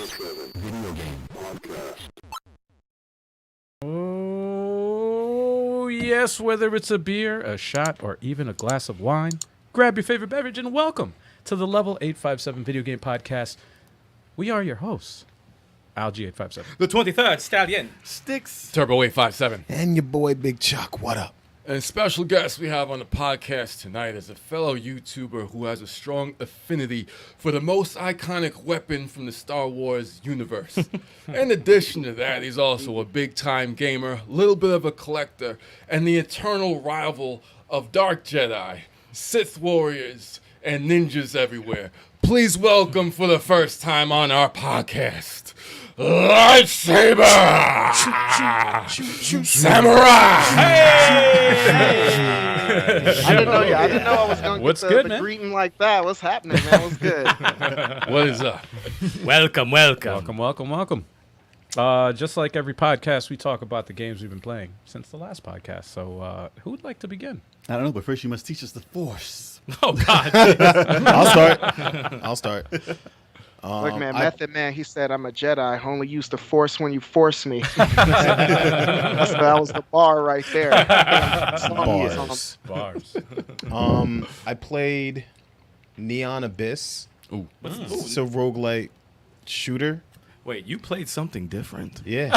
Video game podcast. Oh, yes, whether it's a beer, a shot, or even a glass of wine, grab your favorite beverage and welcome to the Level 857 Video Game Podcast. We are your hosts, Algie857. The 23rd Stallion. Sticks. Turbo 857. And your boy Big Chuck. What up? And special guest we have on the podcast tonight is a fellow YouTuber who has a strong affinity for the most iconic weapon from the Star Wars universe. In addition to that, he's also a big-time gamer, little bit of a collector, and the eternal rival of Dark Jedi, Sith Warriors, and ninjas everywhere. Please welcome for the first time on our podcast, Lightsaber! Samurai! Hey! I didn't know I was going to What's get good, the man? greeting like that. What's happening, man? What's good? What is up? Welcome. Welcome. Just like every podcast, we talk about the games we've been playing since the last podcast. So who would like to begin? I don't know, but first you must teach us the Force. Oh, God. I'll start. Look, man, Method Man, he said, I'm a Jedi. I only use the Force when you force me. That was the bar right there. Bars. I played Neon Abyss. Ooh. It's a roguelite shooter. Wait, you played something different. Yeah.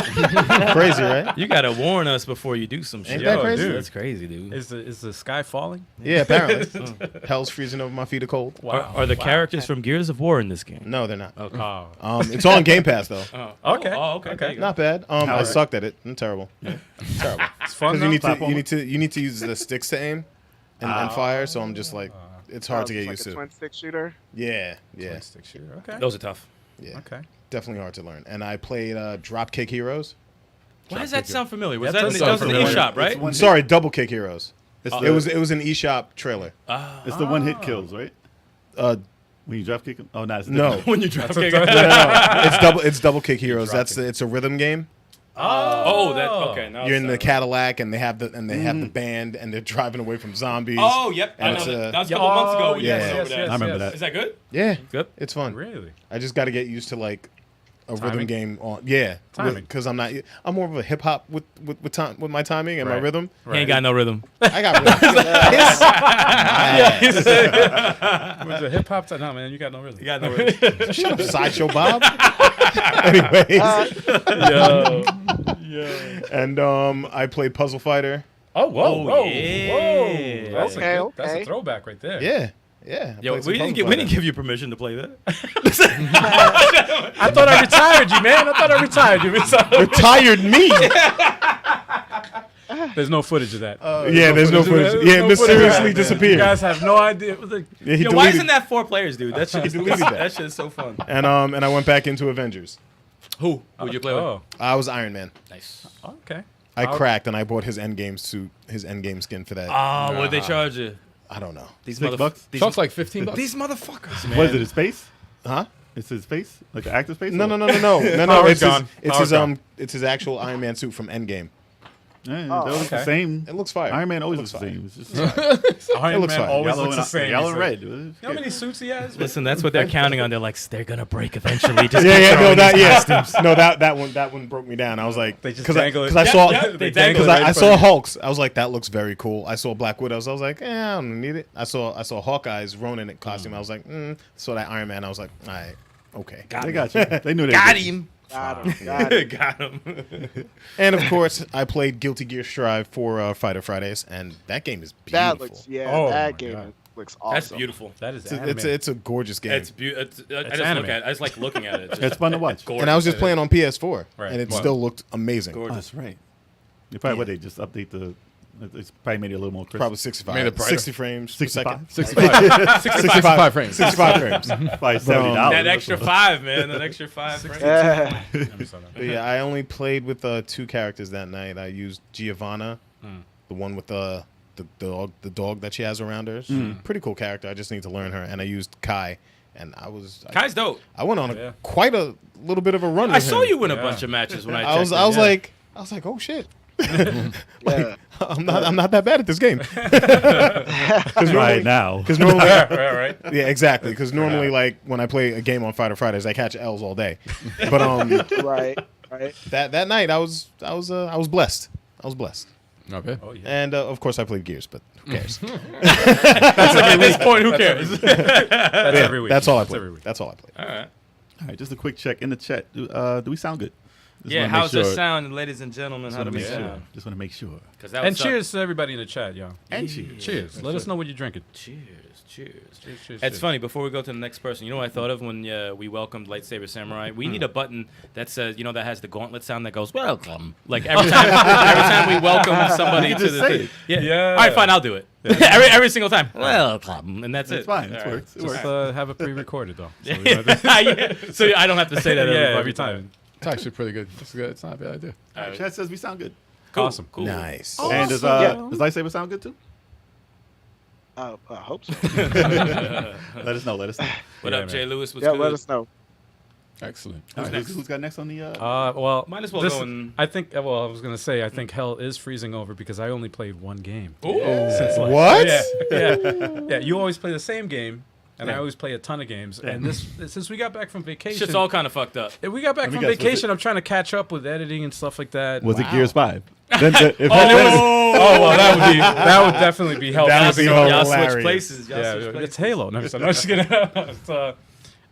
Crazy, right? You got to warn us before you do some shit. Ain't that crazy? dude. That's crazy, dude. Is the sky falling? Yeah, apparently. Hell's freezing over my feet are cold. Are the characters from Gears of War in this game? No, they're not. Okay. Oh. It's on Game Pass, though. Okay. Okay. There you go. Not bad. I sucked at it. I'm terrible. Terrible. It's fun. Because though? you need to use the sticks to aim and fire, so I'm just like, it's hard to get like used a to. twin stick shooter. Yeah. Stick shooter. Okay. Those are tough. Yeah. Okay. Definitely hard to learn. And I played Dropkick Heroes. Why does that sound familiar? Was That that does that sound was in the familiar. eShop, right? I'm sorry, Double Kick Heroes. It's It was an eShop trailer. It's the one hit kills, right? When you drop kick them? Oh, no. It's No. When you drop kick. It's Double Kick Heroes. It's a rhythm game. Oh, that okay. Now You're in the it's, Cadillac and they have the band and they're driving away from zombies. Oh, yep. I And know it's that. a- That was a couple months ago. When you yes, guys went over yes, that. I remember that. Is that good? Yeah. Good. It's fun. Really? I just got to get used to like a rhythm Timing? game on. Yeah. Timing. Because I'm more of a hip hop with my timing and my Right. rhythm. He ain't got no rhythm. I got rhythm. Was it hip hop time? No, man, you got no rhythm. You got no rhythm. Shut up, Sideshow Bob. Anyways. And I played Puzzle Fighter. Oh, whoa, whoa, yeah. whoa! That's Okay. a throwback right there. Yeah. I Yo, played some we Puzzle didn't Fighter. give you permission to play that. I thought I retired you, man. I thought I retired you. Retired me. There's no footage of that. Yeah, there's no footage. Yeah, No mysteriously footage of that, man. disappeared. You guys have no idea. It was like, Yeah, he Yo, why deleted. isn't that 4 players, dude? That shit is deleted that. that shit is so fun. And I went back into Avengers. Who'd you play with? oh, I was Iron Man. Nice. okay. I cracked and I bought his endgame suit, his endgame skin for that. Oh, what'd they charge you? I don't know. These $6 bucks? These, Sounds like $15. these motherfuckers, man. What is it, his face? Huh? It's his face? Like the actor's face? No. Howard's gone. It's his actual Iron Man suit from Endgame. Yeah, that was okay. the same. It looks fire. Iron Man always It looks looks the same. It's just Iron looks Man fine. always yellow, looks the same. yellow he and said. red. You know how many suits he has? Listen, that's what they're counting on. They're like, they're gonna break eventually. Just Yeah, keep no, throwing these costumes. no, that one broke me down. I was like, They just because dangle it. I saw, Yeah, they dangle because it right I in saw front of Hulk's. I was like, that looks very cool. I saw Black Widows. I was like, I don't need it. I saw Hawkeye's Ronin costume. I was like, saw that Iron Man. I was like, all right, okay. They got you. They knew they Got did. him. Got it. Got him. And of course, I played Guilty Gear Strive for Fighter Fridays, and that game is That beautiful. looks, yeah, Oh my that game God. looks awesome. That's beautiful. That is It's a gorgeous game. It's beautiful. I just anime. look at it. I just like looking at it. It's fun to watch. Gorgeous. And I was just playing on PS4, Right. and it Wow. still looked amazing. Oh, Gorgeous. that's right. They probably what they just update the. It's probably made it a little more crisp. Probably 65, Made it brighter. 60 frames per 65? second. 65 frames. 65 frames. Probably $70. That extra 5, man. That extra 5. Frames. Yeah. But yeah, I only played with 2 characters that night. I used Giovanna, the one with the dog that she has around her. She's a pretty cool character. I just need to learn her. And I used Kai, and Kai's dope. I went on Yeah. quite a little bit of a run. I with saw him. you win a bunch of matches when I checked I was in, like, yeah. oh shit. Yeah. I'm not that bad at this game. Right now. Because normally, right. yeah, exactly. Because normally, like when I play a game on Fighter Fridays, I catch L's all day. But Right. that night I was blessed. I was blessed. Okay. Oh yeah. And of course I played Gears, but who cares? At this point, who cares? That's every week. That's all I That's played. every week. That's all I played. All right. All right, just a quick check in the chat. Do we sound good? Just Yeah, wanna make how's the sure. sound, ladies and gentlemen? How do we sound? Just want to make sure. 'Cause that And would suck. cheers to everybody in the chat, y'all. And cheers. Cheers. Let us know what you're drinking. Cheers. Cheers. It's funny. Before we go to the next person, you know what I thought of when we welcomed Lightsaber Samurai? We need a button that says, that has the gauntlet sound that goes "Welcome." Like every time we welcome somebody to just the say thing. it. Yeah. All right, fine. I'll do it. every single time. Welcome, and that's It's it. fine. It All works. It Just works. have it pre-recorded though. So Yeah. So I don't have to say that every time. It's actually pretty good. It's good. It's not a bad idea. All right. Chat says we sound good. Cool. Awesome. Cool. Nice. And does Yeah. Lightsaber sound good too? I hope so. Let us know. Let us know. What Yeah, up, man. Jay Lewis? What's Yeah, good? let us know. Excellent. All right, next? who's got next on the? Well, Might as well this- go and. I think. Well, I was gonna say I think hell is freezing over because I only played one game. Ooh. What? Yeah. You always play the same game, and I Yeah. always play a ton of games. And this since we got back from vacation, Shit's all kind of fucked up. we got back Let me from guess, was vacation. I'm trying to catch up with editing and stuff like that. Was it Gears 5? Then, if Oh well, that would definitely be helpful. That would be Y'all hilarious. switch places. Y'all Yeah, switch it's places. Halo. No, I'm just kidding. It's,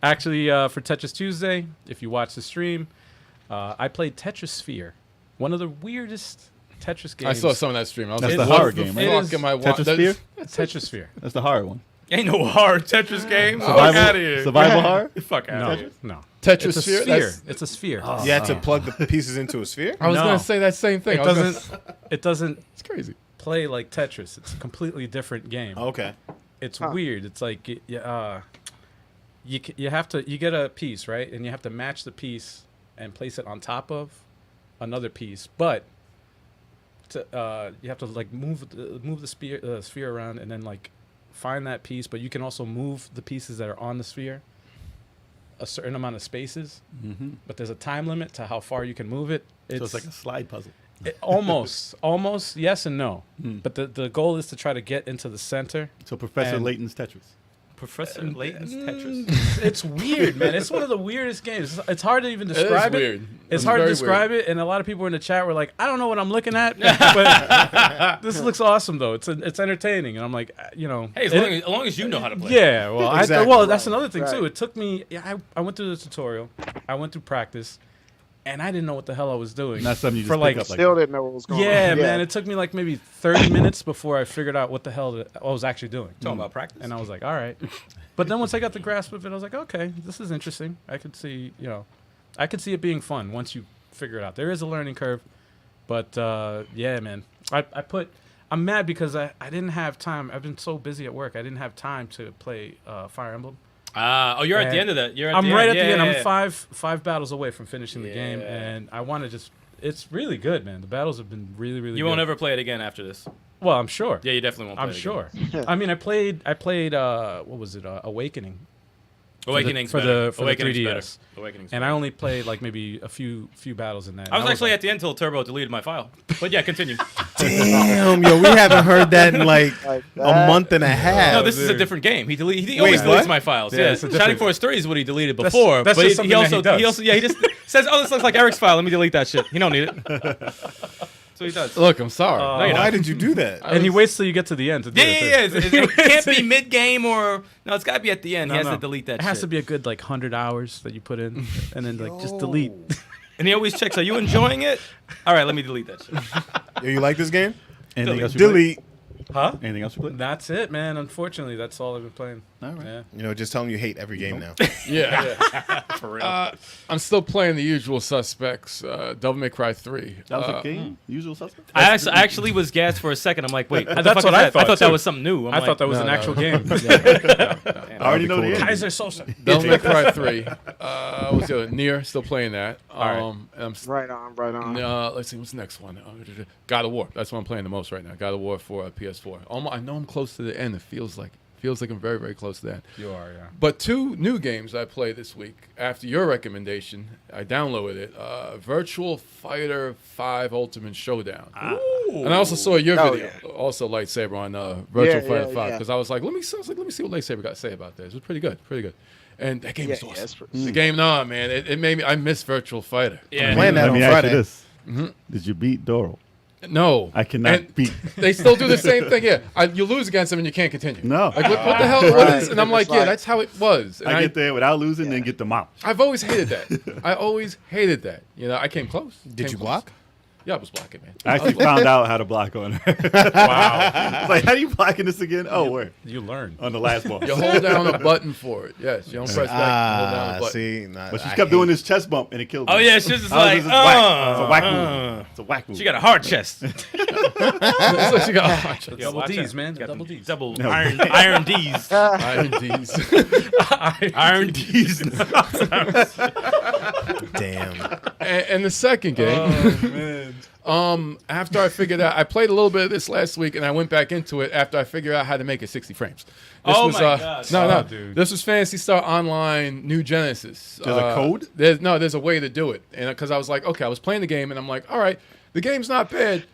actually, for Tetris Tuesday, if you watch the stream, I played Tetris Sphere, one of the weirdest Tetris games. I saw some of that stream. I was That's like, the what horror the game, right? fuck It is am I Tetris watching? Sphere? Tetris Sphere. That's the horror one. Ain't no hard Tetris game. Fuck out of here. Survival horror? Fuck out of here. No. Tetris It's a Sphere? sphere. That's- It's a sphere. You had to plug the pieces into a sphere? I was No. going to say that same thing. It I was gonna doesn't. It doesn't It's crazy. play like Tetris. It's a completely different game. Okay. It's weird. It's like you have to get a piece, right, and you have to match the piece and place it on top of another piece, but you have to like move the sphere around and then like find that piece, but you can also move the pieces that are on the sphere a certain amount of spaces, but there's a time limit to how far you can move it. So it's like a slide puzzle. Almost yes and no, but the goal is to try to get into the center. So Professor And- Layton's Tetris. Professor Layton's Tetris. It's weird, man. It's one of the weirdest games. It's hard to even describe it. weird. It's hard to very describe it, and a lot of people in the chat were like, "I don't know what I'm looking at, but this looks awesome, though. It's entertaining." And I'm like, Hey, as long as you know how to play. yeah. Well, Exactly. that's another thing too. Right. It took me. Yeah, I went through the tutorial. I went through practice, and I didn't know what the hell I was doing. Not something you just for pick like up like Still didn't know what was going on. yeah, man. It took me like maybe 30 minutes before I figured out what the hell I was actually doing. Talking about practice. And I was like, all right. But then once I got the grasp of it, I was like, okay, this is interesting. I could see, I could see it being fun once you figure it out. There is a learning curve, but yeah, man. I'm mad because I didn't have time. I've been so busy at work. I didn't have time to play Fire Emblem. You're at the And end of that. I'm right at the end. Yeah, I'm yeah. five battles away from finishing the game, Yeah. and I want to just. It's really good, man. The battles have been really, really. You good. won't ever play it again after this. Well, I'm sure. Yeah, you definitely won't play I'm it sure. again. I mean, I played. What was it? Awakening. Awakening's for better. the Awakening's 3DS. better. Awakening's And better. I only played like maybe a few battles in that. I was actually like, at the end until Turbo deleted my file. But yeah, continue. Damn, yo, we haven't heard that in like Like a that. month and a half. No, this is a different game. He always what? deletes my files. Yeah, Yeah, it's a Shining different- Force 3 is what he deleted That's- before. that's but just he something that also he does. he just says, "Oh, this looks like Eric's file. Let me delete that shit." He don't need it. So he does. Look, I'm sorry. No, you're Why not. did you do that? and he waits till you get to the end to do Yeah, it. yeah, yeah. It can't be mid game or no. It's got to be at the end. He has to delete that. It has shit. to be a good like 100 hours that you put in, and then like just delete. And he always checks, "Are you enjoying it?" All right, let me delete that shit. Yo, you like this game? Anything else you played? Delete. Huh? Anything else you played? That's it, man. Unfortunately, that's all I've been playing. All right. Yeah. You know, just tell him you hate every game now. Yeah. For real. I'm still playing the usual suspects. Devil May Cry 3. That was a game? Usual suspect? I actually was gassed for a second. I'm like, wait, what the That's fuck what is I that? thought, I thought that too. was something new. I thought that was No, an no. actual game. I already know the end. Kaiser Sosa. Devil May Cry 3. What's the other? Nier, still playing that. right. And I'm Right on. let's see, what's the next one? God of War. That's what I'm playing the most right now. God of War for PS4. I know I'm close to the end. It feels like Feels like I'm very, very close to that. You are, yeah. But 2 new games I played this week. After your recommendation, I downloaded it. Virtual Fighter 5 Ultimate Showdown. And I also saw your video, also Lightsaber on Virtual Fighter 5, because I was like, let me see what Lightsaber got to say about this. It was pretty good, pretty good. And that game is awesome. The game, man, it made me. I miss Virtual Fighter. Yeah, I'm playing that on Friday. This. Did you beat Doro? No, I cannot beat. They still do the same thing. Yeah, you lose against them and you can't continue. No. Like what the hell? What is? And I'm like, yeah, that's how it was. And I get there without losing, then get the mop. I've always hated that. I always hated that. You know, I came close. Did you block? Yeah, I was blocking, man. I actually found out how to block on her. Wow. It's like, how do you blocking this again? Oh, where? You learned. On the last ball. You hold down a button for it. Yes, you don't press back. Hold down a button. See, But she kept doing this chest bump and it killed me. Oh yeah, she's just I was like, just whack. It's a whack move. It's a whack move. She got a hard chest. It's like she got Double watch D's, out. man. Got Double the D's. Double No. iron D's. Iron D's. Iron D's. Damn. And the second game. After I figured out, I played a little bit of this last week, and I went back into it after I figured out how to make it 60 frames. This Oh was, my gosh. No, Dude. this was Phantasy Star Online New Genesis. There's a code? There's a way to do it, and because I was like, okay, I was playing the game, and I'm like, all right, the game's not bad.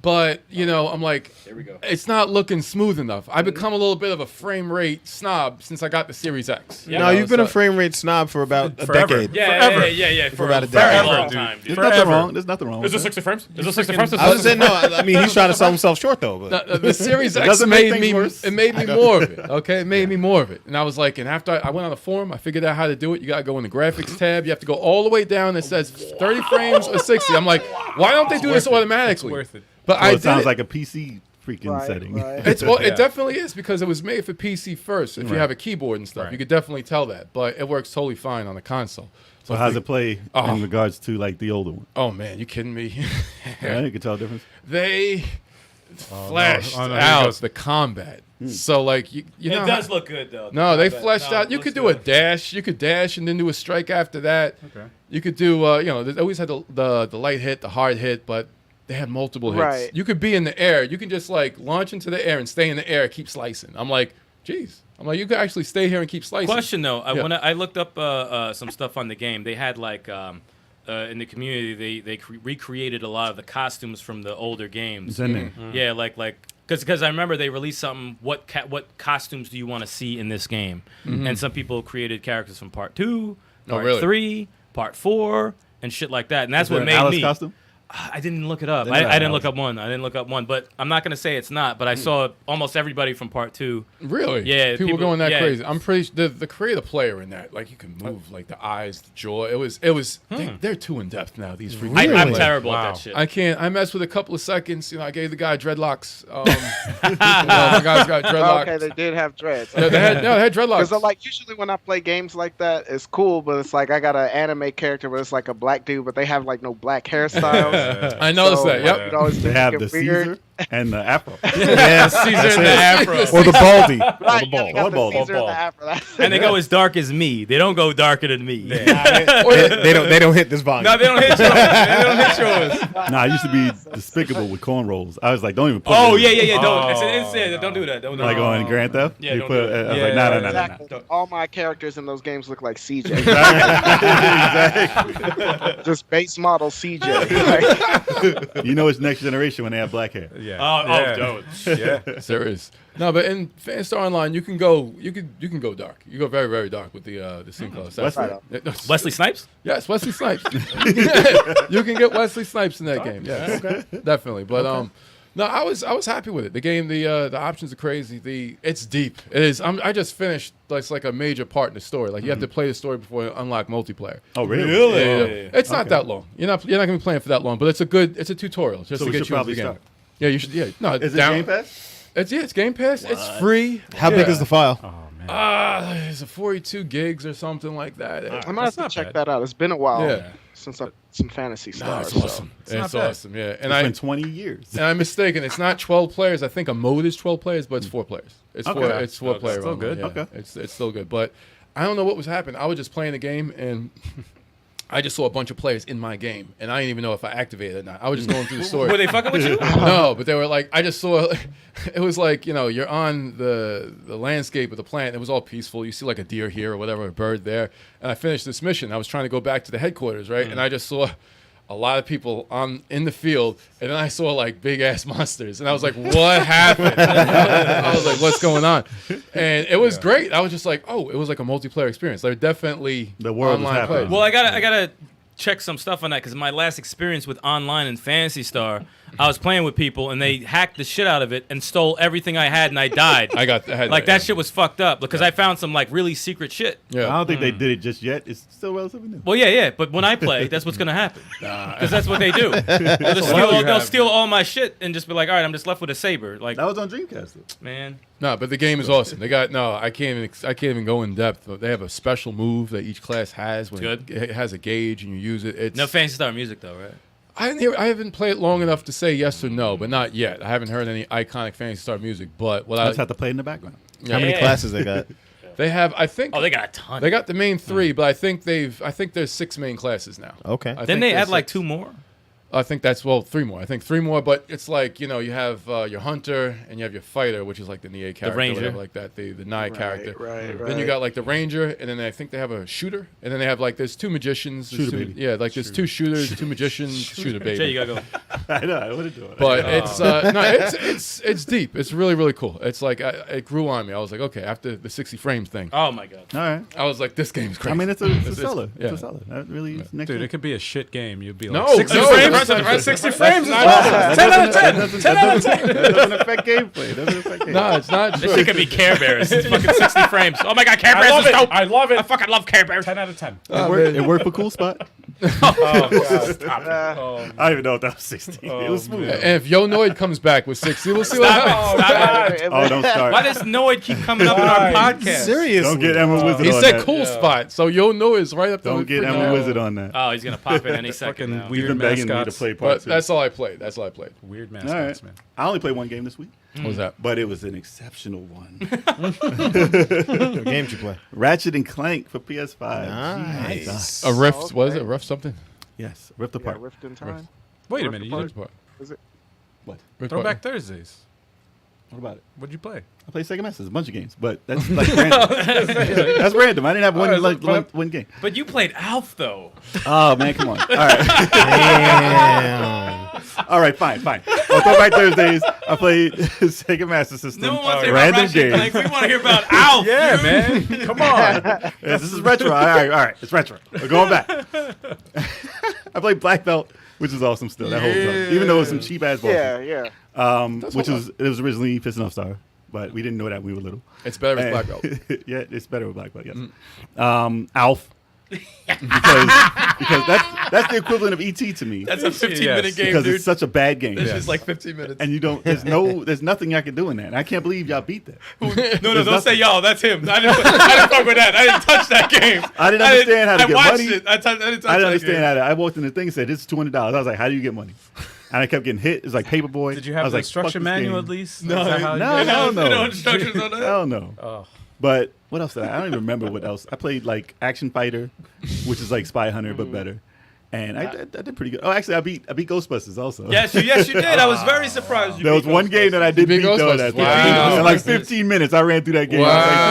But, you know, I'm like, There we go. it's not looking smooth enough. I've become a little bit of a frame rate snob since I got the Series X. Yeah. No, you've been a So- frame rate snob for about a Forever. decade. Yeah. For about a a very decade. long Dude. time, dude. There's nothing wrong. There's nothing wrong. Is with it that. 60 frames? Is it 60 frames? I was saying, no, I mean, he's trying to sell himself short, though. But The Series X doesn't make made things me worse. it made me more of it. Okay, it made me more of it. And I was like, and after I went on the forum, I figured out how to do it. You gotta go in the graphics tab. You have to go all the way down. It says 30 frames or 60. I'm like, why don't they do this automatically? It's worth it. But Well, I it sounds did like a PC freaking setting. It definitely is because it was made for PC first. If you Right. have a keyboard and stuff, Right. you could definitely tell that. But it works totally fine on the console. So how's it play Oh. in regards to like the older one? Oh man, you kidding me? Yeah, you can tell the difference. They fleshed Oh, no, here out goes. the combat. So like you know It does look good though. No, they But- fleshed no, out. it You looks could do a good. dash. You could dash and then do a strike after that. Okay. You could do, you know, they always had the light hit, the hard hit, but they had multiple hits. Right. You could be in the air. You can just like launch into the air and stay in the air, keep slicing. I'm like, geez. I'm like, you could actually stay here and keep slicing. Question though, Yeah. when I looked up some stuff on the game, they had like in the community they recreated a lot of the costumes from the older games. It's in there. Yeah, like because I remember they released something. What costumes do you want to see in this game? And some people created characters from Part 2, Part really? 3, Part 4, and shit like that. And that's Is there what an made Alice me. costume? I didn't look it up. Didn't I didn't Alice. look up one. I didn't look up one. But I'm not gonna say it's not. But I saw almost everybody from Part 2. Really? Yeah, People people- going that yeah. crazy. I'm pretty the creative player in that. Like you can move like the eyes, the jaw. It was they're too in depth now, these freaking I'm players. terrible Wow. at that shit. I can't. I messed with a couple of seconds. You know, I gave the guy dreadlocks. My guy's got dreadlocks. Okay, they did have dreads. Yeah, they had dreadlocks. Because like usually when I play games like that, it's cool, but it's like I got an anime character, but it's like a black dude, but they have like no black hairstyles. I noticed So, that. like, Yep. it always They make have it the weird. Caesar and the Afro. Yeah, Caesar and the Afro. Or the Baldy. Right, Or the yeah, ball. they got Or the ball. Caesar and Ball. the Afro. That's And they go as dark as me. They don't go darker than me. They don't hit this volume. No, they don't hit yours. They don't hit yours. Nah, I used to be despicable with cornrows. I was like, don't even put Oh it yeah, in. yeah, yeah. Don't. Oh, It's insane. Don't do that. Don't do Like that. on Grand Theft. Yeah, You don't put, do it. I was Yeah, like, nah. exactly. All my characters in those games look like CJ. Exactly. Just base model CJ. Like, You know it's next generation when they have black hair. Yeah. Oh, Yeah. There is. No, but in Fanstar Online, you can go go dark. You go very, very dark with the skin color. Wesley. Wesley Snipes. Yes, Wesley Snipes. You can get Wesley Snipes in that game. Yes, definitely. But no, I was happy with it. The game, the options are crazy. It's deep. It is. I just finished. It's like a major part in the story. Like you have to play the story before you unlock multiplayer. Oh, really? Yeah. It's not that long. You're not gonna be playing for that long. But it's a tutorial just So to we get should you into probably the game. start. Yeah, you should. Yeah, no, Is it down- Game Pass? It's Game Pass. It's free. How big is the file? Oh man. It's a 42 gigs or something like that. I'm gonna have That's to not check bad. that out. It's been a while Yeah. since I've some Fantasy No, Stars. it's awesome. not It's bad. awesome. Yeah, and It's been 20 years. and I'm mistaken. It's not 12 players. I think a mode is 12 players, but it's 4 players. It's Okay. four. It's 4 Okay. player. Still only, good. Yeah. Okay. It's still good. But I don't know what was happening. I was just playing the game and I just saw a bunch of players in my game, and I didn't even know if I activated it or not. I was just going through the story. Were they fucking with you? No, but they were like, I just saw, it was like, you're on the landscape of the planet. It was all peaceful. You see like a deer here or whatever, a bird there. And I finished this mission. I was trying to go back to the headquarters, right? And I just saw a lot of people in the field, and then I saw like big ass monsters, and I was like, "What happened?" I was like, "What's going on?" And it was great. I was just like, "Oh, it was like a multiplayer experience." They're definitely The world is online happening. players. Well, I gotta check some stuff on that because my last experience with online and Phantasy Star, I was playing with people and they hacked the shit out of it and stole everything I had and I died. I had like that shit was fucked up because I found some like really secret shit. Yeah. I don't think they did it just yet. It's still relatively new. Well, yeah, but when I play, that's what's gonna happen because that's what they do. They'll steal all my shit and just be like, all right, I'm just left with a saber. Like, That was on Dreamcast, though. man, No, but the game is awesome. They got I can't even go in depth. They have a special move that each class has. When Good. It has a gauge and you use it. It's no Phantasy Star music though, right? I haven't played it long enough to say yes or no, but not yet. I haven't heard any iconic Phantasy Star music. But what I just have to play in the background. How many classes they got? They have, I think. Oh, they got a ton. They got the main three, but I think there's 6 main classes now. Okay. I Then think they there's add like 6. 2 more. I think that's 3 more. I think 3 more, but it's like you have your hunter and you have your fighter, which is like the Nia character, ranger. whatever, like that, the Nia character. Right. Then you got like the ranger, and then I think they have a shooter, and then they have like there's 2 magicians. Shooter two, baby. Yeah, like there's 2 shooters, 2 magicians, shooter baby. Jay, you gotta go. I know. I wouldn't do it. But it's it's deep. It's really really cool. It's like it grew on me. I was like, okay, after the 60 frames thing, Oh my god. All right. I was like, this game's crazy. I mean, it's a seller. yeah. It's a seller. That really is next Dude, level. it could be a shit game. You'd be like, No, 60 no, frames? that's- 60 frames is not- awesome. 10 out of 10. 10 out of 10. That doesn't affect gameplay. It doesn't affect gameplay. No, it's not This true. shit could be Care Bears. It's fucking 60 frames. Oh my god, Care I Bears love is it. dope. I love it. I fucking love Care Bears. 10 out of 10. It worked for Cool Spot. Oh, God. Stop it. Oh, I don't even know if that was 60. It was smooth. And if Yo Noid comes back with 60, we'll see what Stop happens. it. Stop it. Oh, don't start. Why does Noid keep coming up in our podcast? Seriously. Don't get Emma Wizard He on said that. cool spot, so Yo Noid is right up there. Don't with get freaking Emma Yo. Wizard on that. Oh, he's gonna pop in any second fucking now. weird He's been begging me to mascots. play part But 2. that's all I played. That's all I played. Weird All mascots, right. man. I only played one game this week, What was that? but it was an exceptional one. What game did you play? Ratchet and Clank for PS5. Nice. A Rift? Oh, What is okay. it? Rift something? Yes, Rift Yeah, Apart. Rift in Time. Wait a minute. You Rift did Apart. Is it? What? Rift Throwback Apart. Thursdays. What about it? What'd you play? I played Sega Master. There's a bunch of games, but that's like random. That's random. I didn't have one game. But you played Alf though. Oh man, come on. All right, Damn. all right, fine. On Throwback Thursdays, I played Sega Master System. No one wants to hear about random Ratchet games. and Clank. We want to hear about Alf. Yeah, dude. man. Come on. Yes, this is retro. All right, it's retro. We're going back. I played Black Belt, which is awesome still. That holds up, even though it was some cheap ass bosses. Yeah. Which was originally Fist and Star, but we didn't know that when we were little. It's better with And- Black Belt. Yeah, it's better with Black Belt. Yes. Alf. because that's the equivalent of ET to me. That's a 15-minute game, because dude. it's such a bad game. It's just like 15 minutes. And you don't. There's nothing I can do in that. And I can't believe y'all beat that. No, don't say y'all. That's him. I didn't fuck with that. I didn't touch that game. I didn't understand how to I get watched money. it. I didn't touch I didn't that understand game. how to. I walked in the thing and said, "This is $200." I was like, "How do you get money?" And I kept getting hit. It's like Paperboy. Did you I have was the like, instruction "Fuck this manual game." at least? No, Is that how no, you- no, No no. instructions on that. Hell no. Oh. But what else did I don't even remember what else. I played like Action Fighter, which is like Spy Hunter but better. And I did pretty good. Oh, actually, I beat Ghostbusters also. Yes, you did. I was very surprised. You There was beat one game that I did beat beat though. Ghostbusters. That Wow. in like 15 minutes, I ran through that game. I was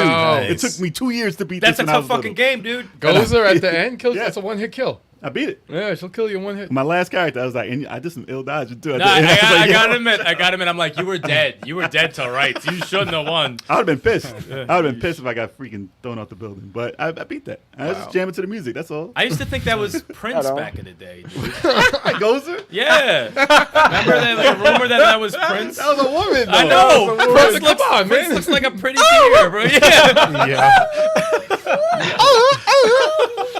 Wow. like, dude, it took me 2 years to beat That's this a when I tough was fucking little. game, dude. Gozer at the end kills. Yeah. That's a one-hit kill. I beat it. Yeah, she'll kill you in one hit. My last character, I was like, and I did some ill dodging too. No, I gotta admit, I'm like, you were dead. You were dead to rights. You shouldn't have won. I would have been pissed. I would have been pissed if I got freaking thrown off the building. But I beat that. I was just jamming to the music. That's all. I used to think that was Prince back in the day. Dude. I Gozer? Yeah. Remember that like, rumor that was Prince? That was a woman. I Though. know. Prince looks, Come on, Prince man. looks like a pretty deer, bro. Yeah. Yeah.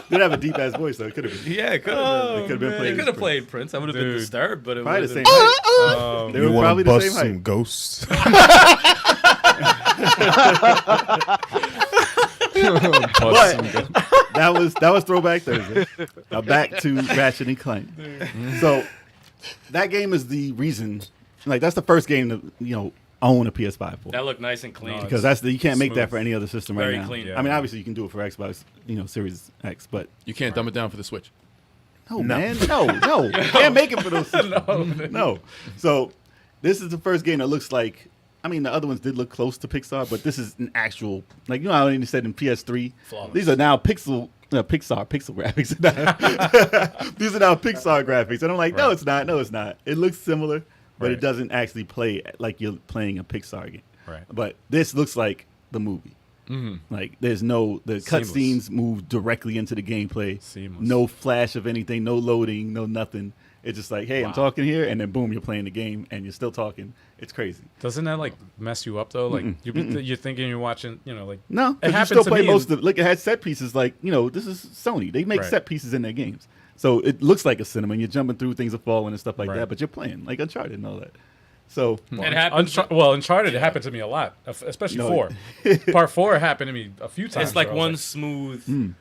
Did have a deep ass voice though. It could have been. Yeah, it could have It could have been They played. could have played Prince. I would have been Dude. disturbed, but it Probably would the have same been. height. They You were want probably to the bust same some height. ghosts? But that was Throwback Thursday. Now back to Ratchet and Clank. So that game is the reason. Like that's the first game to own a PS5 for. That looked nice and clean. Because you can't make that smooth. for any other system Very right now. clean. Yeah. I mean, obviously you can do it for Xbox, Series X, but You can't dumb it down for the Switch. No, man. No. You can't make it for those systems. No. So this is the first game that looks like, I mean, the other ones did look close to Pixar, but this is an actual, like, you know how they said in PS3? Flawless. These are now pixel graphics. These are now Pixar graphics. And I'm like, no, it's not. It looks similar, but it doesn't actually play like you're playing a Pixar game. Right. But this looks like the movie. Mm-hmm. Like the cutscenes move directly into the gameplay. Seamless. No flash of anything, no loading, no nothing. It's just like, hey, I'm talking here, and then boom, you're playing the game, and you're still talking. It's crazy. Doesn't that like mess you up though? Like you're thinking you're watching, like no, it you happens still to play me most of it. Look, it had set pieces. Like this is Sony. They make set pieces in their games, so it looks like a cinema. And you're jumping through, things are falling and stuff like that, but you're playing like Uncharted and all that. So it happens. Uncharted, it happened to me a lot, especially 4. Part 4 happened to me a few times. It's like one smooth.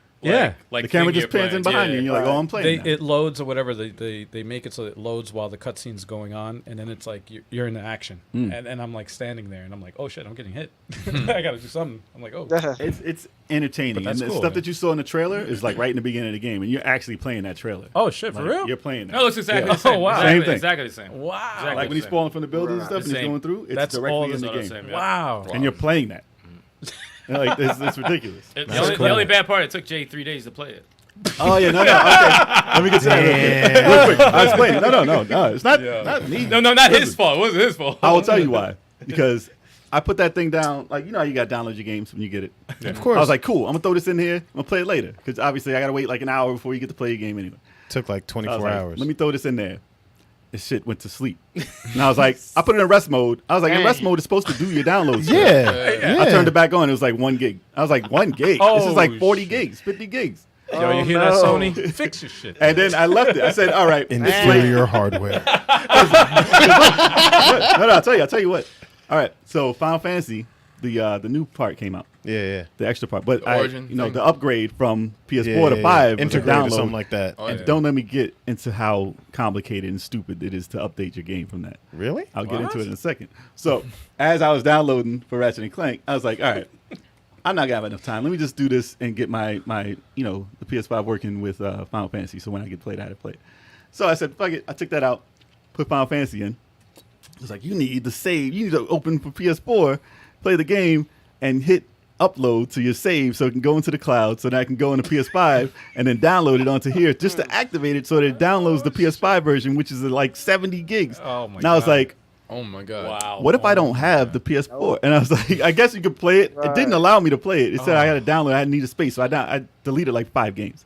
Like the camera thing just pans you're in behind you, and you're like, "Oh, I'm playing." It loads or whatever. They make it so it loads while the cutscene's going on, and then it's like you're in the action, and I'm like standing there, and I'm like, "Oh shit, I'm getting hit. I gotta do something." I'm like, "Oh." It's entertaining, and the stuff that you saw in the trailer is like right in the beginning of the game, and you're actually playing that trailer. Oh shit, for real? You're playing that. No, it looks exactly the same. Oh wow, Same thing. Exactly the same. Wow. Exactly Like when he's falling from the building and stuff, and he's Same. going through. It's That's directly all in the the all the game, same, yeah. Wow. and you're playing that. Like it's ridiculous. The only bad part, it took Jay 3 days to play it. Oh yeah, no. Okay, let me get to that real quick. I'll explain. No. It's not me. No, not his fault. It wasn't his fault. I will tell you why. Because I put that thing down, like, how you got to download your games when you get it. Yeah. Of course. I was like, cool, I'm going to throw this in here. I'm going to play it later. Because obviously I got to wait like an hour before you get to play your game anyway. Took like 24 hours. Let me throw this in there. This shit went to sleep. And I was like, I put it in rest mode. I was like, in rest mode, it's supposed to do your downloads. Yeah. I turned it back on. It was like 1 gig. I was like, 1 gig? This is like 40 gigs, 50 gigs. Yo, you hear that, Sony? Fix your shit. And then I left it. I said, all right. Inferior hardware. No, I'll tell you what. All right, so Final Fantasy, the new part came out. Yeah. The extra part. But thing. the upgrade from PS4 to 5 was a integrate or download. something like that. And don't let me get into how complicated and stupid it is to update your game from that. Really? I'll get into it in a second. So as I was downloading for Ratchet and Clank, I was like, all right, I'm not gonna have enough time. Let me just do this and get my the PS5 working with Final Fantasy. So when I get played, I had to play it. So I said, fuck it. I took that out, put Final Fantasy in. It was like, you need to save. You need to open for PS4, play the game, and hit upload to your save so it can go into the cloud so that I can go into PS5 and then download it onto here just to activate it so that it downloads the PS5 version, which is like 70 gigs. Oh my God. I was like, oh my God. Wow. what if I don't have the PS4? And I was like, I guess you could play it. It didn't allow me to play it. It said I had to download. I needed space. So I deleted like 5 games.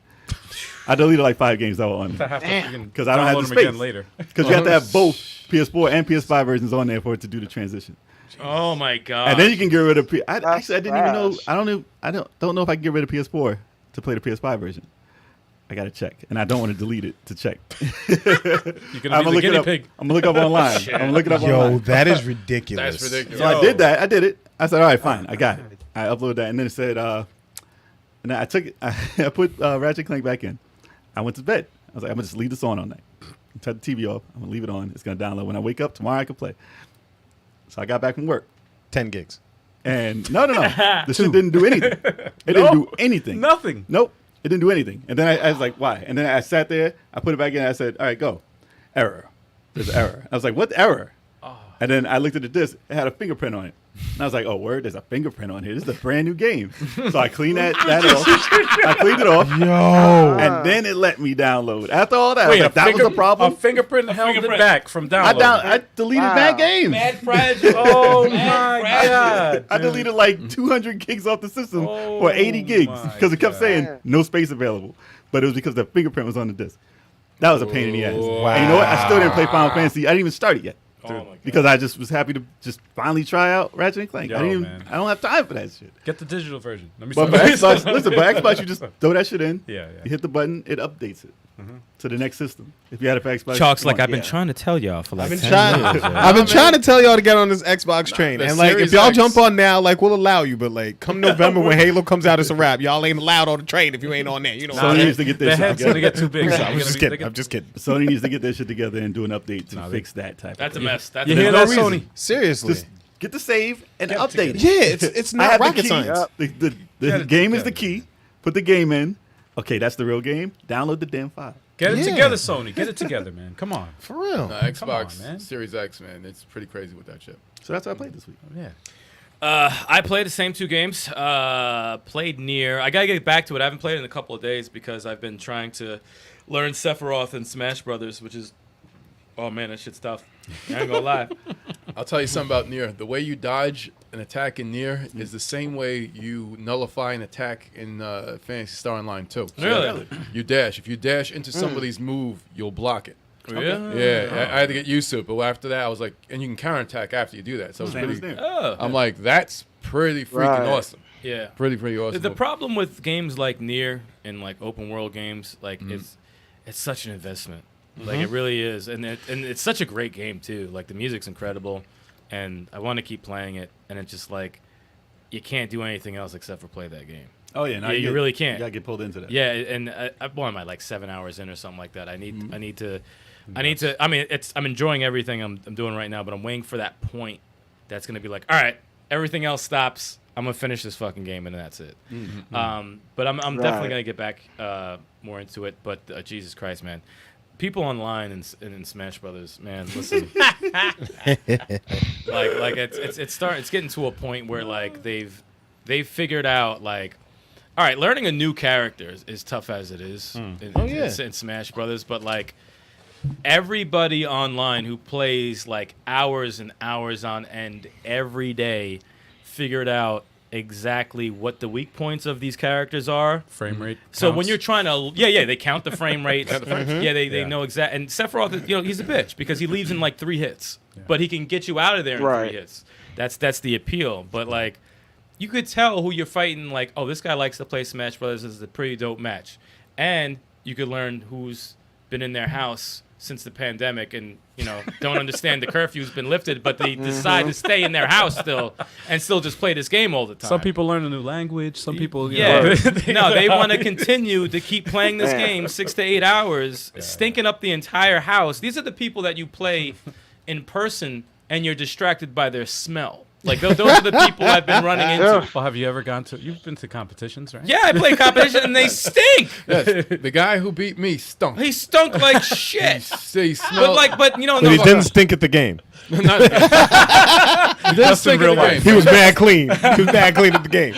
I deleted like 5 games that were on there. Because I don't have the space. Again later. Because you have to have both PS4 and PS5 versions on there for it to do the transition. Oh my God. And then you can get rid of. I didn't even know. trash. I don't know if I can get rid of PS4 to play the PS5 version. I gotta check, and I don't want to delete it to check. You're gonna be the guinea pig. I'm gonna look up online. I'm gonna look it up online. Yo, that is ridiculous. That's ridiculous. So I did that. I did it. I said, all right, fine. I got it. I uploaded that, and then it said, and then I took it. I put Ratchet Clank back in. I went to bed. I was like, I'm gonna just leave this on all night. Turn the TV off. I'm gonna leave it on. It's gonna download. When I wake up tomorrow, I can play. So I got back from work. 10 gigs. And no. The shit didn't do anything. It didn't do anything. Nothing. Nope. It didn't do anything. And then I was like, why? And then I sat there. I put it back in. I said, all right, go. Error. There's an error. I was like, what error? And then I looked at the disc. It had a fingerprint on it. And I was like, oh, word, there's a fingerprint on here. This is a brand new game. So I cleaned that off. I cleaned it off. Yo. And then it let me download. After all that, Wait, I was like, that was a problem. A fingerprint held it back from downloading. I deleted bad games. Mad fragile. Oh my God! I deleted like 200 gigs off the system for 80 gigs because it kept saying no space available. But it was because the fingerprint was on the disc. That was a pain in the ass. Wow. And you know what? I still didn't play Final Fantasy. I didn't even start it yet. Oh my God. Because I just was happy to just finally try out Ratchet and Clank. Yo, I didn't man. I don't have time for that shit. Get the digital version. Let me But for Xbox, listen, for Xbox, you just throw that shit in. Yeah. You hit the button, it updates it to the next system. If you had it for Xbox, Chalk's like One, I've been yeah. trying to tell y'all for like I've been 10 trying. years. I've been trying to tell y'all to get on this Xbox train, the and like, if Series y'all X. jump on now, like, we'll allow you. But like, come November when Halo comes out, it's a wrap. Y'all ain't allowed on the train if you ain't on there. You know. Sony needs to get The this shit head's gonna together. get too big. I'm just kidding. I'm just kidding. Sony needs to get that shit together and do an update to fix that type That's a of thing. mess. That's You a hear mess. that, Sony? Seriously. Just get the save and update it. Yeah, it's I not have rocket the key. science. The game is the key. Put the game in, Okay, that's the real game. Download the damn file. Get it together, Sony. Get it together, man. Come on. For real. Xbox man. Series X, man. It's pretty crazy with that shit. So that's what I played this week. Yeah. I played the same 2 games. Played Nier. I gotta get back to it. I haven't played it in a couple of days because I've been trying to learn Sephiroth and Smash Brothers, which is, oh man, that shit's tough. I ain't gonna lie. I'll tell you something about Nier. The way you dodge an attack in Nier is the same way you nullify an attack in Phantasy Star Online 2. Really? You dash. If you dash into somebody's move, you'll block it. Yeah. Yeah, I had to get used to it, but after that, I was like, and you can counterattack after you do that. So it's Same as pretty. there. Oh. I'm like, that's pretty freaking awesome. Yeah. Pretty awesome. The problem with games like Nier and like open world games, like it's such an investment. Like it really is, and it's such a great game too. Like the music's incredible, and I want to keep playing it. And it's just like you can't do anything else except for play that game. Oh yeah, no, Yeah, you really can't. You gotta get pulled into that. Yeah, and I'm at like 7 hours in or something like that. I need to. I mean, I'm enjoying everything I'm doing right now, but I'm waiting for that point that's gonna be like, all right, everything else stops. I'm gonna finish this fucking game and that's it. But I'm definitely gonna get back more into it. But Jesus Christ, man, people online in Smash Brothers, man, listen, like it's getting to a point where like they've figured out like, all right, learning a new character is tough as it is in Smash Brothers, but like everybody online who plays like hours and hours on end every day figured out exactly what the weak points of these characters are. Frame rate. So when counts. you're trying to, they count the frame rate. Yeah, they know exact. And Sephiroth, he's a bitch because he leaves in like 3 hits, but he can get you out of there in 3 hits. That's the appeal. But like, you could tell who you're fighting. Like, oh, this guy likes to play Smash Brothers. This is a pretty dope match, and you could learn who's been in their house since the pandemic and don't understand the curfew's been lifted, but they decide to stay in their house still and still just play this game all the time. Some people learn a new language. Some people, they want to continue to keep playing this game 6 to 8 hours, stinking up the entire house. These are the people that you play in person and you're distracted by their smell. Like those are the people I've been running into. Well, have you ever you've been to competitions, right? Yeah, I play competition and they stink. Yes, the guy who beat me stunk. He stunk like shit. He smelled. But But he didn't stink at the game. He didn't stink real at the life. game. He was mad clean. He was mad clean at the game.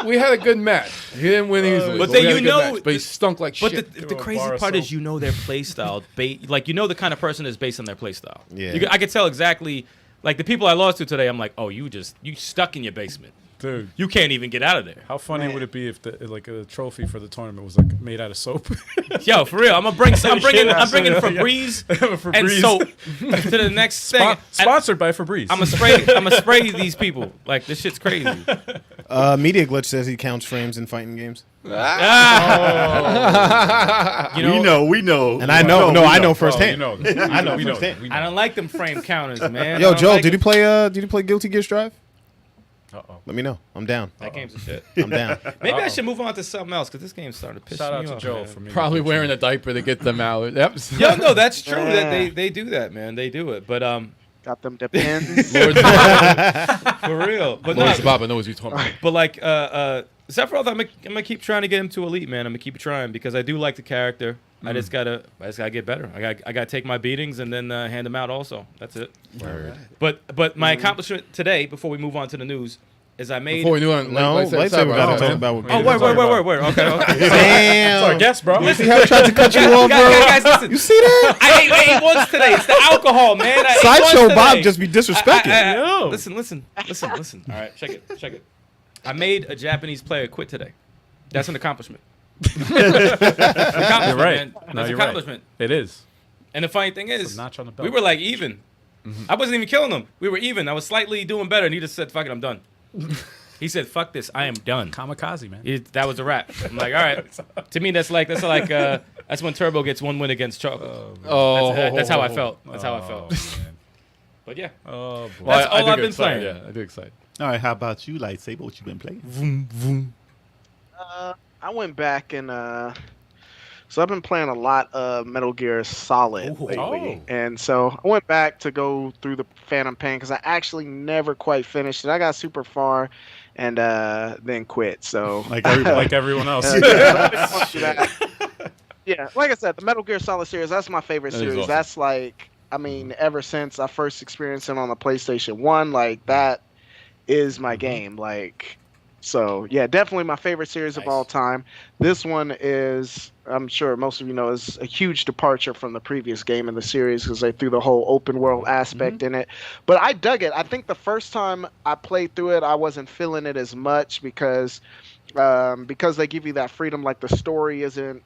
we had a good match. He didn't win easily. But we then had a good match, but he stunk like But shit. the crazy part is their play style. Like the kind of person is based on their play style. Yeah. I could tell exactly. Like the people I lost to today, I'm like, oh, you stuck in your basement. Dude, You can't even get out of there. how funny would it be if a trophy for the tournament was like made out of soap? Yo, for real, I'm bringing Febreze and Febreze. soap to the next thing. Sponsored by Febreze. I'm gonna spray these people. Like this shit's crazy. Media Glitch says he counts frames in fighting games. You We know, know. And I know, I know firsthand. I know. firsthand. I don't like them frame counters, man. Yo, Joel, did you play Guilty Gear Strive? Uh-oh. Let me know. I'm down. That game's a shit. I'm down. Maybe I should move on to something else because this game's starting to piss Shout out me to off. Joe man. for me. Probably wearing a diaper to get them out. Yep. Yeah, no, that's true. That they do that, man. They do it, but Got them depends. Lord for real. But Baba knows what you're talking about. But like Sephiroth, I'm gonna keep trying to get him to elite, man. I'm gonna keep trying because I do like the character. I just gotta get better. I gotta take my beatings and then hand them out. Also, that's it. Word. But my accomplishment today, before we move on to the news, is I made. Before we knew it, Lightsaber got to talk about what Oh, games word. Okay. Damn. Sorry, guess, bro. See how I tried to cut you off, bro? Guys, listen. You see that? I ate once today. It's the alcohol, man. I ate Sideshow once Bob today. just be disrespecting. Yo. Listen. All right, check it. I made a Japanese player quit today. That's an accomplishment. You're right. Man. No, That's an you're right. accomplishment. It is. And the funny thing It's is, a notch on the belt. we were like even. I wasn't even killing him. We were even. I was slightly doing better, and he just said, "Fuck it, I'm done." He said, "Fuck this, I am done." Kamikaze, man. That was a wrap. I'm like, all right. To me, that's when Turbo gets 1 win against Choco. That's how I felt. That's how I felt. Man. But yeah, Oh, boy. That's all do I've get been excited, playing. Yeah, I do excited. All right, how about you, Lightsaber? What you been playing? I went back and so I've been playing a lot of Metal Gear Solid lately, Oh. and so I went back to go through the Phantom Pain because I actually never quite finished it. I got super far, and then quit. So Like everybody. Like everyone else. yeah, like I said, the Metal Gear Solid series, that's my favorite That is series. awesome. That's like, I mean, ever since I first experienced it on the PlayStation 1, like that is my game. Like, so yeah, definitely my favorite series of all time. This one is, I'm sure most of you know, is a huge departure from the previous game in the series because they threw the whole open world aspect in it. But I dug it. I think the first time I played through it, I wasn't feeling it as much because they give you that freedom. Like the story isn't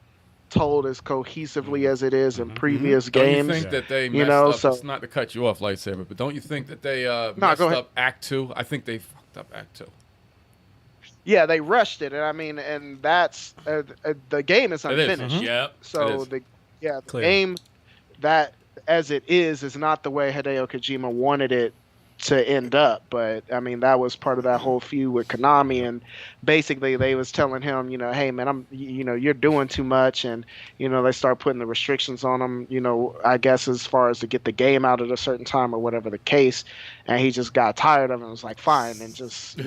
told as cohesively as it is in previous games. Don't you think that they messed You know, up? so- It's not to cut you off, Lightsaber, but don't you think that they messed go ahead. up Act 2? I think they fucked up Act 2. Yeah, they rushed it, and I mean, and that's the game is It is. unfinished. Yep. It So is. the Clear. game that as it is not the way Hideo Kojima wanted it to end up. But I mean, that was part of that whole feud with Konami, and basically they was telling him, you know, hey man, you're doing too much, and they start putting the restrictions on him. I guess as far as to get the game out at a certain time or whatever the case, and he just got tired of it and was like, fine, and just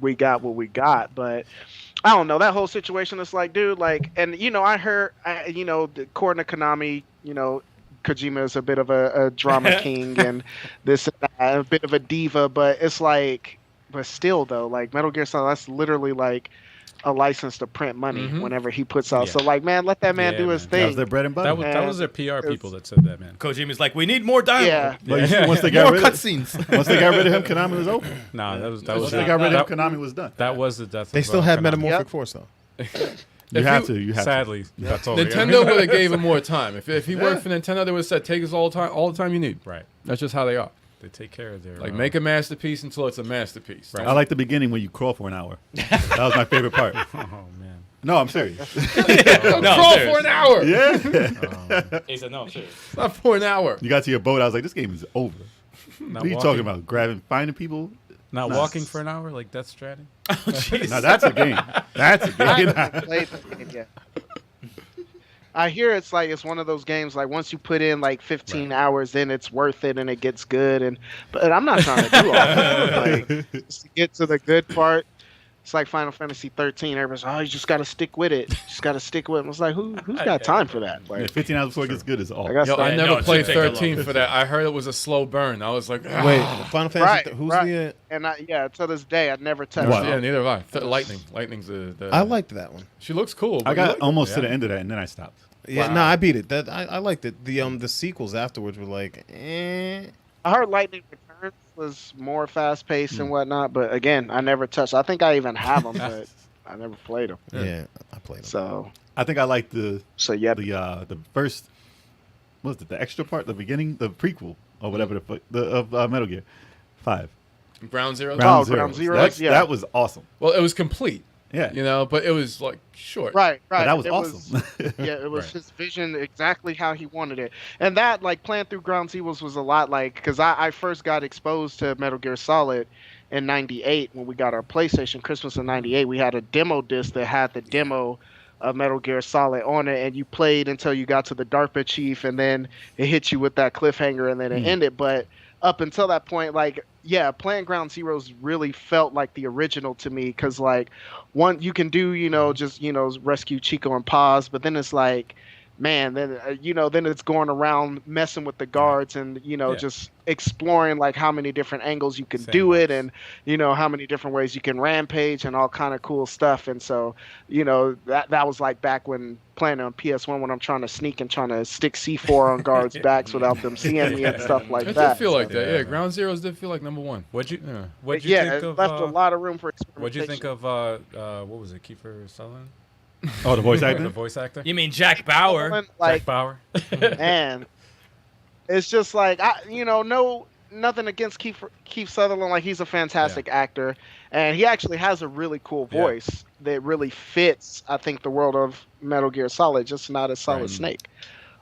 we got what we got. But I don't know, that whole situation is like, dude, like, and I heard, according to Konami, Kojima is a bit of a drama king and this and that, a bit of a diva, but it's like, but still though, like Metal Gear Solid, that's literally like a license to print money whenever he puts out. Yeah. So like, man, let that man do his That thing. was their bread and butter. That was their PR people that said that, man. Kojima's like, we need more Yeah. dialogue. But you see, once they got More rid of cutscenes. once they got rid of him, Konami was over. Nah, that was Once they got rid of him, Konami was done. that was the death. They of, still had Konami. Metamorphic Yep. Force though. You have to. You have Sadly, that's all. Nintendo would have gave him more time. If he worked for Nintendo, they would have said, take us all the time you need. Right. That's just how they are. They take care of their Like, make a masterpiece until it's a masterpiece. Right. to. I like the beginning when you crawl for an hour. That was my favorite part. Oh man. No, I'm serious. Don't No, crawl serious. for an hour. Yeah. He said, no, serious. Not for an hour. You got to your boat. I was like, this game is over. Not What are you walking, talking about? Finding people? Not Nah. walking for an hour like Death Stranding. No, that's a game. That's a I game. haven't played the game yet. I hear it's one of those games like once you put in like 15 hours, then it's worth it and it gets good. But I'm not trying to do all that. Like, just to get to the good part, it's like Final Fantasy 13. Everybody's you just got to stick with it. Just got to stick with it. It's like who's got time for that? Yeah, Like, 15 hours before it gets good is all. I got Yo, I Yeah, never no, it played should take a 13 long- for that. I heard it was a slow burn. I was like, ah. Wait, Final Fantasy. Right, Who's right. the? and to this day I never touched Wow. it. Yeah, neither have I. Lightning. Lightning's the. I liked that one. She looks cool. I but you got like it? almost to the end of that, and then I stopped. Yeah, Wow. no, I beat it. That I liked it. The sequels afterwards were like, eh. I heard Lightning Returns was more fast paced and whatnot, but again, I never touched. I think I even have them, but I never played them. Yeah, I played them. So I think I like the yeah, the first, what was it, the extra part, the beginning, the prequel, or whatever the fuck, of Metal Gear 5. Ground Zero. Ground Ground Zero. Zeroes, yeah. That was awesome. Well, it was complete. Yeah. But it was like short. right. But that was It awesome. Yeah, it was Right. his vision exactly how he wanted it. And that, like, playing through Ground Zeroes was a lot like, because I first got exposed to Metal Gear Solid in 98 when we got our PlayStation, Christmas of 98. We had a demo disc that had the demo of Metal Gear Solid on it, and you played until you got to the DARPA chief, and then it hit you with that cliffhanger, and then it ended. But up until that point, like, yeah, playing Ground Zeroes really felt like the original to me, because like one you can do just rescue Chico and Paz, but then it's like, man, then then it's going around messing with the guards and just exploring like how many different angles you can do it, and how many different ways you can rampage and all kind of cool stuff. And so that was like back when playing on PS1 when I'm trying to sneak and trying to stick C4 on guards' backs without them seeing me and stuff like It that. did feel like that. Yeah. Yeah, Ground Zeroes did feel like number one. What'd you But think it of? left a lot of room for experimentation. What'd you think of? What was it? Kiefer Sutherland, Oh, the voice the acting? voice actor. You mean Jack Bauer? Like, Jack Bauer. man, it's just like nothing against Keith Sutherland. Like, he's a fantastic actor, and he actually has a really cool voice that really fits, I think, the world of Metal Gear Solid, just not as Solid Right. Snake.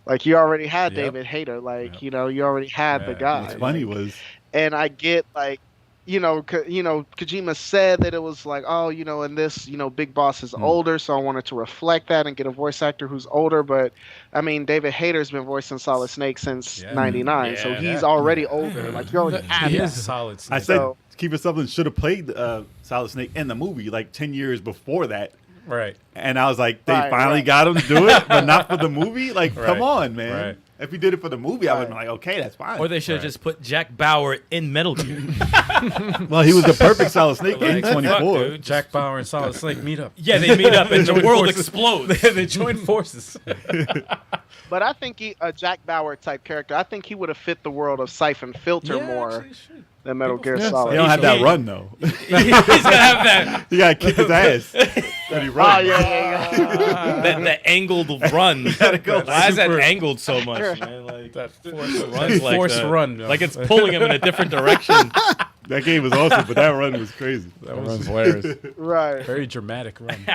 Like, you already had Yep. David Hayter. Like, Yep. you already had the Yeah. guy. What's funny was, And I get like, Kojima said that it was like, and this, Big Boss is older, so I wanted to reflect that and get a voice actor who's older. But I mean, David Hayter's been voicing Solid Snake since '99, so Yeah. he's already older. Like, you already had He that. is solid. I Snake. said So- Kiefer Sutherland should have played Solid Snake in the movie like 10 years before that. Right. And I was like, they finally got him to do it, but not for the movie? Like, come on, man. Right. If he did it for the movie, I would have been like, okay, that's fine. Or they should have just put Jack Bauer in Metal Gear. Well, he was the perfect Solid Snake in Like, 24. fuck, dude. Jack Bauer and Solid Snake meet up. Yeah, they meet up and the Join world forces. explodes. They join forces. But I think a Jack Bauer type character. I think he would have fit the world of Siphon Filter more than Metal Gear Solid. He don't have that run, though. He's gonna have that You got to kick his ass when he runs. that angled run. Why is that angled so much, man? Like That forced run. like it's pulling him in a different direction. That game was awesome, but that run was crazy. That was hilarious. Right. very dramatic run.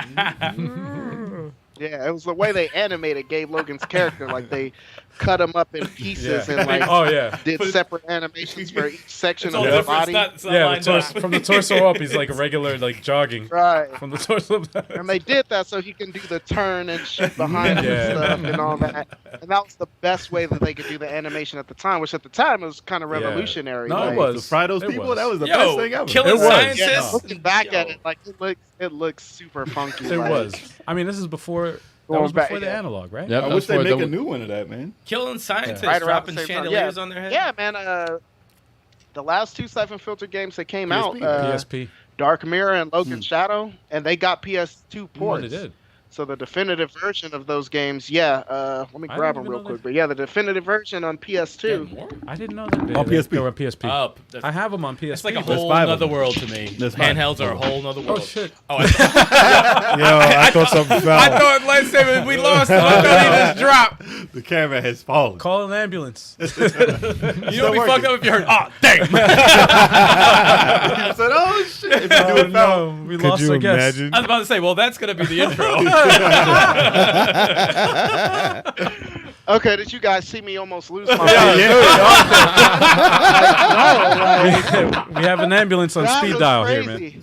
Yeah, it was the way they animated Gabe Logan's character. Like they cut him up in pieces and like Oh yeah. did separate animations for each section It's of all his different. body. It's not Yeah, lined up. from the torso up, he's like a regular, like jogging. Right. From the torso up. And they did that so he can do the turn and shoot behind him and stuff and all that. And that was the best way that they could do the animation at the time, which at the time was kind of revolutionary. No, it like, was. To fry those It people, was. that was the Yo, best thing ever. killing It was. scientists. Looking back at it, like it looks super funky. It like, was. I mean, this is before. That Going was back, before the yeah. analog, right? Yep, I that's wish they where make the- a new one of that, man. Killing scientists, Right around dropping the same time. chandeliers on their head. Yeah, man. The last two Siphon Filter games that came out, PSP. Dark Mirror and Logan Shadow, and they got PS2 ports. They did. So the definitive version of those games, let me I grab didn't them even real know quick. But yeah, the definitive version on PS2. More? I didn't know that. On PSP. They were on PSP. Oh, I have them on PSP. it's like a There's whole 5 of other them. world to me. There's 5. Handhelds are a whole nother world. Oh shit! Oh, Yo, I thought something fell. I thought Lightsaber, we lost him. I thought he just dropped. The camera has fallen. Call an ambulance. You know what would be fucked up if you heard, oh, damn. I said, oh, shit. If you do Oh it foul. no, we Could lost you our guest. imagine? I was about to say, well, that's going to be the intro. Okay, did you guys see me almost lose my We have an ambulance on That speed was dial here, man. crazy.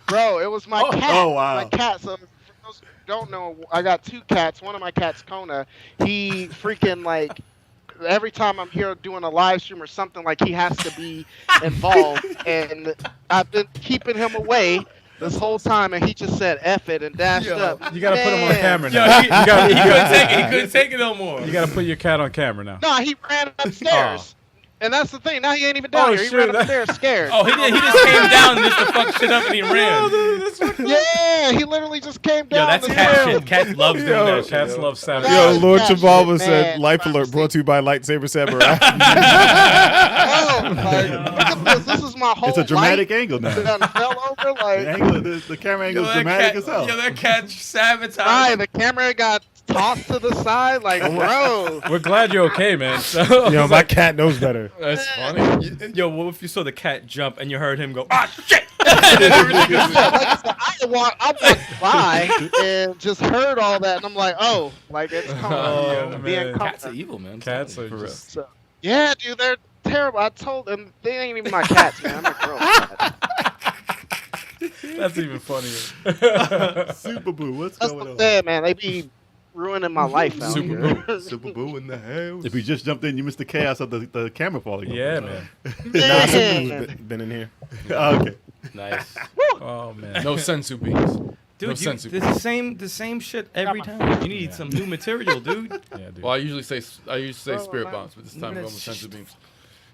Bro, it was my cat. oh, wow. My cat. So for those who don't know, I got 2 cats. One of my cats, Kona, he freaking like every time I'm here doing a live stream or something, like he has to be involved. And I've been keeping him away this whole time, and he just said F it and dashed up. You gotta put him on Man. camera Yo, now. he couldn't take it no more. You gotta put your cat on camera now. No, he ran upstairs. And that's the thing. Now he ain't even down here. He shit. ran upstairs scared. Oh, he did. He just came down just to fuck shit up and he ran. Yeah, he literally just came Yo, down. that's the cat hill. shit. Cat loves doing that shit. Cats love savage. Yo, Yo, Lord Cat Chivalva shit, said, man. Life Alert brought to you by Lightsaber Samurai. Oh, like, look at this. This is my whole It's a dramatic life angle now. that fell over. Like, The angle, the camera angle is dramatic as hell. Yo, that cat sabotaged. right, the camera got tossed to the side. Like, bro. We're glad you're okay, man. So, Yo, my cat knows better. That's funny. Yo, what if you saw the cat jump and you heard him go, ah, shit! Like I said, I walked by and just heard all that, and I'm like, oh, like it's coming. Oh, being man. Cats are coming. evil, man. Cats are For real. just. So, yeah, dude, they're terrible. I told them they ain't even my cats, man. I'm a girl cat. That's even funnier. Super Boo, what's That's going what on? I'm saying, man. They be ruining my life out Super here. Boo. Super Boo in the house. If you just jumped in, you missed the chaos of the camera falling. Yeah, man. Nah, Super's Man. been in here. Okay. Nice. Oh man. No sensu beans. Dude, No you, sensu. the same shit every time. You need some new material, dude. Yeah, dude. Well, I usually say spirit man. bombs, but this time I'm going with sensu beans.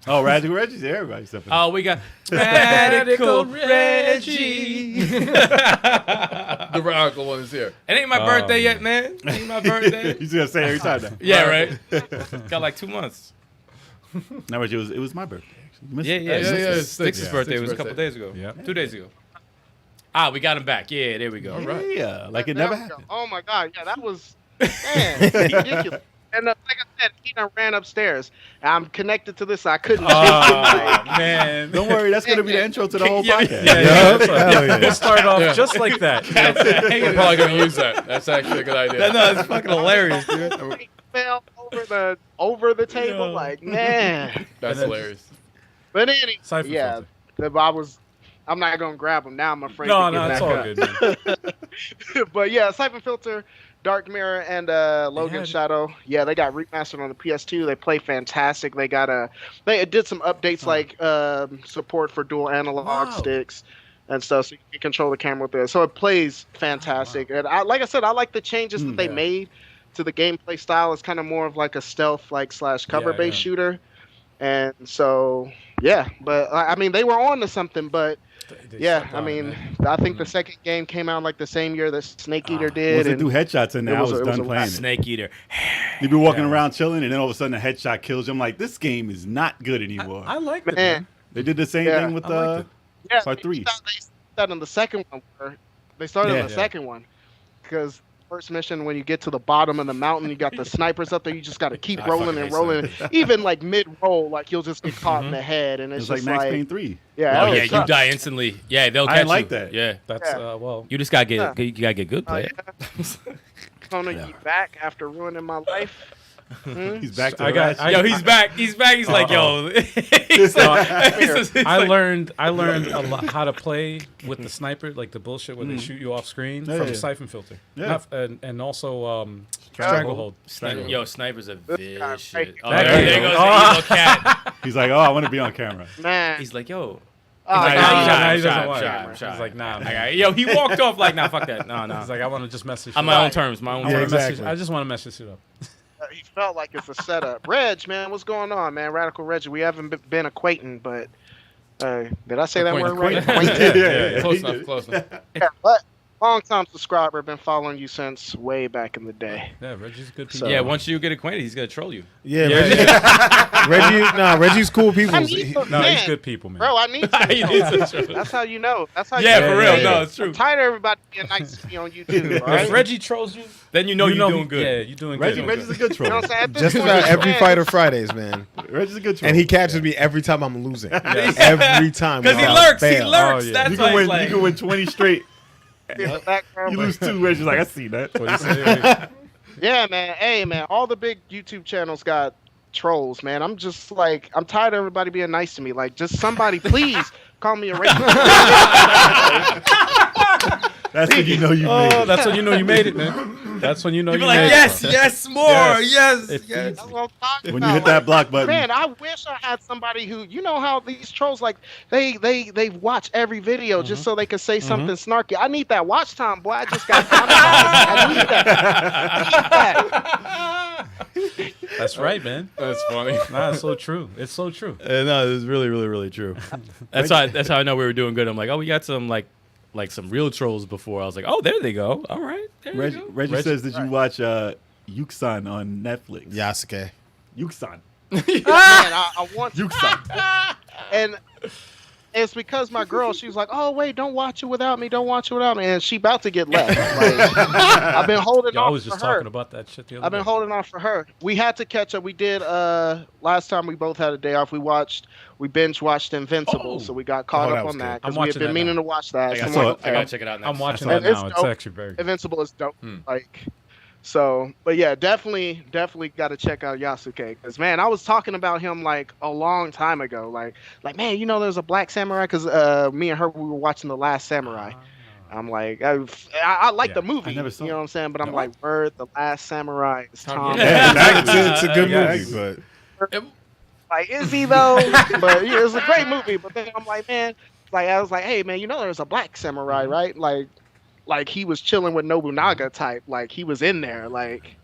Oh, Radical Reggie's there. Everybody's stepping in. Oh, we got Radical Reggie. The radical one is here. It ain't my Oh, birthday man. yet, man. It ain't my birthday. He's gonna say it every time now. Yeah, right. Got like 2 months. No, Reggie, it was my birthday. Actually. You missed Yeah, it. yeah. yeah, Six's Six's birthday was a birthday. couple days ago. Yeah. 2 days ago. Ah, we got him back. Yeah, there we go. All right. Yeah, like it There never we go. happened. Oh my god, yeah, that was ridiculous. And like I said, he done ran upstairs. I'm connected to this, so I couldn't. Oh man. Don't worry, that's gonna be the intro to the whole Yeah, podcast. Yeah, yeah. That's Hell right. yeah. We'll start off Yeah. just like that. We're probably going to use that. That's actually a good idea. No, it's fucking hilarious, dude. He fell over the table, Yeah. like man. That's hilarious. But anyway, Cypher yeah, filter. I was I'm not gonna grab them now. I'm afraid. No, to get no, it's back all up. good, man. But yeah, Siphon Filter, Dark Mirror, and Logan Shadow. Yeah, they got remastered on the PS2. They play fantastic. They got they did some updates like support for dual analog sticks and stuff, so you can control the camera with it. So it plays fantastic. And like I said, I like the changes that they made to the gameplay style. It's kind of more of like a stealth / cover-based shooter. And so yeah, but I mean they were on to something, but. I mean, I think the second game came out like the same year that Snake Eater did. Once they do headshots in there, I was done playing it. Snake Eater. You'd be walking around chilling, and then all of a sudden a headshot kills you. I'm like, this game is not good anymore. I like it, man. They did the same thing with part 3. They started on the second one. They started on the second one because first mission when you get to the bottom of the mountain, you got the snipers up there. You just got to keep rolling and rolling. Even like mid-roll, like you'll just get caught in the head, and it's like just Max Payne 3. Yeah, you die instantly. Yeah, they'll catch you. I like that. Yeah, that's well. You just gotta get you gotta get good play. Kona, you back after ruining my life. He's back. He's back. He's back. He's like, yo. I learned a lot how to play with the sniper, like the bullshit where they shoot you off screen from Siphon Filter. Yeah. And also Stranglehold. Yo, snipers are vicious. Oh, That there game. goes the evil cat. He's like, oh, I want to be on camera. Man. He's like, yo. He doesn't want Shot. He's like, nah. Yo, he walked off like, nah, fuck that. No. He's like, I want to just message. On my own terms. Exactly. I just want to mess this shit up. He felt like it's a setup. Reg, man, what's going on, man? Radical Reggie. We haven't been acquainting, but did I say that word right? Yeah. Close enough. Yeah, but long time subscriber, been following you since way back in the day. Yeah, Reggie's good people. So- Yeah, once you get acquainted, he's gonna troll you. Yeah, Reggie's cool people. He's good people, man. Bro, I need to. That's how you know. That's how. Yeah, you for know. real. Hey, No, it's true. I'm tired of everybody being nice to me on YouTube. All right? If Reggie trolls you, Then you know you're doing good. Yeah, you're doing good. Reggie's a good You know troll. what I'm saying? At this Just point, about it's every fans. Fighter Fridays, man. Reggie's a good troll. And he catches me every time I'm losing. Every time. Because he without lurks. He fail. lurks. Oh, yeah. That's you why can he's win. like. You can win 20 straight. In the background, You but- lose 2. Reggie's like, I see that. What do you say? Yeah, man. Hey, man. All the big YouTube channels got trolls, man. I'm just like, I'm tired of everybody being nice to me. Like, just somebody, please call me a racist. That's when you know you made it. That's when you know you made it, man. That's when you know You you be like, made yes, it. yes, more, Yes. yes. That's what I'm talking When about. you hit that block button. Man, I wish I had somebody who, you know how these trolls, like, they watch every video just so they can say something snarky. I need that watch time, boy. I just got I need that. That's right, man. That's funny. Nah, it's so true. It's so true. No, it's really, really, really true. That's how I know we were doing good. I'm like, oh, we got some like some real trolls before. I was like, oh, there they go. All right, there you go. Reggie says, did you watch Yuki-san on Netflix? Yasuke. Yuki-san. Man, I want to. Yuki-san. And it's because my girl, she was like, oh, wait, don't watch it without me. Don't watch it without me. And she about to get left. Like, I've been holding Y'all on was for just her. talking about that shit the other I've been day. holding on for her. We had to catch up. We did last time we both had a day off. We binge watched Invincible, so we got caught that up was on that good. I'm because we had watching been that meaning now. to watch that. I gotta check it out next. I'm watching And that it's now. It's dope. actually very good. Invincible is dope. Like, so, but yeah, definitely got to check out Yasuke because man, I was talking about him like a long time ago. Like man, you know, there's a Black Samurai because me and her we were watching The Last Samurai. I'm like, I like the movie, I never saw you know what I'm saying? But I'm like, word, The Last Samurai is Tom. It's a good Yeah, movie, but Like, is he though? But yeah, it was a great movie. But then I'm like, man, like I was like, hey man, you know there's a Black Samurai, right? Like he was chilling with Nobunaga type. Like he was in there. Like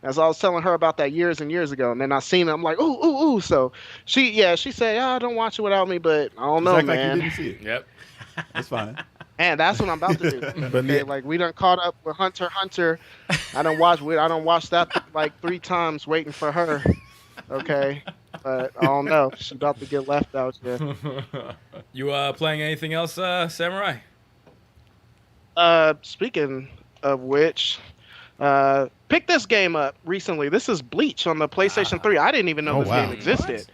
as I was telling her about that years and years ago, and then I seen it. I'm like, ooh. So she said, oh, don't watch it without me, but I don't know, Act like you man. didn't see it. Yep. That's fine. Man, that's what I'm about to do. But Okay, like we done caught up with Hunter. I done watched that like 3 times waiting for her. Okay. But I don't know. She's about to get left out here. You playing anything else, Samurai? Speaking of which, picked this game up recently. This is Bleach on the PlayStation 3. I didn't even know this game existed.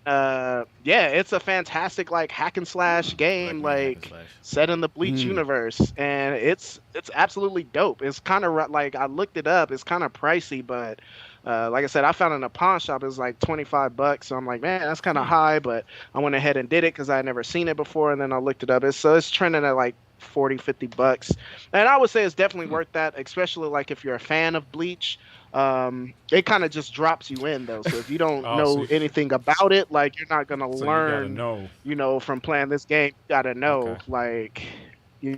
Yeah, it's a fantastic like hack and slash game, like set in the Bleach universe, and it's absolutely dope. It's kind of like I looked it up. It's kind of pricey, but like I said, I found it in a pawn shop. It was like $25, so I'm like, man, that's kind of high. But I went ahead and did it because I had never seen it before, and then I looked it up. It's trending at like $40-50, and I would say it's definitely worth that, especially like if you're a fan of Bleach. It kind of just drops you in though, so if you don't know anything about it, like you're not gonna learn, you know, from playing this game. You gotta know, like.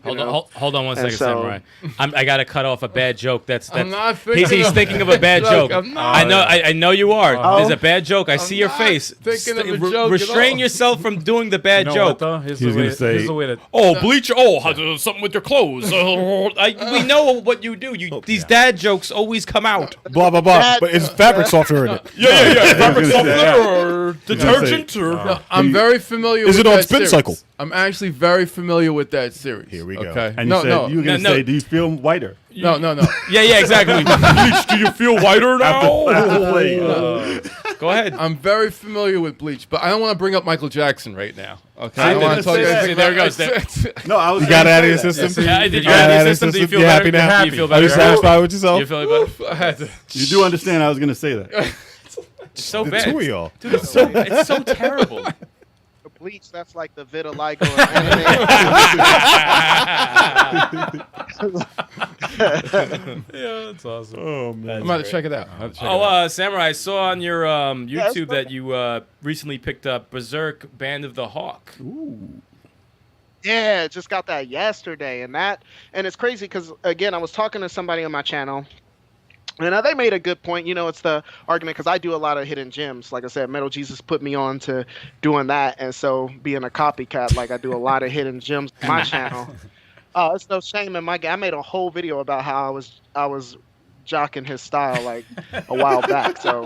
Hold on one second, Samurai. I gotta cut off a bad joke. That's I'm not thinking he's thinking of a bad joke. I'm not. I know you are. There's a bad joke. I see your face. Thinking of a joke Restrain yourself from doing the bad joke. Here's the way to Bleach. Something with your clothes. We know what you do. These dad jokes always come out. Blah blah blah. But it's fabric softener in it. Yeah. Fabric softener or detergent or. I'm very familiar. Is with it on that spin series. cycle? I'm actually very familiar with that series. Here we go. Okay. And you were going to say, do you feel whiter? No. Yeah, exactly. Bleach, do you feel whiter now? Go ahead. I'm very familiar with Bleach, but I don't want to bring up Michael Jackson right now. Okay. I don't want to talk didn't anything say about No, I was. You got it out of your system. Did you add your system? Do you feel better? happy now? Do you feel better? Are you satisfied with yourself? You feel better? I had to. You do understand I was going to say that. It's so The bad. two of y'all. Dude, it's so terrible. Bleach, that's like the vitiligo anime. Yeah, that's awesome. Oh man. I'm about to check it out. Samurai, I saw on your YouTube that you recently picked up Berserk Band of the Hawk. Ooh. Yeah, just got that yesterday, and it's crazy because again, I was talking to somebody on my channel. And they made a good point. You know, it's the argument because I do a lot of hidden gems. Like I said, Metal Jesus put me on to doing that. And so being a copycat, like I do a lot of hidden gems on my channel. Oh, it's no shame in my game. I made a whole video about how I was jocking his style like a while back. So,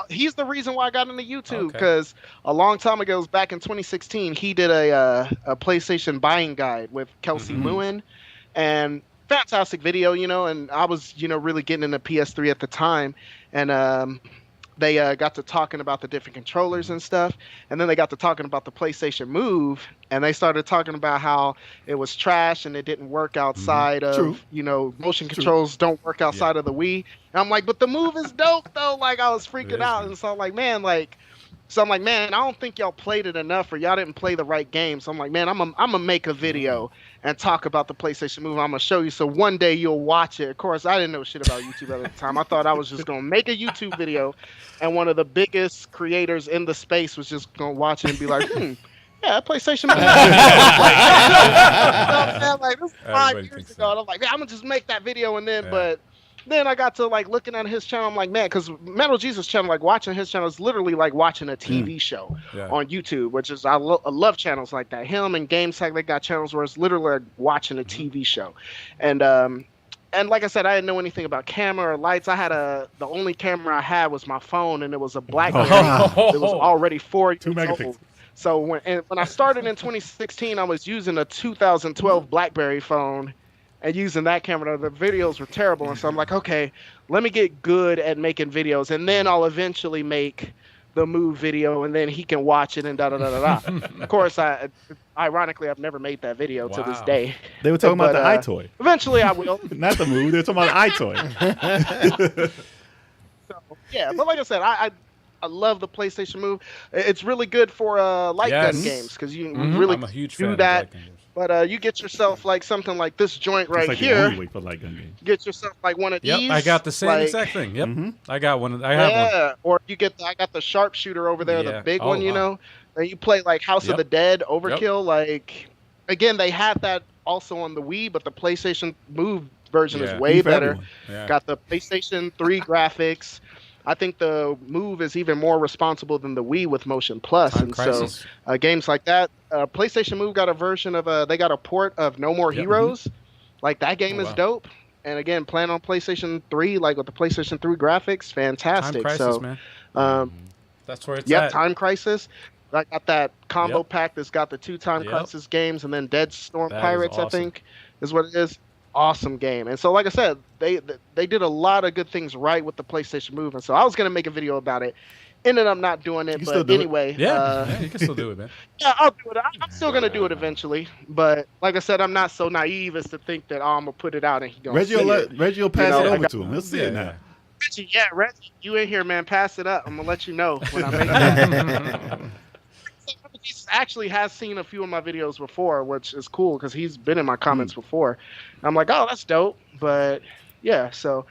he's the reason why I got into YouTube because a long time ago, it was back in 2016, he did a PlayStation buying guide with Kelsey Lewin. And fantastic video, you know, and I was, you know, really getting into PS3 at the time, and they got to talking about the different controllers and stuff, and then they got to talking about the PlayStation Move, and they started talking about how it was trash and it didn't work outside of, you know, motion controls don't work outside of the Wii, and I'm like, but the Move is dope though, like I was freaking out, and so I'm like, man, I don't think y'all played it enough, or y'all didn't play the right game. So I'm like, man, I'm gonna make a video and talk about the PlayStation Move. I'm gonna show you, so one day you'll watch it. Of course, I didn't know shit about YouTube at the time. I thought I was just gonna make a YouTube video, and one of the biggest creators in the space was just gonna watch it and be like, yeah, PlayStation Move. Like, this is 5 years ago. And I'm like, man, I'm gonna just make that video, and then, but. Then I got to like looking at his channel. I'm like, man, because Metal Jesus channel, like watching his channel is literally like watching a TV show on YouTube, which is I love channels like that. Him and GameSack, they got channels where it's literally like watching a TV show, and like I said, I didn't know anything about camera or lights. I had the only camera I had was my phone, and it was a BlackBerry. It was already 4 years 2 megapixels. old. So when I started in 2016, I was using a 2012 BlackBerry phone. And using that camera, the videos were terrible. And so I'm like, okay, let me get good at making videos. And then I'll eventually make the Move video, and then he can watch it and da-da-da-da-da. Of course, ironically, I've never made that video to this day. They were talking about the iToy. Eventually, I will. Not the Move. They were talking about the iToy. So, yeah, but like I said, I love the PlayStation Move. It's really good for light gun games because you really I'm a huge fan do of that. light gun games. But you get yourself like something like this joint right It's like here. the only way for light gun games. Get yourself like one of these. Yep, I got the same exact thing. Yep, I got one. I have one. Or you get I got the sharpshooter over there, the big one, you know. And you play like House of the Dead, Overkill. Like again, they had that also on the Wii, but the PlayStation Move version is way better. Got the PlayStation 3 graphics. I think the Move is even more responsible than the Wii with Motion Plus. Time and Crisis. So games like that, PlayStation Move got a version of they got a port of No More Heroes. Like that game is dope. And again, playing on PlayStation 3, like with the PlayStation 3 graphics, fantastic. Time Crisis, man. That's where it's at. Time Crisis. I got that combo pack that's got the 2 Time Crisis games, and then Dead Storm Pirates, I think, is what it is. Awesome game. And so like I said, they did a lot of good things right with the PlayStation Move, and so I was going to make a video about it ended up not doing it. You still But do it? anyway, Yeah, you can still do it, man. yeah, I'll do it. I'm still gonna do it eventually. But like I said, I'm not so naive as to think that I'm gonna put it out and he gonna Reggie see will, it. Reggie will pass know, it I over got- to him. He'll see it now. Reggie, yeah, Reggie, you in here, man? Pass it up. I'm gonna let you know when I make that. He actually has seen a few of my videos before, which is cool because he's been in my comments before. I'm like, oh, that's dope. But yeah, so,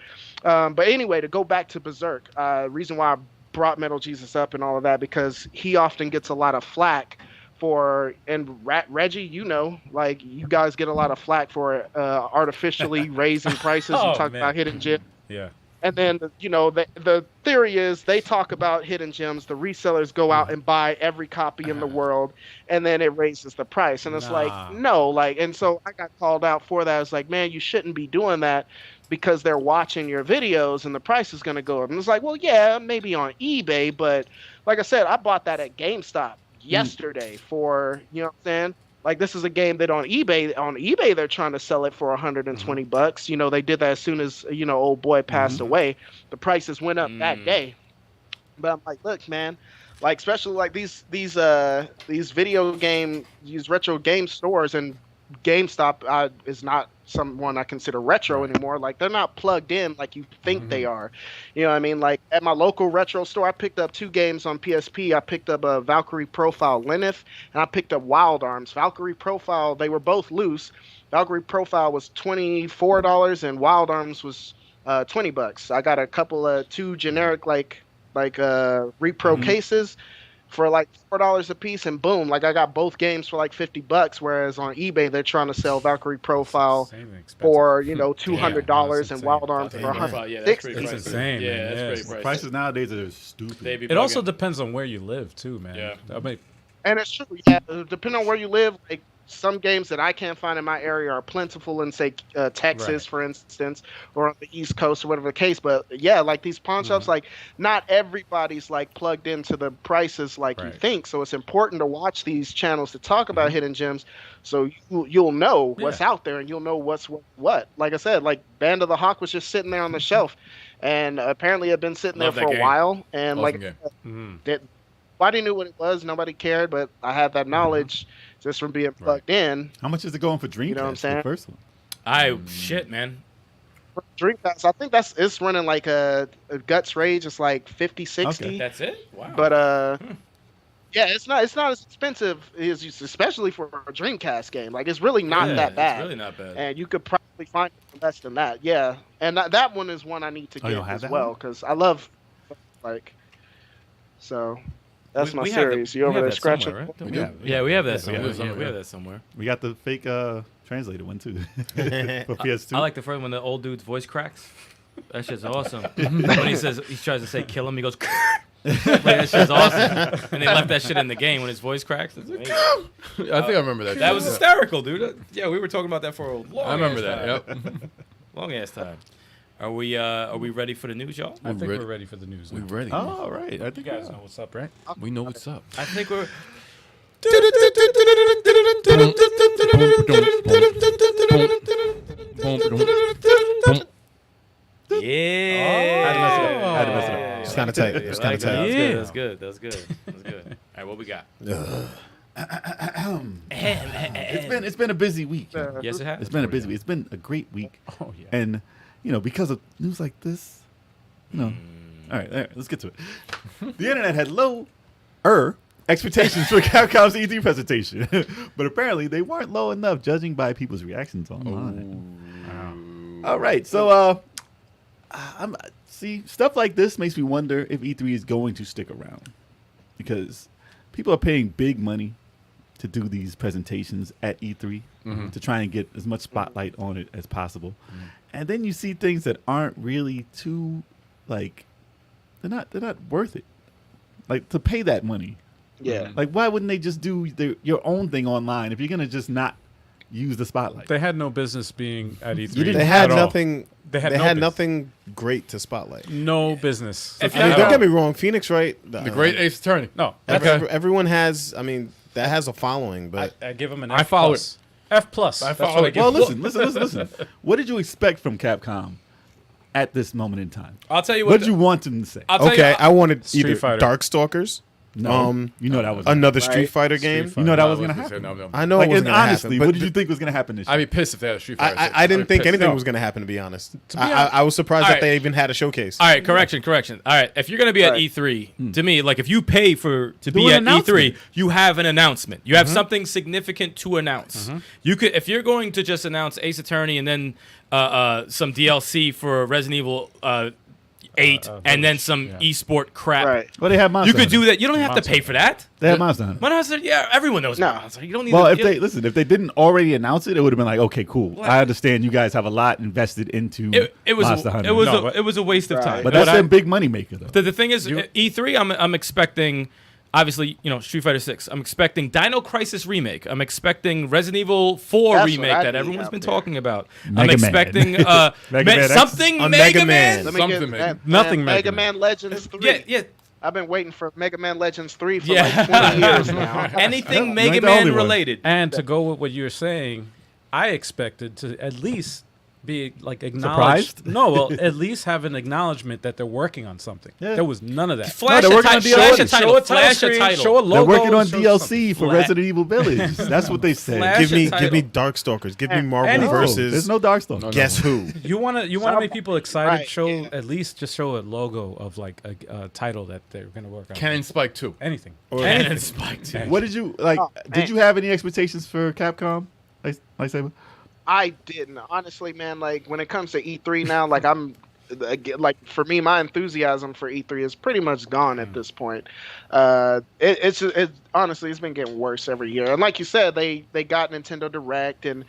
but anyway, to go back to Berserk, reason why I brought Metal Jesus up and all of that because he often gets a lot of flack for, and Reggie, you know, like you guys get a lot of flack for artificially raising prices and talk about hidden gems. Yeah. And then, you know, the theory is they talk about hidden gems. The resellers go out and buy every copy in the world, and then it raises the price. And it's like, no, like, and so I got called out for that. It's like, man, you shouldn't be doing that because they're watching your videos and the price is going to go up. And it's like, well, yeah, maybe on eBay, but like I said, I bought that at GameStop yesterday for, you know what I'm saying? Like, this is a game that on eBay, they're trying to sell it for $120. You know, they did that as soon as, you know, old boy passed away. The prices went up that day. But I'm like, look, man, like, especially like these video game, these retro game stores, and GameStop is not someone I consider retro anymore. Like, they're not plugged in like you think they are. You know what I mean? Like, at my local retro store, I picked up 2 games on PSP. I picked up a Valkyrie Profile Lenneth, and I picked up Wild Arms. Valkyrie Profile, they were both loose. Valkyrie Profile was $24, and Wild Arms was $20. I got a couple of 2 generic like repro cases for like $4 a piece, and boom, like I got both games for like $50. Whereas on eBay they're trying to sell Valkyrie Profile for, you know, $200 and Wild Arms for $160. Yeah, that's pretty It's pricey. insane, Yeah, man. that's Yeah. pretty pricey. Prices nowadays are stupid. They be It also bugging. depends on where you live too, man. Yeah. I mean, And it's true, yeah. Depending on where you live, like some games that I can't find in my area are plentiful in, say, Texas, for instance, or on the East Coast or whatever the case. But yeah, like these pawn shops, like not everybody's like plugged into the prices like you think. So it's important to watch these channels to talk about hidden gems, so you'll know what's out there and you'll know what's what. Like I said, like Band of the Hawk was just sitting there on the shelf, and apparently it had been sitting Love there for that a game. while, and Awesome like game. nobody knew what it was, nobody cared, but I had that knowledge just from being plugged in. How much is it going for Dreamcast? know what I'm saying? The first one. Shit, man. Dreamcast, I think it's running like a Guts Rage. It's like 50, 60. Okay. That's it? Wow. But yeah, it's not as expensive as especially for a Dreamcast game. Like, it's really not that bad. It's really not bad. And you could probably find it for less than that. Yeah, and that one is one I need to Oh, you get don't have as that well one? because I love like. So that's my We have series. the- You we over have there that scratching? somewhere, right? We do. Yeah, we have that Yeah, somewhere. we have Yeah, we somewhere. have that somewhere. We got the fake translated one too for PS2. I like the first when the old dude's voice cracks. That shit's awesome. When he tries to say kill him, he goes. Like, that shit's awesome. And they left that shit in the game when his voice cracks. It's amazing. I think I remember that. That was hysterical, dude. Yeah, we were talking about that for a long. I remember ass that. time. Yep. Long ass time. Are we ready for the news, y'all? I think ready. we're ready for the news. We Now. ready. Oh, all right. I You think guys know what's up, right? We know what's up. I think we're. Yeah. Had to mess it up. It's kind of tight. It's kind of tight. That's good. That's good. That's good. All right, what we got? it's been a busy week. Yes, it has. It's been a busy week. It's been a great week. Oh yeah. And, you know, because of news like this, you know. All right, let's get to it. The internet had lower expectations for Capcom's E3 presentation, but apparently they weren't low enough, judging by people's reactions online. All right, so see, stuff like this makes me wonder if E3 is going to stick around, because people are paying big money to do these presentations at E3 to try and get as much spotlight on it as possible, and then you see things that aren't really too, like, they're not worth it, like, to pay that money. Yeah. Like, why wouldn't they just do your own thing online if you're gonna just not use the spotlight? They had no business being at E3. They had at all. nothing. They had They no had business. nothing great to spotlight. No business. If I mean, at don't all. get me wrong. Phoenix Wright, The Great Ace Attorney. No, everyone has. I mean, that has a following, but I give him an I F+. follow plus. F plus. I That's follow what I it. give Well, him. listen. What did you expect from Capcom at this moment in time? I'll tell you What what. did you want them to say? I'll tell Okay, you. I wanted Street either Fighter. Darkstalkers. No, you know that was Another Street Fighter game. You know that No, was I gonna wasn't happen. saying no. I know Like, it was and gonna honestly, happen. what did you think was gonna happen this year? I'd be pissed if they had a Street Fighter 6. I didn't I'd be think pissed. anything No. was going to happen, to be honest. be I was surprised All that right. they even had a showcase. All right, correction. All right, if you're gonna be at Right. E3, to me, like if you pay to be an at E3, announcement. you have an announcement. You have something significant to announce. You could, if you're going to just announce Ace Attorney and then some DLC for Resident Evil 8 and then some esport crap. Right. Well, they have Monster You could Hunter. do that. You don't have to pay for that. They have Monster Hunter. Monster Hunter, yeah, everyone knows No. Monster Hunter. You don't need. Well, to, if they didn't already announce it, it would have been like, okay, cool. What? I understand you guys have a lot invested into it was Monster Hunter. it was a waste of time. but that's I- a big money maker, though. The thing is, E3, I'm expecting, obviously, Street Fighter 6. I'm expecting Dino Crisis Remake. I'm expecting Resident Evil 4 That's what remake I that need everyone's out been there. talking about. Mega I'm Man. expecting Mega Man X? something A Mega Mega Man. Man. Let me Something get Mega- Nothing Mega Mega Man Legends 3. Yeah. I've been waiting for Mega Man Legends 3 for Yeah. like 20 years now. Anything You Mega ain't the only Man one. related. And to go with what you're saying, I expected to at least be like acknowledged. Surprised? No, well, at least have an acknowledgement that they're working on something. Yeah. There was none of that. Flash they're a working on title. Flash a DLC. title. Show a Flash a screen, title. show a They're logo. working on show DLC something. for Flat. Resident Evil Village. That's what they said. Flash Give me title. Darkstalkers. Give me Marvel anything. No, there's versus no Darkstalkers. Guess Who. You want to Some- make people excited. Right, Show yeah. at least just show a logo of like a title that they're going to work on. Cannon Spike 2. Anything. And Spike too. What did you like? Oh, did man. you have any expectations for Capcom? Lightsaber? I didn't. Honestly, man, like when it comes to E3 now, like for me, my enthusiasm for E3 is pretty much gone at this point. It's honestly, it's been getting worse every year. And like you said, they got Nintendo Direct, and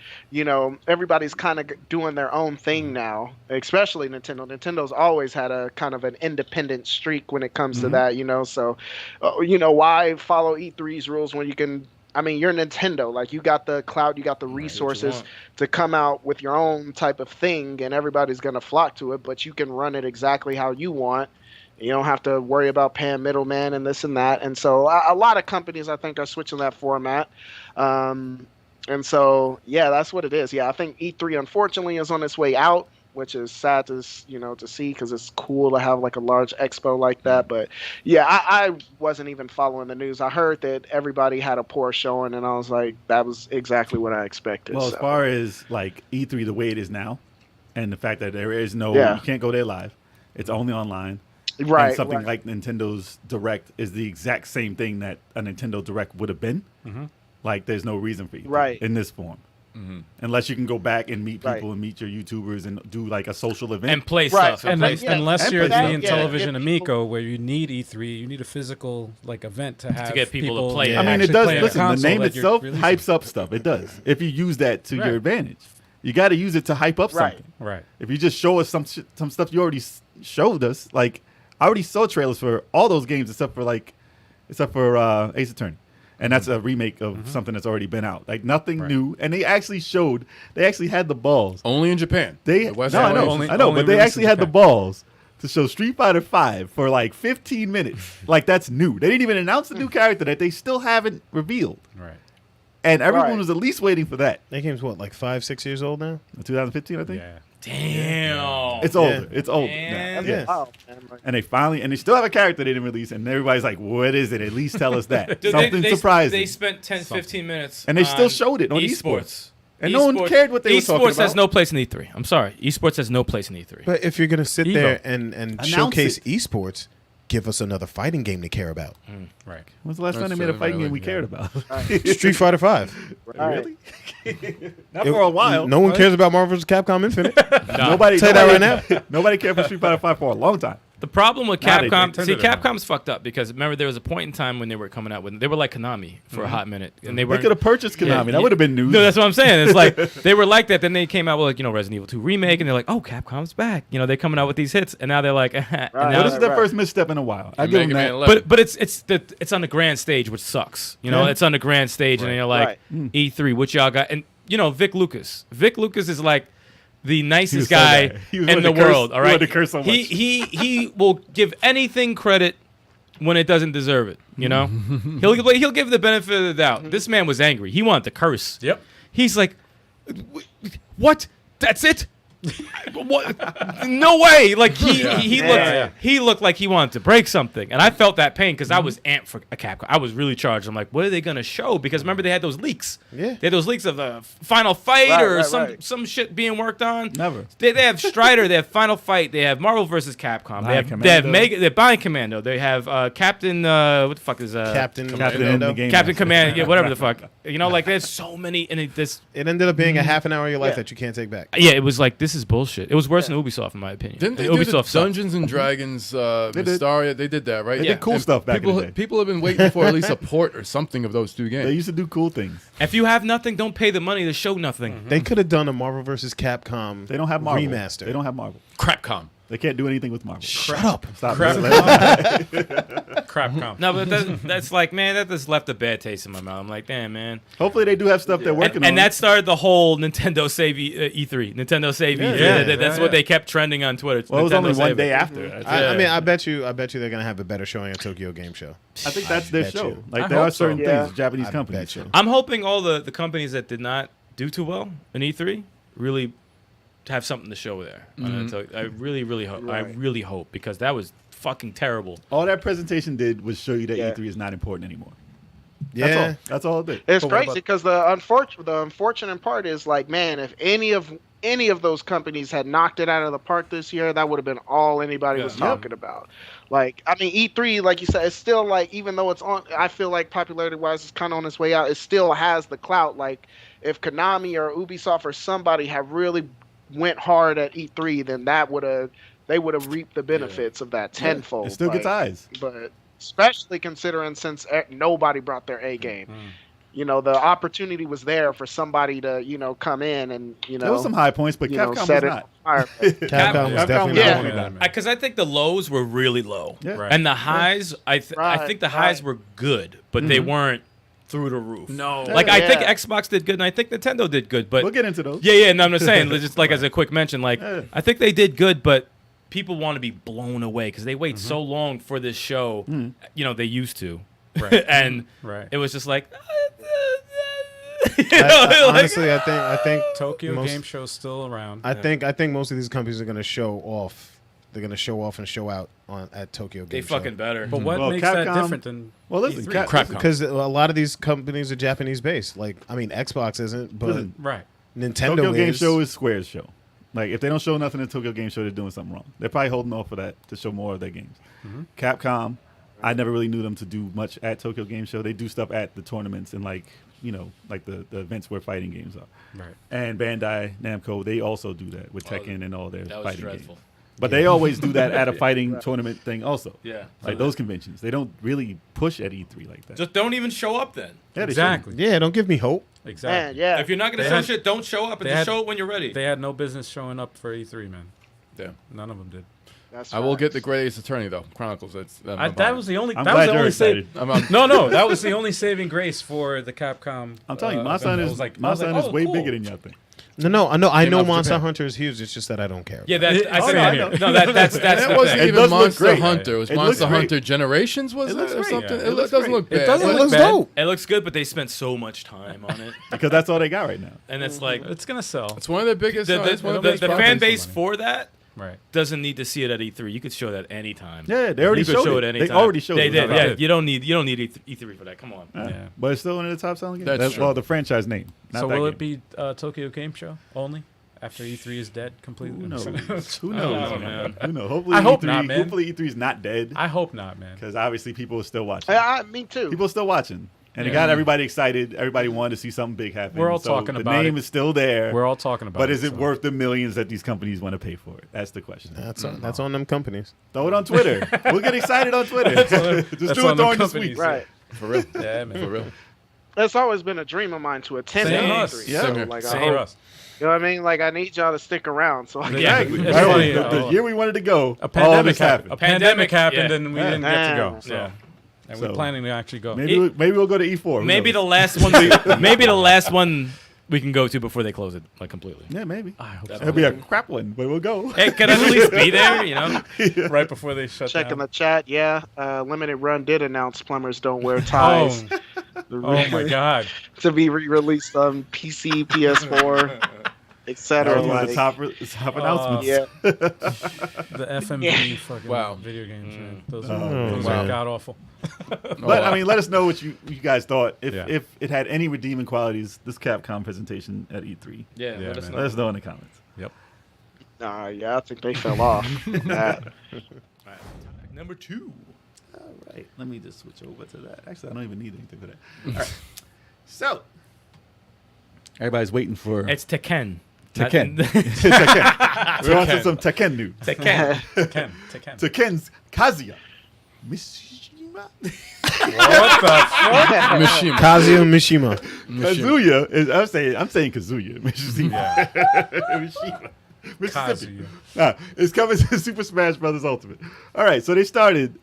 everybody's kind of doing their own thing now. Especially Nintendo. Nintendo's always had a kind of an independent streak when it comes to that. So why follow E3's rules when you can? I mean, you're Nintendo. Like, you got the clout, you got the resources to come out with your own type of thing, and everybody's going to flock to it, but you can run it exactly how you want. You don't have to worry about paying middlemen and this and that. And so a lot of companies, I think, are switching that format. And so, yeah, that's what it is. Yeah, I think E3, unfortunately, is on its way out, which is sad to see because it's cool to have like a large expo like that. But yeah, I wasn't even following the news. I heard that everybody had a poor showing, and I was like, that was exactly what I expected. Well, as so. far as like E3 the way it is now, and the fact that there is no, Yeah. you can't go there live. It's only online. Right, And something right. like Nintendo's Direct is the exact same thing that a Nintendo Direct would have been. Like, there's no reason for E3 Right. in this form. Unless you can go back and meet people Right. and meet your YouTubers and do like a social event. And play Right. stuff. And play like, stuff. unless And you're play the stuff. Yeah, Intellivision if Amico, people- where you need E3, you need a physical like event to have get people to play it. I mean, it actually does. play on a Listen, the console name that you're itself releasing. hypes up stuff. It does. If you use that to Right. your advantage, you got to use it to hype up Right. something. Right. If you just show us some stuff you already showed us, like I already saw trailers for all those games except for Ace Attorney, and that's a remake of something that's already been out. Like nothing Right. new, and they actually had the balls. Only in Japan. They The West no, I Coast. know, only- I know, only but they released actually in had the Japan. balls to show Street Fighter V for like 15 minutes. Like that's new. They didn't even announce the new character that they still haven't revealed, Right. and everyone Right. was at least waiting for that. That game's what, like 5-6 years old now? 2015, I think. Yeah. Damn. It's older. It's old. Damn. now. Yeah. Oh, man, like, And they still have a character they didn't release, and everybody's like, "What is it? At least tell us that Dude, something surprising." They spent 10, 15 minutes. And they still on showed it on esports. And no one Esports- cared what they were talking Esports has about. no place in E3. I'm sorry. Esports has no place in E3. But if you're going to sit Evo. there and Announce showcase it. esports, give us another fighting game to care about. Right. When's the last time they That's made a true, fighting game really, we yeah. cared about? Street Fighter 5. right. Really? Not for a while. No one cares about Marvel vs. Capcom Infinite. Nobody. Tell you that nobody- right Nobody cared for Street Fighter 5 for a long time. The problem with Nah, they Capcom, turned see, it around. Capcom's fucked up because remember there was a point in time when they were coming out with, they were like Konami for a hot minute, and they They were could have purchased Konami. That would have been news. No, that's what I'm saying. It's like they were like that. Then they came out with like Resident Evil 2 remake, and they're like, oh, Capcom's back. They're coming out with these hits, and now they're like, and now Well, this is their Right. first misstep in a while. I And give them Mega Man that. 11. but it's on the grand stage, which sucks. Yeah. It's on the grand stage, and you're like E3, what y'all got? And Vic Lucas is like the nicest so guy bad. He was in one the to curse- world. All he right, wanted to curse so much. he will give anything credit when it doesn't deserve it. He'll give the benefit of the doubt. This man was angry. He wanted to curse. Yep. He's like, what? That's it? What? No way! Like he looked like he wanted to break something, and I felt that pain because I was amped for a Capcom. I was really charged. I'm like, what are they gonna show? Because remember they had those leaks. Yeah. They had those leaks of the Final Fight some shit being worked on. Never. They have Strider. They have Final Fight. They have Marvel vs. Capcom. They have Mega. They're buying Commando. They have Captain. What the fuck is Captain in the game. Captain Commando. Yeah, whatever the fuck. You know, like there's so many, and it ended up being a half an hour of your life that you can't take back. Yeah, it was like this is bullshit. It was worse than Ubisoft in my opinion. Didn't they Ubisoft do the Dungeons and Dragons Mystaria? They did that, right? They did cool stuff back in the day. People have been waiting for at least a port or something of those two games. They used to do cool things. If you have nothing, don't pay the money to show nothing. They could have done a Marvel vs. Capcom. They don't have Marvel. Remaster. They don't have Marvel. Crapcom. They can't do anything with Marvel. Shut up. Stop. Crapcom. No, but that's like, man, that just left a bad taste in my mouth. I'm like, damn, man. Hopefully they do have stuff they're working on. And that started the whole Nintendo Save E3. Nintendo Save E3. That's what they kept trending on Twitter. Well, it was only one Save day it. after. I mean, I bet you they're gonna have a better showing at Tokyo Game Show. I think that's their bet show. you. Like I there are hope so. certain things Japanese companies bet you. show. I'm hoping all the companies that did not do too well in E3 really have something to show there. I really, really hope. I really hope because that was fucking terrible. All that presentation did was show you that E3 is not important anymore. Yeah, That's all it did. It's crazy because the unfortunate part is like, man, if any of those companies had knocked it out of the park this year, that would have been all anybody was talking about. Like, I mean, E3, like you said, it's still like, even though it's on, I feel like popularity wise, it's kind of on its way out. It still has the clout. Like, if Konami or Ubisoft or somebody have really went hard at E3, then they would have reaped the benefits of that tenfold. It still gets eyes. But especially considering since nobody brought their A game. You know, the opportunity was there for somebody to, come in and, There was some high points, but Capcom set was it not. on fire. Capcom was definitely Yeah. not one of them. Because I think the lows were really low, Yeah. Right. and the highs, I think the highs were good, but they weren't through the roof. No. Like I think Xbox did good, and I think Nintendo did good, but We'll get into those. yeah. No, I'm just saying, just like as a quick mention, like Yeah. I think they did good, but people want to be blown away because they wait so long for this show. They used to, Right. and Right. it was just like. Honestly, I think Tokyo most- Game Show's still around. I think most of these companies are going to show off. They're going to show off and show out at Tokyo Game They Show. fucking better. But what Well, makes that Capcom- different than Well, listen, E3? Capcom. Because a lot of these companies are Japanese based. Like, I mean, Xbox isn't, but Listen, Right. Nintendo Tokyo Game is. Show is Square's show. Like, if they don't show nothing in Tokyo Game Show, they're doing something wrong. They're probably holding off for that to show more of their games. Capcom, I never really knew them to do much at Tokyo Game Show. They do stuff at the tournaments and like the events where fighting games are. Right. And Bandai Namco, they also do that with Tekken and all their that was fighting dreadful. games. But they always do that at a fighting tournament thing also. Yeah. Like those conventions. They don't really push at E3 like that. Just don't even show up then. Yeah, they Exactly. Yeah, don't give me hope. Exactly. Man, yeah. If you're not going to They show had- shit, don't show up and they just had- show it when you're ready. They had no business showing up for E3, man. Yeah. None of them did. That's I will facts. get the Great Ace Attorney though. Chronicles. That was the only. I'm that glad was the you're only excited. No, that was the only saving grace for the Capcom. I'm telling you, my event. son I is was like, is way cool. bigger than y'all think. No, I know Came out of Monster Japan. Hunter is huge. It's just that I don't care. Yeah, that, I Oh, said no, that I here. know. No, that's And the it wasn't thing. even does look Monster great. Hunter. It was It looks Monster great. Hunter Generations, was It it, looks or great. something? Yeah. It looks doesn't great. look It bad. doesn't It look looks bad. dope. It looks good, but they spent so much time on it. Because that's all they got right now. And it's like, It's gonna sell. It's one of the biggest. it's one of the biggest fan properties. base for that Right. doesn't need to see it at E3. You could show that anytime. Yeah, they already You could showed show it. it They anytime. already showed They it. did. That's Yeah, it. you don't need E3 for that. Come on. Yeah. Yeah. But it's still one of the top selling games. That's true. Well, the franchise name. Not So that will game. it be Tokyo Game Show only after E3 is dead completely? Who knows? Who I knows, don't know, man? man. Who knows? Hopefully, I hope E3, not, man. Hopefully, E3 is not dead. I hope not, man. Because obviously, people are still watching. Me too. People are still watching. And it got everybody excited. Everybody wanted to see something big happen. We're all So talking the about name it. is still there. We're all talking about But it. is it so. worth the millions that these companies want to pay for it? That's the question. That's on them companies. Throw it on Twitter. We'll get excited on Twitter. Just that's do it on them during this companies. week. Right. For real. Yeah, man. For real. It's always been a dream of mine to attend Same E3. us. Yeah. So, Same like, I Same hope, for us. you know what I mean? Like, I need y'all to stick around. So I Yeah. Exactly. It's Right. funny, The year we wanted to go, A all pandemic this happened. happened. A pandemic happened, yeah. and we didn't get to go. Man. So. Yeah. And So- we're planning to actually go. Maybe we'll go to E4. Who Maybe the knows? last one. Maybe the last one we can go to before they close it, like completely. Yeah, maybe. I hope It'll be a crap one, but we'll go. Hey, can I at least be there? You know. so. Right before they shut checking down. the chat. Yeah, Limited Run did announce plumbers don't wear ties. Oh my God. To be re-released on PC, PS4. etc. That was one of Like, the top announcements. yeah. The FMV fucking Wow. video games, man. Those wow. are god awful. But I mean, let us know what you guys thought. If Yeah. if it had any redeeming qualities, this Capcom presentation at E3. Yeah, Yeah, let us man. know. Let us know in the comments. Yep. Yeah, I think they fell off. That. Number 2. All right, let me just switch over to that. Actually, I don't even need anything for that. All right, so everybody's waiting for It's Tekken. Tekken. Not- Tekken. We're on to some Tekken news. Tekken. Tekken. Tekken's Kazuya. Mishima. What the fuck? Mishima. Kazuya Mishima. Kazuya is. I'm saying Kazuya. Mishima. Mishima. Mississippi. Kazuya. It's coming to Super Smash Brothers Ultimate. All right, so they started.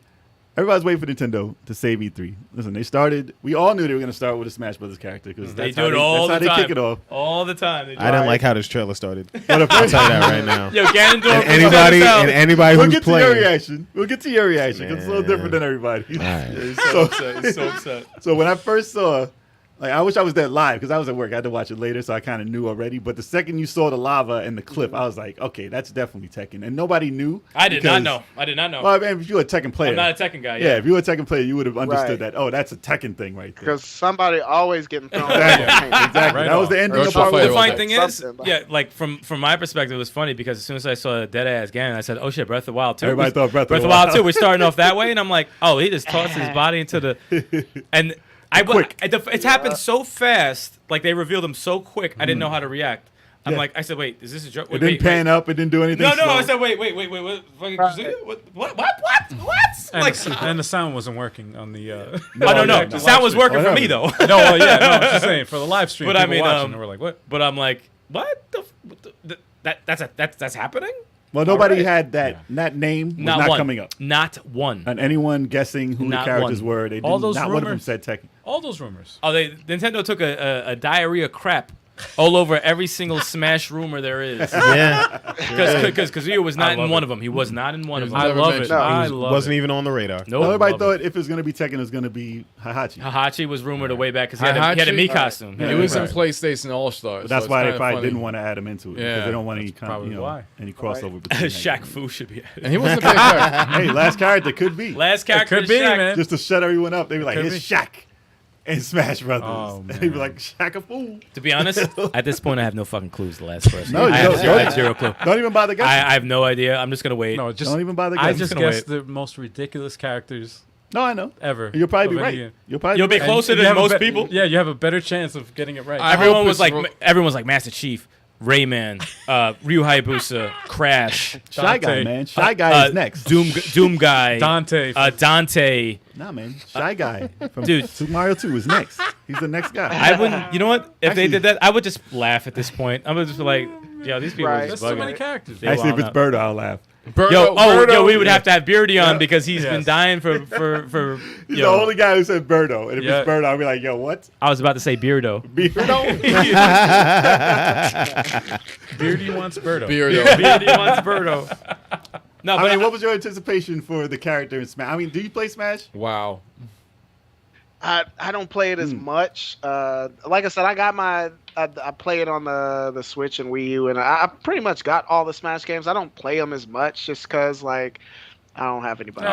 Everybody's waiting for Nintendo to save E3. Listen, they started. We all knew they were going to start with a Smash Brothers character because They that's do how it all that's the how time. they kick it off. All the time. They do I didn't it. like how this trailer started. But I'll tell you that right now. Yo, Ganondorf. And anybody We'll who's get to your playing. reaction. We'll get to your reaction because it's a little different than everybody. He's so upset. He's so upset. So when I first saw, like, I wish I was there live because I was at work. I had to watch it later, so I kind of knew already. But the second you saw the lava and the clip, I was like, okay, that's definitely Tekken. And nobody knew. I did not because- know. I did not know. Well, I mean, if you were a Tekken player, I'm not a Tekken guy. yeah, if you were a Tekken player, you would have understood Right. that. Oh, that's a Tekken thing right there. Because somebody always getting thrown. Exactly. Exactly. That was the ending Virtual of part fighter The all one. funny day. thing is, Something. yeah, like from my perspective, it was funny because as soon as I saw dead ass Ganon, I said, "Oh shit, Breath of the Wild 2." Everybody thought Breath of Breath the of the Wild Wild. 2. We're starting off that way, and I'm like, "Oh, he just tossed his body into the," and it's happened so fast. Like they revealed him so quick, I didn't know how to react. I'm Yeah. like, I said, "Wait, is this a joke?" It Wait, didn't wait, pan up. It didn't do anything. No, no. slow. I said, wait. What? Fucking Kazuya? What? And, Like, and the sound wasn't working on the. oh no, no. the sound was working for me though. No, well, yeah, no, I'm just saying for the live stream. But I people mean, watching, and we're like, what? But I'm like, what that's happening? Well, nobody Alright. had that. That name was not one. coming up. Not one. And anyone guessing who Not the characters one. were, they All didn't. those Not one of them rumors? said Tekken. All those rumors. Oh, Nintendo took a diarrhea crap all over every single Smash rumor there is. Yeah. Because Kazuya was not in love one it. of them. He was not in one of them. I never love it. mentioned. I He love wasn't it. even on the radar. Nope. Everybody Love thought it. if it was going to be Tekken, it was going to be Hahachi. Hahachi was rumored way back because he had a Heihachi? Mii costume. Yeah, It was in right. PlayStation All Stars. But that's why they probably didn't want to add him into it because Yeah. they don't want any probably why. any crossover. between Shaq them. Fu should be. And he wasn't a bad character. Hey, last character could be Last character could is be, Shaq. man. just to shut everyone up. They be like, Could "It's be. Shaq and Smash Brothers." Oh, And they'd be man. like, "Shaq a fool." To be honest, at this point, I have no fucking clues. The last person. No, you I have don't. zero, I have zero clue. Don't even bother guessing. I have no idea. I'm just gonna wait. No, just Don't even bother I guessing. just gonna guessed the most ridiculous characters No, I know. ever. You'll probably be of right. any- You'll probably You'll be right. closer You than have a most be- people. Yeah, you have a better chance of getting it right. Everyone hope was like, it's everyone was like Master Chief, Rayman, Ryu Hayabusa, Crash, Shy Guy, Dante. man. Shy Guy is next. Doom Guy, Dante. Dante. Nah, man. Shy Guy from Dude. Super Mario 2 is next. He's the next guy. I wouldn't. You know what? If Actually- they did that, I would just laugh at this point. I would just be like, "Yo, these people Right. are just There's so many bugging." characters. They Actually, if wild it's out. Birdo, I'll laugh. Yo, we would have to have Beardy on because he's been Yes. dying for He's yo. the only guy who said Birdo. And if Yeah. it's Birdo, I'll be like, "Yo, what?" I was about to say Beardo. Birdo? Beardy wants Birdo. Beardo. Beardy wants Birdo. No, I but mean, what was your anticipation for the character in Smash? I mean, do you play Smash? Wow. I don't play it as much. Like I said, I got I play it on the Switch and Wii U, and I pretty much got all the Smash games. I don't play them as much just because like I don't have anybody.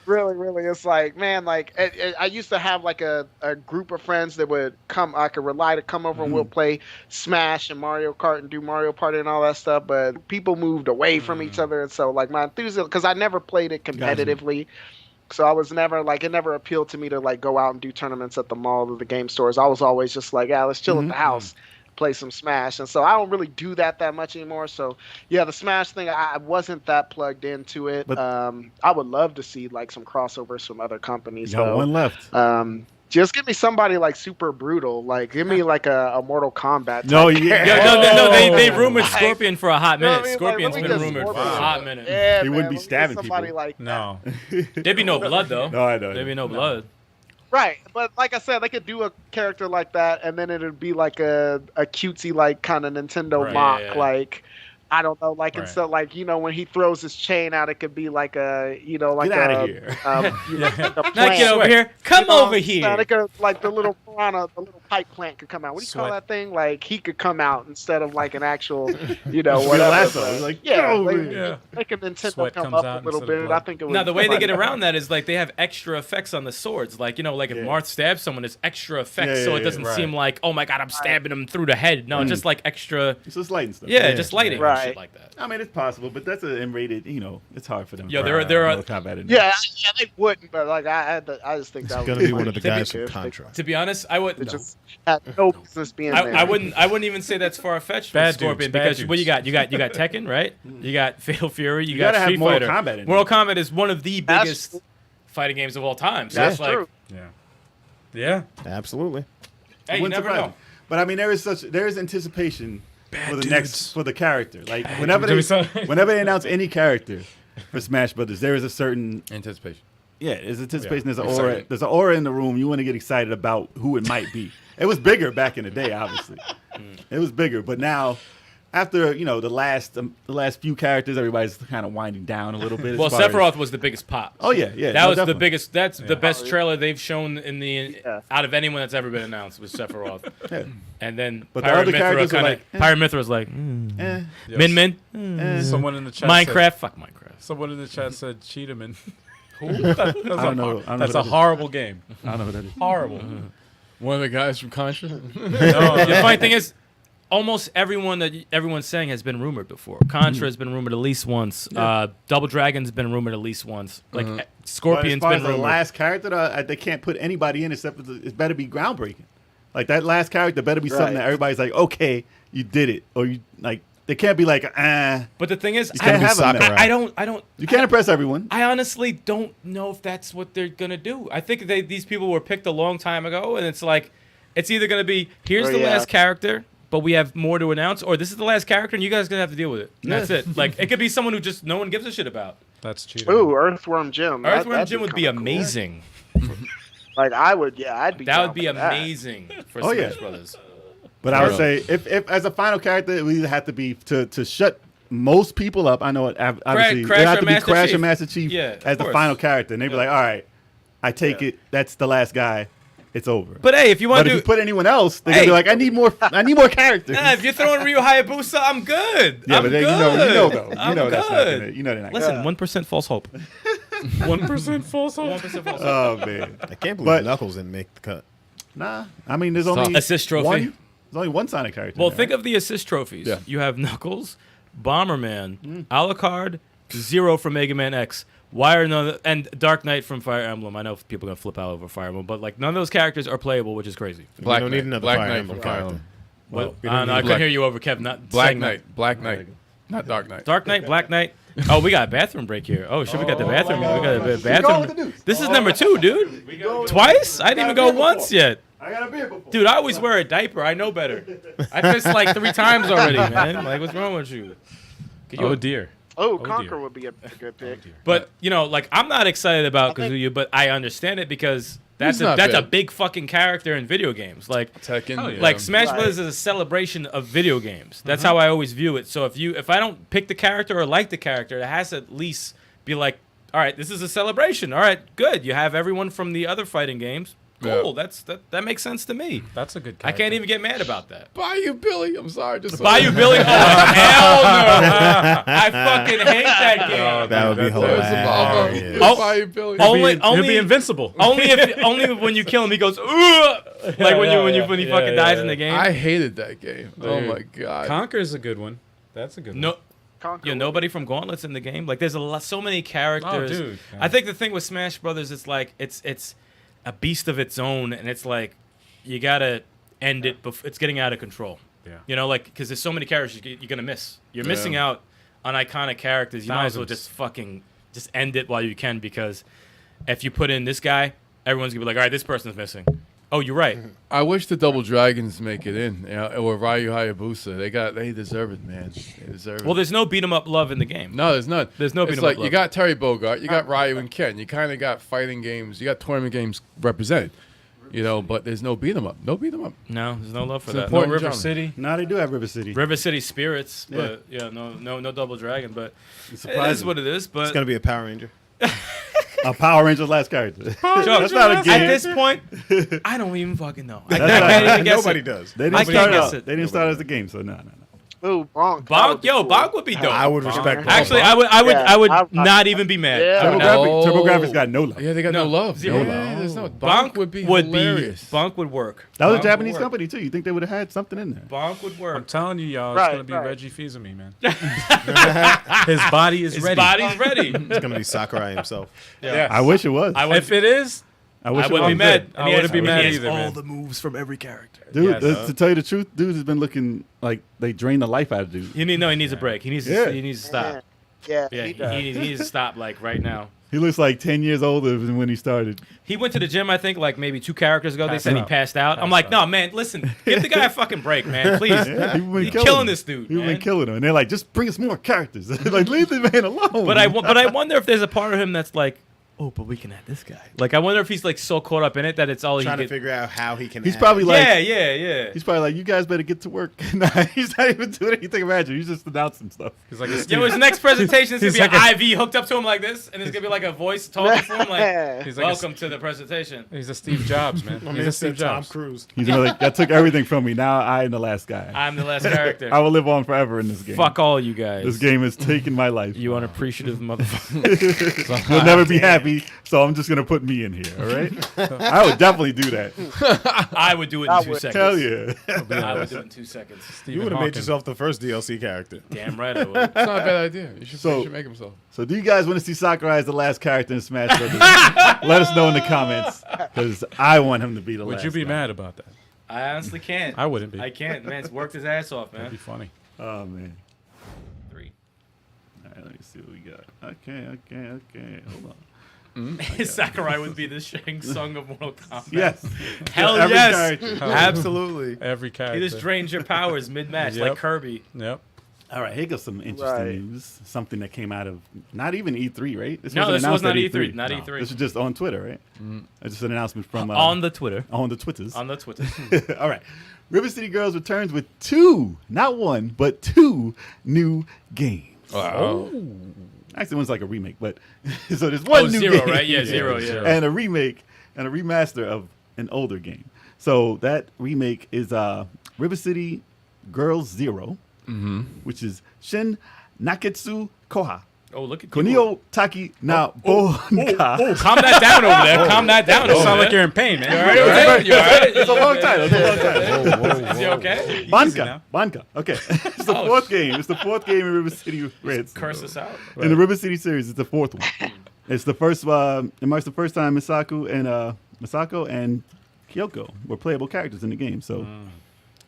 Really, it's like, man, like I used to have like a group of friends that would come. I could rely to come over and we'll play Smash and Mario Kart and do Mario Party and all that stuff. But people moved away from each other, and so like my enthusiasm, because I never played it competitively. So I was never like, it never appealed to me to like go out and do tournaments at the mall or the game stores. I was always just like, yeah, let's chill at the house, play some Smash. And so I don't really do that much anymore. So yeah, the Smash thing, I wasn't that plugged into it. But- I would love to see like some crossovers from other companies. You got though. one left. Just give me somebody like super brutal. Like give me like a Mortal Kombat. No, type yeah. character. no, they rumored Scorpion for a hot You know minute. what I mean? Scorpion's Like, been let me get rumored for a Scorpion. hot minute. Yeah, He man, wouldn't be let me get stabbing somebody people. Like that. No. There'd be no blood though. No, I know. There'd be no blood. Right, but like I said, they could do a character like that, and then it'd be like a cutesy, like kind of Nintendo Right, mock, yeah. like I don't know, like Right. instead, like when he throws his chain out, it could be like like Get outta here. like a Now plant. get over here. Come You know, over here. Like a, like the little piranha, the little pipe plant could come out. What do you call Sweat. that thing? Like he could come out instead of like an actual, whatever. lasso. but- Like, yeah, go, like, man. make a Nintendo Sweat come comes up out a little instead of bit. blood. I think it would. Now the way they get around that is like they have extra effects on the swords. Like like if Yeah. Marth stabs someone, it's extra effects, Yeah, so yeah, it doesn't right. seem like, oh my god, I'm stabbing him through the head. No, just like extra. It's just lighting stuff. Yeah, just lighting and Right. shit like that. I mean, it's possible, but that's an M-rated. It's hard for them. Yo, to there are- Mortal Kombat in Yeah, they wouldn't, but like I just think that It's was gonna be one of the guys from ridiculous. Contra. To be honest, I would. It just had no business being there. I wouldn't even say that's far fetched Bad with Scorpion dudes, bad because what you got? You got Tekken, right? You got Fatal Fury. You got gotta have Street Mortal Fighter. Kombat in Mortal Kombat is one of the That's biggest true. fighting games of all time. So That's it's like, true. Yeah. Absolutely. hey, you Wouldn't never surprise know. me. But I mean, there is anticipation for the dudes. for the character. Like dudes. whenever they announce any character for Smash Brothers, there is a certain Anticipation. there's anticipation. There's an aura. Excitement. There's an aura in the room. You want to get excited about who it might be. It was bigger back in the day, obviously. It was bigger, but now. After the last few characters, everybody's kind of winding down a little bit. Well, as far as- Sephiroth was the biggest pop. Oh yeah. That no, was the definitely. biggest. That's the best trailer they've shown in the Yeah. out of anyone that's ever been announced was Sephiroth. Yeah. And then But the Pyra other Mythra characters were kinda, like, eh. Pyra Mythra was like Eh, Min Min, Someone in the chat Minecraft, fuck Minecraft. Someone in the chat said Cheetahman. I don't know. I don't know That's who a that is. horrible game. I don't know who that is. Horrible. One of the guys from Contra. The funny thing is, almost everyone that everyone's saying has been rumored before. Contra has been rumored at least once. Double Dragon's been rumored at least once. Like But as Scorpion's far been as the rumored. last character, they can't put anybody in except for it better be groundbreaking. Like that last character better be something that everybody's like, okay, you did it, or you like. They can't be like, But the thing is, can't have them Sakurai. there. I don't. You can't impress everyone. I honestly don't know if that's what they're gonna do. I think these people were picked a long time ago, and it's like, it's either gonna be here's the last character, but we have more to announce, or this is the last character, and you guys are gonna have to deal with it. And that's it. Like it could be someone who just no one gives a shit about. That's cheating. Ooh, Earthworm Jim. Earthworm Jim would be kinda cool. amazing. Like I would, I'd be. That down would be for that. amazing for Oh, Smash yeah. Brothers. But I would say if as a final character, it would either have to be to shut most people up. I know it obviously Crash it have or to be Master Crash Chief. or Master Chief Yeah, as of the course. final character, and they'd be like, all right, I take it. That's the last guy. It's over. But hey, if you want But to if do, you put anyone else, they're gonna Hey. be like, I need more characters. nah, if you're throwing Ryu Hayabusa, I'm good. Yeah, I'm but then good. you know though. I'm That's not gonna, good. they're not. Listen, 1% false hope. 1% false hope. 1% false hope. Oh man. I can't believe But- Knuckles didn't make the cut. Nah. I mean, there's only Assist trophy. one. There's only one Sonic character. Well, there, think right? of the assist trophies. Yeah. You have Knuckles, Bomberman, Alucard, Zero from Mega Man X. Why are none of and Dark Knight from Fire Emblem? I know people are gonna flip out over Fire Emblem, but like none of those characters are playable, which is crazy. We don't need another Black Fire Knight Emblem from Fire character. Emblem. But we don't I need couldn't Black- hear you over Kev. Not Black saying that. Knight. Black Knight. Not Dark Knight. Dark Knight, Black Knight. Oh, we got a bathroom break here. Oh shit, we got the bathroom. We got a with the bathroom. dudes. This is number 2, dude. Twice? I didn't even go once yet. I got a beer before. Dude, I always wear a diaper. I know better. I pissed like 3 times already, man. Like, what's wrong with you? Oh dear. Oh, dear. Conquer would be a good pick. But like I'm not excited about Kazuya, but I understand it because that's He's not a bad. big fucking character in video games. Like Tekken. yeah. like Smash Right. Bros is a celebration of video games. That's how I always view it. So if I don't pick the character or like the character, it has to at least be like, all right, this is a celebration. All right, good. You have everyone from the other fighting games. Cool. Yeah. That makes sense to me. That's a good I character. can't even get mad about that. Bayou Billy. I'm sorry. Just Bayou Billy? Oh, hell no. I fucking hate that game. That would be hilarious. Oh, Bayou Billy. He'll be invincible. Only when you kill him, he goes, "Ugh!" Like when he fucking dies in the game. I hated that game. Oh Dude. my god. Conquer's a good one. That's a good one. No, Conquer. you know, nobody from Gauntlet's in the game. Like, there's so many characters. Oh, dude. I think the thing with Smash Brothers is like it's a beast of its own, and it's like you gotta end it. It's getting out of control. Yeah. You know, like because there's so many characters you're gonna miss. You're missing out on iconic characters. You might as well Thousands. just end it while you can, because if you put in this guy, everyone's gonna be like, all right, this person's missing. Oh, you're right. I wish the Double Dragons make it in, or Ryu Hayabusa. They deserve it, man. They deserve it. Well, there's no beat 'em up love in the game. No, there's none. There's no beat It's 'em like up love. you got Terry Bogard, you got Ryu and Ken. You kind of got fighting games. You got tournament games represented. But there's no beat 'em up. No beat 'em up. No, there's no love for It's that. No important River genre. City. Now they do have River City. River City Spirits, but no Double Dragon. But It's it is what it is. But It's gonna be a Power Ranger. A Power Rangers last character. That's not a At game. this point, I don't even fucking know. I That's can't not- even guess Nobody it. does. They I didn't can't start guess out. it. They didn't start as a game, so no. Ooh, bonk. That would Bonk, be yo, cool. Bonk would be dope. I would respect that. Actually, I Yeah, would I- not even be mad. Yeah. I would not. TurboGrafx got no love. Yeah, they got no, No, love. zero Yeah, love. there's no Bonk would be hilarious. Bonk would work. That was a Bonk Japanese would work. company too. You think they would have had something in there? Bonk would I'm work. telling you, y'all, Right, it's gonna be right. Reggie Fils-Aimé, man. His body is His ready. body's ready. It's gonna be Sakurai himself. Yeah. I wish it was. I would. If it is, I wish I it wouldn't was be mad. good. I wouldn't be mad he has either, all man. the moves from every character. Dude, Yes. to tell you the truth, dude has been looking like they drained the life out of dude. He needs a break. He needs Yeah. to, he needs to stop. Yeah, Yeah, he does. he needs to stop like right now. He looks like 10 years older than when he started. He went to the gym, I think, like maybe 2 characters ago. They Passed said he out. passed out. I'm Passed like, out. no, man, listen, give the guy a fucking break, man, please. Yeah, people been You're killing this dude, People man. been killing him. And they're like, just bring us more characters. Like, leave the man alone. But I wonder if there's a part of him that's like, oh, but we can add this guy. Like, I wonder if he's like so caught up in it that it's all Trying he to can. figure out how he can. He's add. probably like, Yeah. he's probably like, you guys better get to work. Nah, he's not even doing anything magic. He's just announcing stuff. he's like a Yo, Steve, his next presentation is He's gonna be like an IV hooked up to him like this, and there's gonna be like a voice talking for him, like, he's like "Welcome to the presentation." he's a Steve Jobs, man. I He's mean, a it's Steve Tom Jobs. Cruise. He's gonna like, that took everything from me. Now I am the last guy. I'm the last character. I will live on forever in this game. Fuck all you guys. This game has taken my life. You unappreciative motherfucker. You'll never be happy, so I'm just gonna put me in here. All right? I would definitely do that. I would do it I in 2 would. seconds. Hell yeah. I would do it in 2 seconds. You would have made yourself the first DLC character. Damn right I would. It's not a bad idea. You So- should make him so. So, do you guys want to see Sakurai as the last character in Smash Brothers? Let us know in the comments, because I want him to be the last. Would you be guy. mad about that? I honestly can't. I wouldn't be. I can't. Man's worked his ass off, That'd be man. funny. Oh man. 3. All right, let me see what we got. Okay. Hold on. Sakurai would be the Shang Tsung of Mortal Kombat. Yes. Hell Every yes. character. Absolutely. Every character. He just drains your powers mid-match Yep. like Kirby. Yep. All right, here goes some interesting Right. news. Something that came out of not even E3, right? This No, wasn't this was announced not at E3. Not E3. This was just on Twitter, right? It's just an announcement from On the Twitter. on the Twitters. On the Twitter. All right. River City Girls returns with 2, not 1, but 2 new games. Wow. Actually, one's like a remake, but so there's one new Zero, game, right? Yeah, Zero, yeah. and a remake and a remaster of an older game. So that remake is River City Girls 0, which is Shin Naketsu Koha Oh, look at Konio Taki na Bonka. Calm that down over there. Calm that down You over sound there. like you're in pain, man. You all right? You all right? It's a long title. It's a long title. Is he okay? Banka. Banka. Okay. It's the Oh, fourth game. It's the fourth game in River City. Curse us out. In the River City series, it's the fourth one. It's the first. It marks the first time Misako and Kyoko were playable characters in the game. So,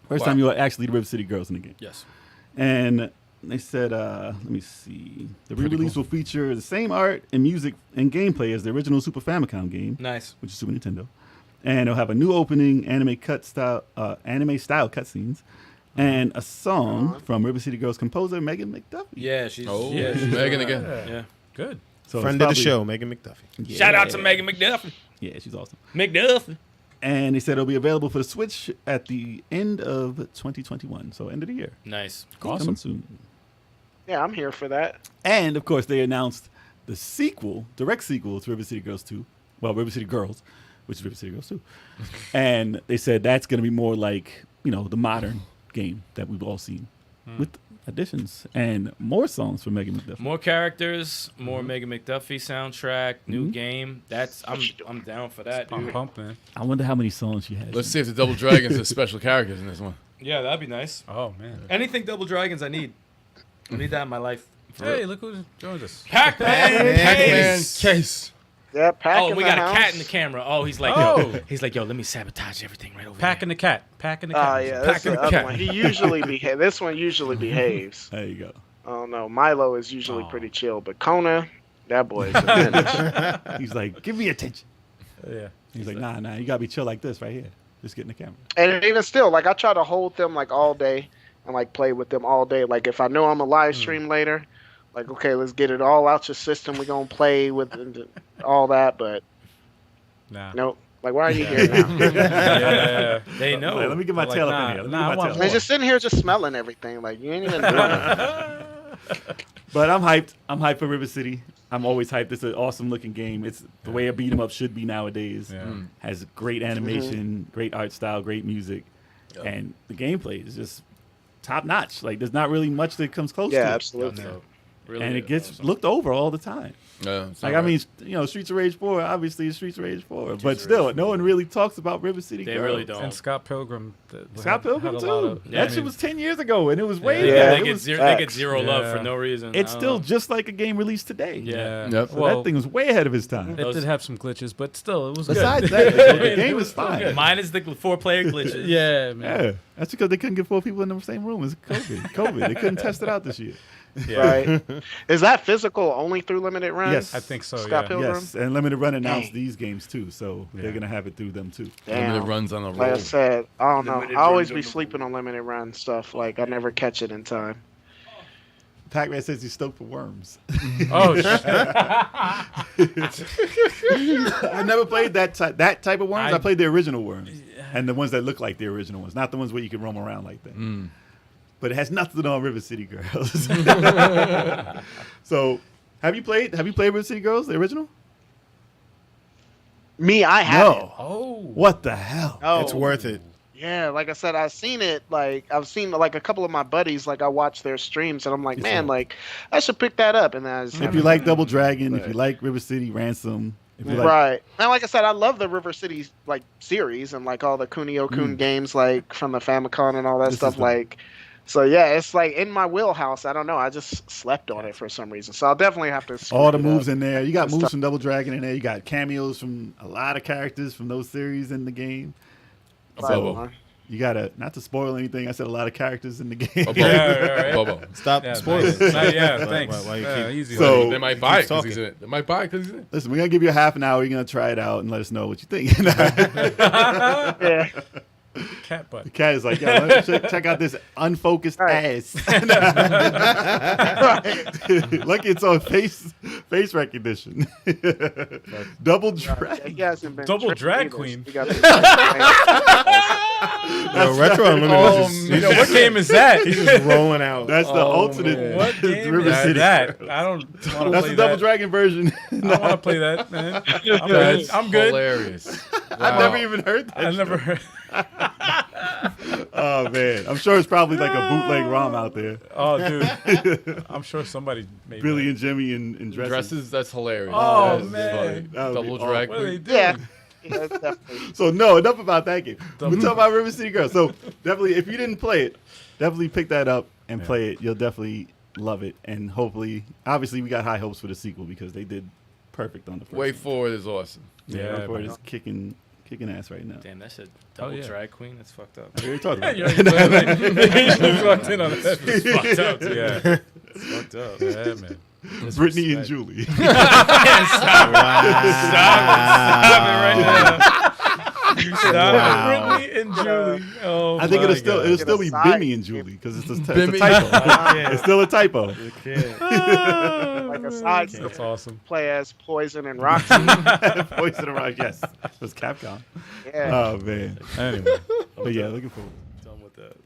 first time you were actually the River City Girls in the game. Yes. And they said, let me see. The re-release will feature the same art and music and gameplay as the original Super Famicom game, Nice. which is Super Nintendo. And it'll have a new opening, anime style cutscenes, and a song from River City Girls composer Megan McDuffie. Yeah, she's. Oh, yeah, she's Megan again. Yeah. Good. So it's Friend of the probably- show, Megan McDuffie. Yeah. Shout out to Megan McDuffie. Yeah, she's awesome. McDuffie. And they said it'll be available for the Switch at the end of 2021, so end of the year. Nice. Coming soon. Yeah, I'm here for that. And of course, they announced the sequel, direct sequel to River City Girls 2. Well, River City Girls, which is River City Girls 2. And they said that's going to be more like, the modern game that we've all seen with additions and more songs from Megan McDuffie. More characters, more Megan McDuffie soundtrack, new game. I'm down for that, I'm dude. pumped, man. I wonder how many songs she has. Let's see if the Double Dragons are special characters in this one. Yeah, that'd be nice. Oh, man. Anything Double Dragons, I need. I need that in my life. Hey, look who joined us. Pac-Man. Pac-Man Case. case. Yeah, pack Oh, in we the got house. a cat in the camera. Oh, he's like, Oh. yo, let me sabotage everything right over Packing there. the cat. Packing the Oh cat. yeah, that's Packing the the other cat. one. He usually behaves. This one usually behaves. There you go. Oh no, Milo is usually Oh. pretty chill, but Kona, that boy is a menace. He's like, give me attention. Yeah. He's like, nah, you got to be chill like this right here. Just get in the camera. And even still, like I try to hold them like all day and like play with them all day. Like if I know I'm a live stream later, like okay, let's get it all out your system. We're gonna play with all that, but Nah. nope. Like why are you here now? Yeah. They know. Wait, let me get my Like, tail nah, up in here. Let me nah, get I my want tail They're up. just sitting here just smelling everything. Like you ain't even doing it. But I'm hyped. I'm hyped for River City. I'm always hyped. It's an awesome looking game. It's the way a beat 'em up should be nowadays. Yeah. Has great animation, great art style, great music, and the gameplay is just top notch. Like there's not really much that comes close to it. absolutely. Really And it gets awesome. looked over all the time. Like I mean, Streets of Rage 4, obviously it's Streets of Rage 4, but still, no one really talks about River City They Girls. really don't. And Scott Pilgrim. Scott Pilgrim had a lot too. of- That shit was 10 years ago, and it was way They, better. they It get was- zero, they get facts. zero love Yeah. for no reason. It's I don't still know. just like a game released today. Yeah. Yep. So Well, that thing was way ahead of his time. it did have some glitches, but still, it was Besides good. that, the game was fine. Minus the 4-player glitches. Yeah, man. Yeah, that's because they couldn't get 4 people in the same room. It's COVID. They couldn't test it out this year. Right. Is that physical only through limited runs? Yes. I think so. Scott Yeah. Pilgrim? Yes, and Limited Run announced Dang. these games too, so Yeah. they're gonna have it through them too. Damn. Limited runs on a Like I roll. said, I don't know. Limited I always runs be on the sleeping on limited run stuff. Like I never catch it in time. Pac-Man says he's stoked for Worms. Oh, shit. I never played that type of Worms. I I- played the original Worms, and the ones that look like the original ones, not the ones where you can roam around like that. But it has nothing to do on River City Girls. So, have you played River City Girls, the original? Me, I haven't. No. Oh. What the hell? Oh, It's worth it. Yeah, like I said, I've seen it. Like I've seen like a couple of my buddies. Like I watch their streams, and I'm like, It's man, dope. like I should pick that up. And then I just If haven't. you like Double Dragon, if Right. you like River City Ransom, if you like Right. And like I said, I love the River City like series and like all the Kunio-kun games like from the Famicom and all that This stuff. is dope. Like, so yeah, it's like in my wheelhouse. I don't know. I just slept on it for some reason. So I'll definitely have to. all the scoop it moves up. in there. You got Good moves stuff. from Double Dragon in there. You got cameos from a lot of characters from those series in the game. Bobo. Right. You gotta not to spoil anything. I said a lot of characters in the game. Bobo. Yeah, right. Bobo. Stop Yeah, spoiling. nice. Yeah, thanks. Why you Yeah, keep- easy. So- They might buy it because talking. he's in it. They might buy it because he's in it. Listen, we're gonna give you a half an hour. You're gonna try it out and let us know what you think. Yeah. Cat butt. The cat is like, yeah, let's check out this unfocused Right. ass. Lucky it's on face recognition. Double drag. He hasn't been Double tricked drag either. queen. He got the- Yo, Retro Unlimited Oh, is You know, what game is that? he's just rolling out. That's the ultimate. man. What game River is City. that? I don't want to That's play the Double that. Dragon version. I don't want to play that, man. I'm good. That's I'm good. hilarious. I've Wow. never even heard that. I never heard. Oh man, I'm sure it's probably like a bootleg ROM out there. Oh, dude. I'm sure somebody made Billy that. and Jimmy in dresses. Dresses, that's hilarious. Oh, That is man. funny. That would be Double awful. drag What are they queen. doing? Yeah. Yeah, that's definitely. So no, enough about that game. We're talking about River City Girls. So definitely, if you didn't play it, definitely pick that up and play it. You'll definitely love it, and hopefully, obviously, we got high hopes for the sequel because they did perfect on the first. Way one. Forward is awesome. Yeah, Way Forward man. is kicking ass right now. Damn, that shit. Double yeah. drag queen. That's fucked up. We already talked about Yeah, that. exactly. You just walked in on that. It's fucked up. Dude. Yeah. It's fucked up. Yeah, man. Brittany and Julie. Stop it right now. Stop it. Brittany and Julie. Oh, I think my it'll still God. it'll still be Aside. Bimmy and Julie because it's a Bimmy. typo. It's still a typo. Like a side That's awesome. play as Poison and Roxy. Voice of the Rock, yes. It was Capcom. Yeah. Oh man. Anyway. But yeah, looking forward. Done with that.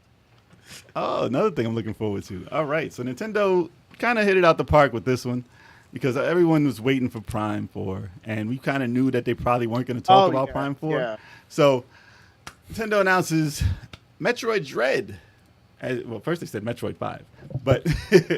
Oh, another thing I'm looking forward to. All right, so Nintendo kind of hit it out the park with this one because everyone was waiting for Prime 4, and we kind of knew that they probably weren't going to talk about yeah, Prime 4. Yeah. So Nintendo announces Metroid Dread. Well, first they said Metroid 5, but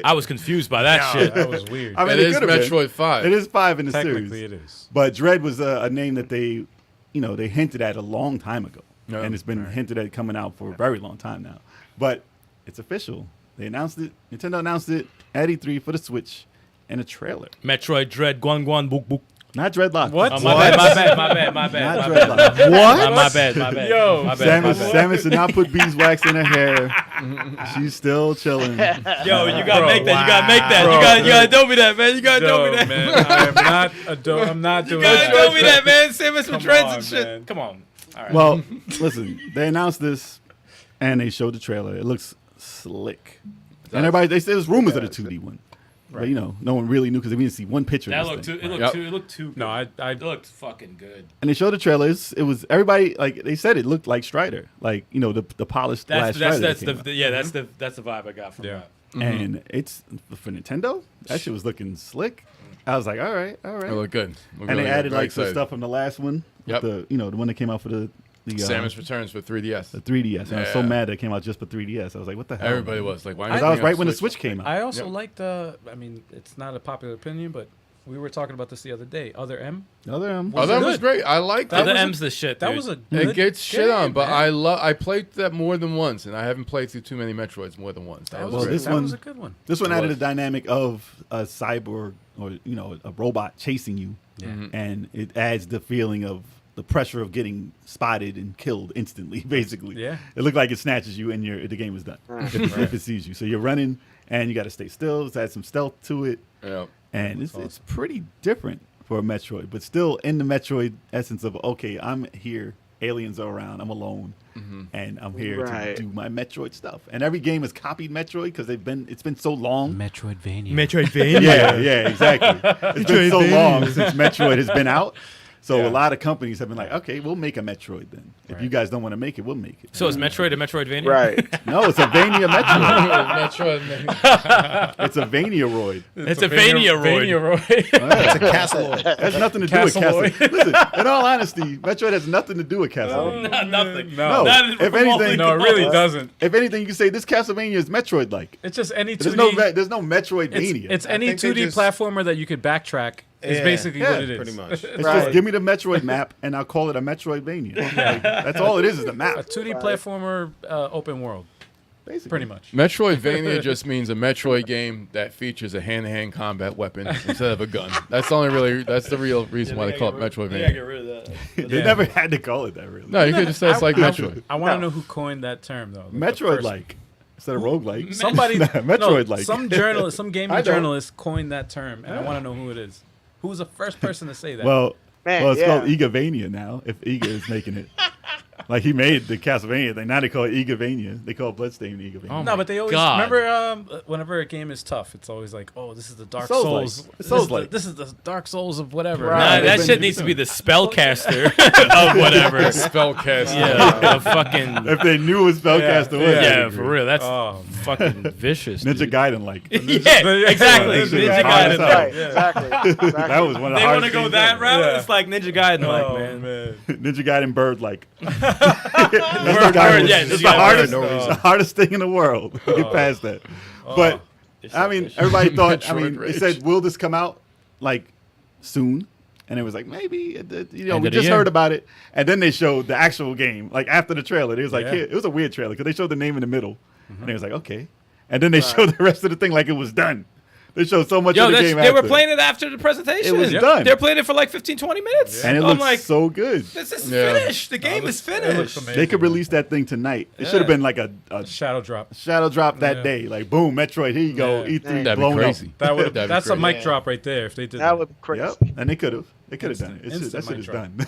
I was confused by that shit. That was weird. I mean, It it is could have been. Metroid 5. It is 5 in the Technically, series. it is. But Dread was a name that they hinted at a long time ago. Yeah. And it's been hinted at coming out for a very long time now. But it's official. They announced it. Nintendo announced it at E3 for the Switch and a trailer. Metroid Dread Guan Guan Book Book. Not Dreadlock. What? Oh, my bad. Not My Dreadlock. bad. My bad. Yo, My bad. My bad. Samus did not put beeswax in her hair. She's still chilling. Yo, you gotta Bro, make that. You gotta make that. Bro, you gotta do me that, man. You gotta do Yo, me that. man, I am not I'm not doing You gotta that. do me that, man. Samus Come with dreads on, and shit. man. Come on. All right. Well, listen, they announced this and they showed the trailer. It looks slick. And everybody, they said there's rumors of the 2D one. But, no one really knew because we didn't see one picture that of this looked thing. too. It looked Yep. too. It looked too. No, Good. I It looked fucking good. And they showed the trailers. It was everybody like they said it looked like Strider, like the polished glass That's Strider. that's that the came out. yeah. That's the vibe I got from Yeah. that. And it's for Nintendo. That shit was looking slick. I was like, all right. It looked good. And they added like the stuff from the last one. Yep. The the one that came out for the Samus Returns for 3DS. The 3DS. And I was so mad that it came out just for 3DS. I was like, what the hell? Everybody was like, why? Because I was right when the Switch came out. I also liked. I mean, it's not a popular opinion, but we were talking about this the other day. Other M. Other M. Oh, that was great. I liked Other that. M's the shit. That dude. was a good It gets shit game, on, but man. I played that more than once, and I haven't played through too many Metroids more than once. That was great. this that one- was a good one. This one It added was. a dynamic of a cyborg or a robot chasing you, Mm-hmm. and it adds the feeling of the pressure of getting spotted and killed instantly. Basically, Yeah. It looked like it snatches you and the game is done if it sees you. So you're running and you got to stay still. It's add some stealth to it, Yeah. and it's pretty different for a Metroid, but still in the Metroid essence of okay, I'm here. Aliens are around. I'm alone, and I'm here Right. to do my Metroid stuff. And every game has copied Metroid because it's been so long. Metroidvania. Metroidvania. Yeah, exactly. It's been so long since Metroid has been out. So a lot of companies have been like, okay, we'll make a Metroid then. If you guys don't want to make it, we'll make it. So is Metroid a Metroidvania? Right. No, it's a Vania Metroid. Metroid. It's a Vania-roid. It's a Vania-roid. It's a castle. It has nothing to do with Castlevania. Listen, in all honesty, Metroid has nothing to do with Castlevania. Nothing. No. Not If anything- No, it really doesn't. If anything, you can say this Castlevania is Metroid-like. It's just any 2D. There's no Metroidvania. It's any think they 2D just- platformer that you could backtrack. Is Yeah. basically Yeah, what it is. pretty much. It's Right. just give me the Metroid map and I'll call it a Metroidvania. Like, that's all it is the map. A 2D platformer, open world, Basically. pretty much. Metroidvania just means a Metroid game that features a hand-to-hand combat weapon instead of a gun. That's the real reason why they call it Metroidvania. rid of that. They never had to call it that, really. No, you could just say it's like Metroid. I want to know who coined that term, though. Like the first- Metroid-like instead of roguelike. Somebody, Metroid-like. some journalist, some I gaming don't. journalist coined that term, and I want to know who it is. Who was the first person to say that? Well, Man, it's yeah. called Igavania now. If Iga is making it, like he made the Castlevania thing. Now they call it Igavania. They call Bloodstained Igavania. Oh no, but they always God. remember whenever a game is tough, it's always like, oh, this is the Dark Souls-like. Souls. It's Souls-like. This is the Dark Souls of whatever. Right. Nah, they've that been- shit needs to be the spellcaster of whatever. Spellcast. Yeah, the fucking. If they knew what Spellcaster was, Yeah, I'd for agree. real. That's Oh, fucking vicious. Ninja dude. Gaiden like. Yeah, exactly. That shit was Ninja hard as Gaiden. hell. Right. Exactly. That was one of the They want hardest to go things that ever. route. Yeah. It's like Ninja Gaiden, Oh, like man. Ninja Gaiden Bird like. Bird, yeah, It's Ninja the Gaiden hardest, Bird. the hardest thing in the world. Get past that. But I mean, everybody thought. I mean, Metroid they Rage. said, "Will this come out like soon?" And it was like, maybe. End We of the just year. heard about it, and then they showed the actual game. Like after the trailer, it was like, Yeah. here, it was a weird trailer because they showed the name in the middle, and it was like, okay. And then they showed the rest of the thing like it was done. They showed so much Yo, of the that's, game. they were after. playing it after the presentation. It was done. They're playing it for like 15, 20 minutes. and it I'm looks like, so good. this is Yeah. finished. The game is finished. They could release that thing tonight. It should have been like a Shadow drop. shadow drop that Yeah. day. Like boom, Metroid. Here you go. Yeah. E3 That'd be blown crazy. up. That would. That'd be That's a crazy. mic Yeah. drop right there. If they did That that. would be crazy. Yep, and they could have. They could have done it. That Instant shit mic is drop. done.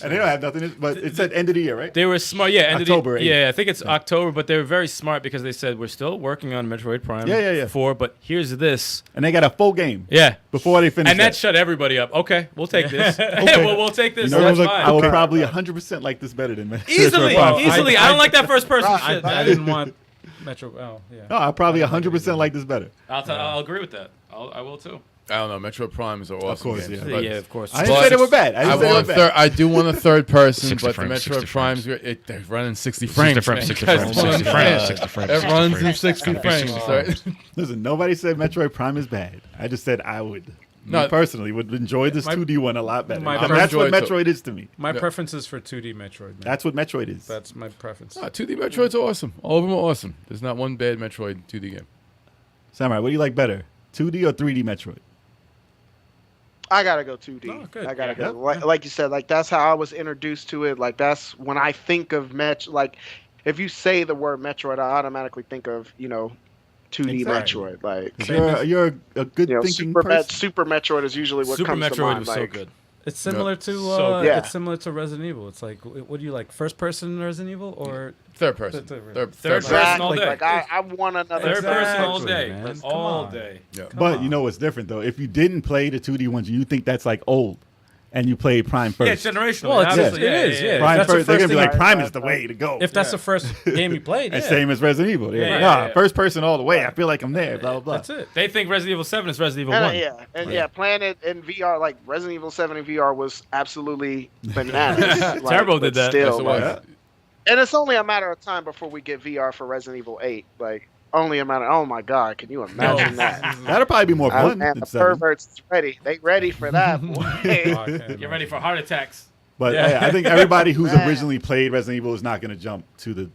And they don't have nothing. But it said end of the year, right? They were smart. Yeah, end of October the, 8th. yeah, I think it's October, but they were very smart because they said we're still working on Metroid Prime Yeah. 4, but here's this. And they got a full game Yeah. before they finish. And that shut everybody up. Okay, we'll take this. We'll take this. You know, That's I fine. would probably 100% like this better than Easily, Metroid Prime. easily. I don't like that first person shit, I man. didn't want Metro. Oh, yeah. No, I probably 100% like this better. I'll agree with that. I will too. I don't know. Metroid Primes are awesome course, games. yeah. but Yeah, of course. I didn't say they were bad. I didn't say they were bad. I do want a third person, 60 but frames, the 60 Metroid Primes, they're running 60 frames. 60 frames, man. 60 Guys, frames, that's what 60 I'm frames, saying. 60 frames, It 60 runs in frames. 60 Gotta be 60 frames. frames. Right? Listen, nobody said Metroid Prime is bad. I just said I would. No, Me personally would enjoy this My- 2D one a lot better. my And preference- that's what enjoy it too. Metroid is to me. My Yeah. preference is for 2D Metroid. Man. That's what Metroid is. That's my preference. 2D Metroids are awesome. All of them are awesome. There's not one bad Metroid 2D game. Samurai, what do you like better? 2D or 3D Metroid? I gotta go 2D. Oh, good. I gotta Yeah. go. Like you said, like that's how I was introduced to it. Like that's when I think of like if you say the word Metroid, I automatically think of 2D Exactly. Metroid. Like You're a good thinking person. Super Metroid is usually what Super comes to Metroid mind. was like, so good. It's similar to So good. it's similar to Resident Evil. It's like what do you like? First person Resident Evil or Third person. Third person. Exactly. all day. Like I want another. Third person all Exactly, day. man. Come All on. day. Yeah. But you know what's different though? If you didn't play the 2D ones, you think that's like old. and you play Prime Yeah, first. it's generational. Well, obviously. it is, yeah. Prime That's the first, they're first gonna be thing like Prime is the way to go. If that's the first game you played, And yeah. same as Resident Evil. Yeah, Yeah. first person all the way. I feel like I'm there. Blah blah blah. That's it. They think Resident Evil 7 is Resident Evil 1. And playing it in VR, like Resident Evil 7 in VR was absolutely bananas. Like, Turbo did but that. Still, Yes, it like, was. and it's only a matter of time before we get VR for Resident Evil 8. Like, only a matter. Oh my God, can you imagine that? That'll probably be more fun Man, than the 7. perverts is ready. They ready for that, boy. Get ready for heart attacks. But Yeah. I think everybody who's Man. originally played Resident Evil is not going to jump to the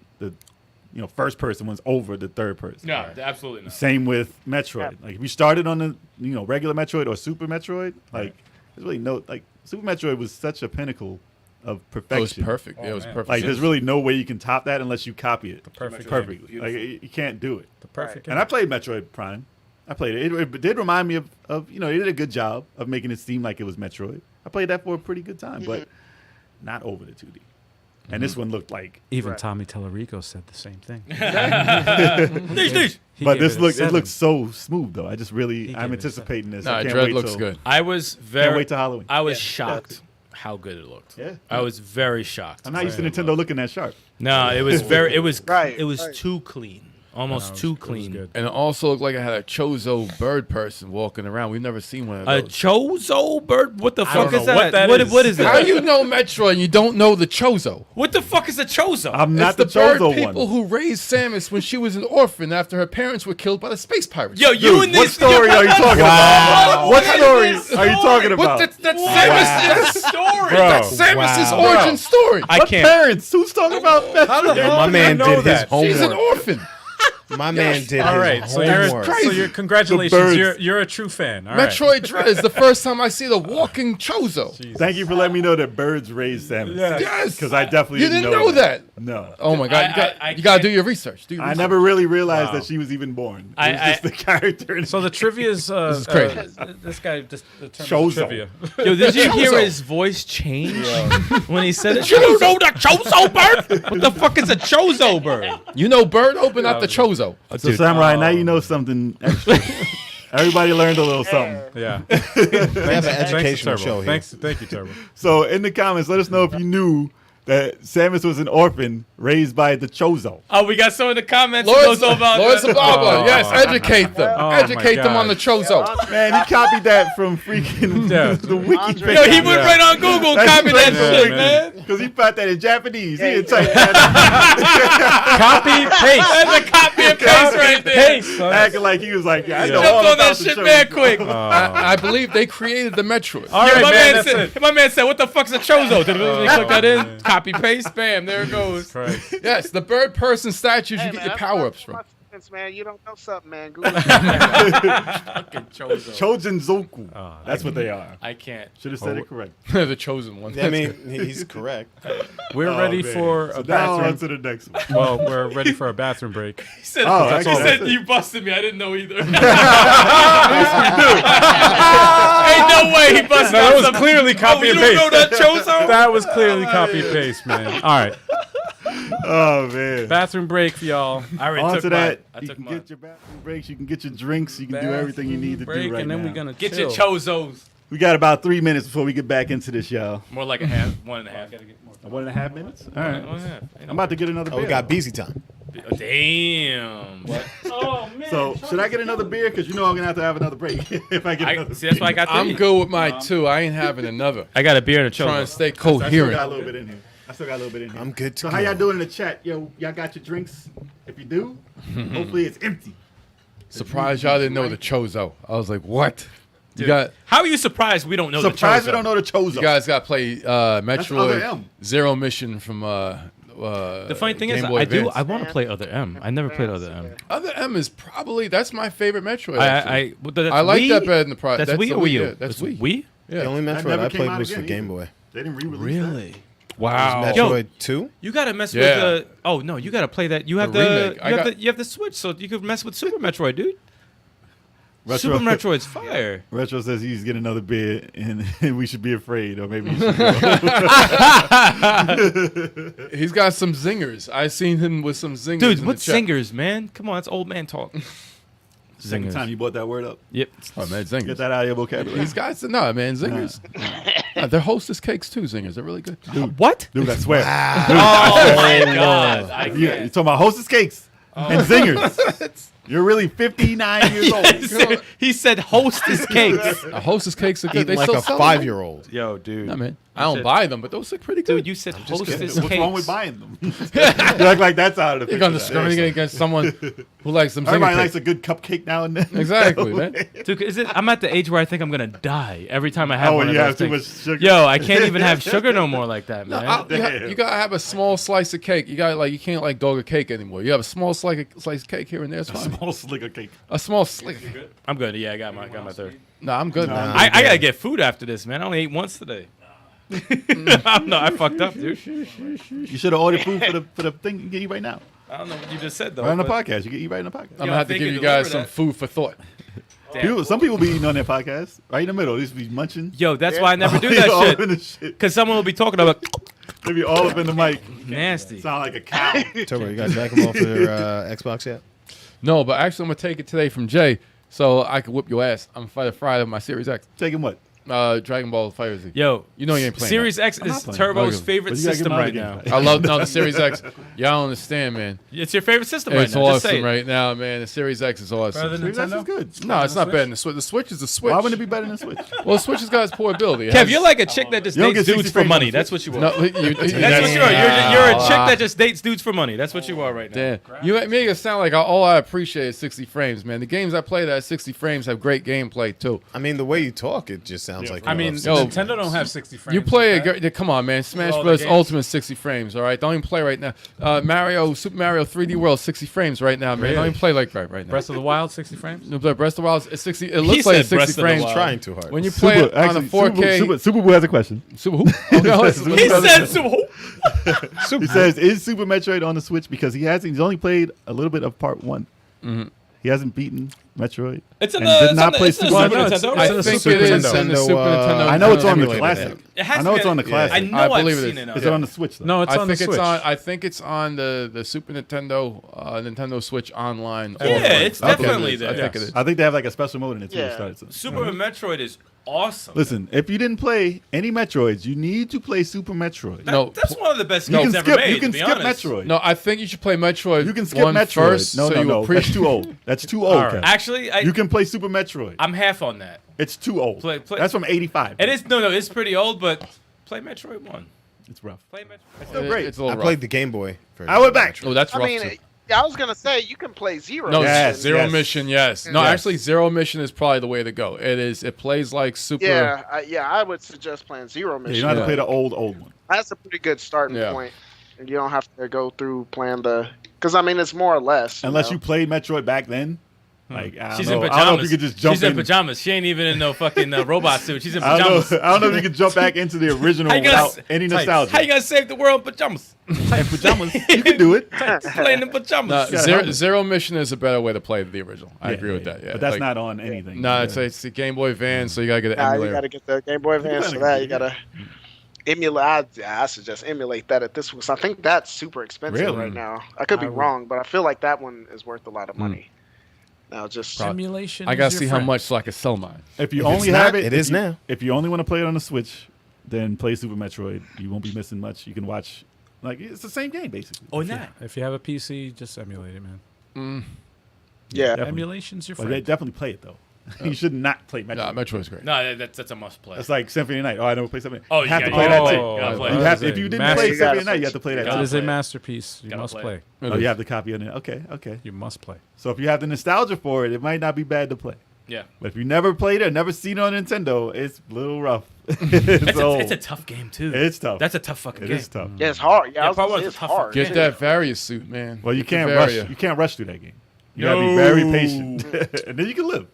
first person ones over the third person. No, absolutely not. Same with Metroid. Like if you started on the regular Metroid or Super Metroid, like there's really no like Super Metroid was such a pinnacle of perfection. It was perfect. Yeah, it was man. perfect. Like there's really no way you can top that unless you copy it perfect perfectly. Like you can't do it. The perfect. And I played Metroid Prime. I played it. It did remind me of they did a good job of making it seem like it was Metroid. I played that for a pretty good time, but not over the 2D. And this one looked like. Even Right. Tommy Tallarico said the same thing. He But gave this it a looks it 7. looks so smooth though. I just He really gave I'm it a anticipating this. Nah, I can't Dread wait looks till, good. I was Can't very. wait till Halloween. I was shocked how good it looked. Yeah. I was very shocked. I'm not used to Nintendo looking that sharp. No, it was very. It was. Right, It was right. too clean. Almost too clean. Good. And it also looked like I had a Chozo bird person walking around. We've never seen one of A those. Chozo bird? What the fuck don't is know that? what that What is. is How that? you know Metroid and you don't know the Chozo? What the fuck is a Chozo? I'm not It's the the bird Chozo people one. who raised Samus when she was an orphan after her parents were killed by the space pirates. Yo, you Dude, and what this story are you talking about? What story this are you talking What? about? That's That's Samus. story. Bro. That's Samus's Wow. origin story. I What can't. parents? Who's talking about that? How the hell My did man you know did that? his She's an homework. orphan. My man did All his right, so homework. you're congratulations. birds. You're a true fan. All right. Metroid Dread is the first time I see the walking Chozo. Thank you for letting me know that birds raise Samus. Yes. Because I definitely You didn't know that. No. Oh my god! I You gotta can't- do your research. Do your I research. never really realized Wow. that she was even born. It I- was just the character. So the trivia is This is crazy. this guy just determines Chozo. the trivia. Yo, did you hear Chozo. his voice change when he said it? You don't know the Chozo bird? What the fuck is a Chozo bird? You know Bird open up the Chozo. So Samurai, now you know something extra. Everybody learned a little something. Yeah. We have an Thanks to educational Turbo. show here. Thank you, Turbo. So in the comments, let us know if you knew that Samus was an orphan raised by the Chozo. Oh, we got some in the comments. Lawrence Lawrence about Zababa. Yes, educate them. Oh my Educate them on the God. Chozo. Man, he copied that from freaking Yeah. the wiki Andre- Yo, page. he went right on Google and That's copied that straight shit, from- man. Because he found that in Japanese. He didn't type Copy paste. That's a copy and paste right there. Paste. son. acting like he was like, yeah, I know Jumped all on about that the shit Chozo. man quick. I believe they created the Metroid. All Yo, right, my, man. man That's said, it. my man said, what the fuck's a Chozo? They click that in, copy, paste, bam, there it goes. Christ. Yes, the bird person statues Hey, you get man, your that's power ups my from. sense, man. You don't know something, man. Google. Fucking Chozo. Chojin Zoku. Oh, That's what they are. I can't. Should have said it correct. The chosen one. I mean, he's correct. We're Oh, ready man. for So a now on bathroom. to the next one. Well, we're ready for a bathroom break. He said, Oh, he actually, said that's it. you busted me. I didn't know either. Ain't no way he busted No, that out was some- clearly copy oh, and you don't know paste. that Chozo? That was clearly copy and paste, man. All right, Oh, man. bathroom break for y'all. I already On took to mine. that, I you took can mine. get your bathroom breaks, you can get your drinks, you can do everything you need to Break, do right and then now. we're gonna Get chill. your Chozos. We got about 3 minutes before we get back into this, y'all. More like a half, 1.5. 1.5 minutes? All right. 1.5. I'm about to get another Oh, beer. we got busy time. Damn. So, should I get another beer? Because you know I'm going to have another break if I get another See, that's why I got I'm three. good with my two. I ain't having another. I got a beer and a Trying to Chozo. stay I still got a coherent. little bit in here. I'm good to So go. how y'all doing in the chat? Yo, y'all got your drinks? If you do, hopefully it's empty. Surprised y'all didn't know the Chozo. I was like, what? You got How are you surprised we don't know Surprised the we Chozo? don't know the Chozo. you guys got to play other Metroid M. Zero Mission from The funny thing is, Game Boy I Advance. want to play Other M. I never played Other M. Other M is probably that's my favorite Metroid. actually. That's I like Wii? that better than the Pro. That's Wii the or Wii U? yeah, that's Wii. Wii? Yeah. The only That Metroid never I came played out was for again Game either. Boy. They didn't re-release that. Really? Wow. Metroid 2? You gotta mess Yeah. with the. Oh no, you gotta play that. You have The remake. you have the Switch, so you could mess with Super Metroid, dude. Retro- Super Metroid's fire. Retro says he's getting another beer and we should be afraid, or maybe you should go. He's got some zingers. I seen him with some zingers. Dude, in what the chat. singers, man? Come on, that's old man talk. Second time you brought that word up. Yep. Oh man, Get zingers. that out of your vocabulary. He's got some, no man, zingers. They're Hostess cakes too, Zingers. They're really good. What? Dude, I swear. Oh my god! I You can't. talking about Hostess cakes and zingers. You're really 59 years old. He said hostess cakes. Hostess cakes are good. Eating They like still a sell them. 5-year-old. Yo, dude. Nah, man. I don't buy them, but those look pretty good. Dude, you said hostess cakes. What's wrong with buying them? You act like that's out of the You're gonna picture. discriminate against someone who likes them. Everybody Zinger likes cakes. a good cupcake now and then. Exactly, man. Dude, I'm at the age where I think I'm gonna die every time I have Oh, one of you those have too much things. sugar. Yo, I can't even have sugar no more like that, man. You gotta have a small slice of cake. You you can't like dog a cake anymore. You have a small slice of cake here and there. It's fine. Small slicker cake. A small slice. I'm good. Yeah, I got my third. Nah, I'm good, man. I gotta get food after this, man. I only ate once today. No, I fucked up, dude. You should have ordered food for the thing you can eat right now. I don't know what you just said though. Right on the but- podcast. You can eat right on the podcast. I'm gonna have to they give can you guys deliver some that. food for thought. Damn. Some people be eating on their podcast. Right in the middle. They just be munching. Yo, that's why I never do All that up in shit. the shit. Because someone will be talking about They be all up in the mic. nasty. Sound like a cow. Turbo, you got Dragon Ball for your Xbox yet? No, but actually, I'm gonna take it today from Jay, so I can whip your ass. I'm Fighter Friday with my Series X. Taking what? Dragon Ball Fighter Z. Yo, You know you ain't playing Series X I'm not is playing. Turbo's Okay. favorite But you gotta system give him right another now. game. I love the Series X. Y'all don't understand, man. It's your favorite system right It's now. Just say awesome it. right now, man. The Series X is awesome. Better than Series X Nintendo? is good. No, it's not better than the Switch. The Switch is a Switch. Why wouldn't it be better than Switch? Well, the Switch has got its portability. It Kev, has- you're like a chick that just You don't dates get 60 dudes for frames money. on That's what you are. No, That's what you are. that's- You're a chick that just dates dudes for money. That's what you are right now. Damn. You make it sound like all I appreciate is 60 frames, man. The games I play that at 60 frames have great gameplay, too. I mean, the way you talk, it just sounds like. I mean, Yo, Nintendo don't have 60 frames. You play like that. come on, man. Smash all the Bros. games. Ultimate 60 frames, all right? Don't even play right now. Super Mario 3D World 60 frames right now, man. Don't even play like right now. Breath of the Wild 60 frames. No, but Breath of the Wild is 60. It looks like said it's 60 Breath of the frames. Wild. trying too hard. When you play it on a 4K. Super Boo has a question. Super who? Oh, He said so. He says, "Is Super Metroid on the Switch?" Because he's only played a little bit of Part 1. He hasn't beaten Metroid. It's in and the. did It's not on the, play it's in Super the Super Nintendo. Nintendo. It's right? in the I think Super it is Nintendo. on the Super Nintendo. I know it's on the emulated classic. it. It has I to know be it's on the classic. I know I I've believe it seen is. it. Is it on the Switch? Though? No, it's I on the think Switch. it's on. I think it's on the Super Nintendo, Nintendo Switch Online. Yeah, it's I think it definitely is. there. I think it is. I think they have like a special mode in it too. Yeah. That started, so. Super Metroid is awesome. Listen, if you didn't play any Metroids, you need to play Super Metroid. No, That's one of the best you games can ever skip. made. You can to be skip honest. Metroid. No, I think you should play Metroid. You can skip 1 Metroid. first, No, so no, you no. That's appreciate. too old. That's too old. Kev. Actually, You can play Super Metroid. I'm half on that. It's too old. Play- That's from '85. It is no, it's pretty old, but play Metroid 1. It's rough. Play Metroid. It's still great. It's a little I rough. played the Game Boy. I went back. Oh, that's I rough mean, too. I was gonna say you can play Zero. No, Yes, Zero yes. Mission, yes. No, Yes. actually, Zero Mission is probably the way to go. It is. It plays like Super. Yeah, I would suggest playing Zero Yeah, Mission. you don't have to Yeah. play the old one. That's a pretty good starting Yeah. point, and you don't have to go through playing the. Because I mean, it's more or less. Unless know? you played Metroid back then. Like, I She's don't in know. pajamas. I don't know if you could just jump She's in in. pajamas. She ain't even in no fucking robot suit. She's in I don't pajamas. know. I don't know if you could jump back into the original How you gonna without any tights. nostalgia. How you gonna save the world in pajamas? in pajamas? You can do it. Playing in pajamas. No, Yeah, Zero, helmet. Zero Mission is a better way to play the original. I agree with that. Yeah, but that's like, not on anything. No, Yeah. it's the Game Boy Advance, so you gotta get an Nah, you emulator. gotta get the Game Boy Advance for that. You gotta emulate. I suggest emulate that at this one. So I think that's super expensive Really? right now. I could be wrong, but I feel like that one is worth a lot of money. Now just Simulation. I gotta is your see how friend. much so I can sell mine. If you If only it's have not, it, it if is you- now. If you only want to play it on the Switch, then play Super Metroid. You won't be missing much. You can watch. Like, it's the same game basically. Or not. If you have a PC, just emulate it, man. yeah. Definitely. Emulation's your But they friend. definitely play it though. You should not play Metroid. Nah, Metroid's great. No, that's a must play. That's like Symphony of the Night. Oh, I never played Symphony. Oh, you have you to gotta- play that oh, too. you gotta play You it. have That if is you a didn't master- play You Symphony gotta of the Night, you have to switch. play that That too. is a play. masterpiece. You Gotta must play play. it. Oh, you have the copy on it. Okay. You must play. So if you have the nostalgia for it, it might not be bad to play. Yeah. But if you never played it or never seen it on Nintendo, it's a little rough. It's a tough game too. It's tough. That's a tough fucking It game. is tough. Yeah, it's hard. Yeah, Yeah, I was part gonna one's say a it's tough hard. Get that Various suit, man. Well, you Get the can't rush. Varia. You can't rush through that game. You gotta be very patient, and then you can live.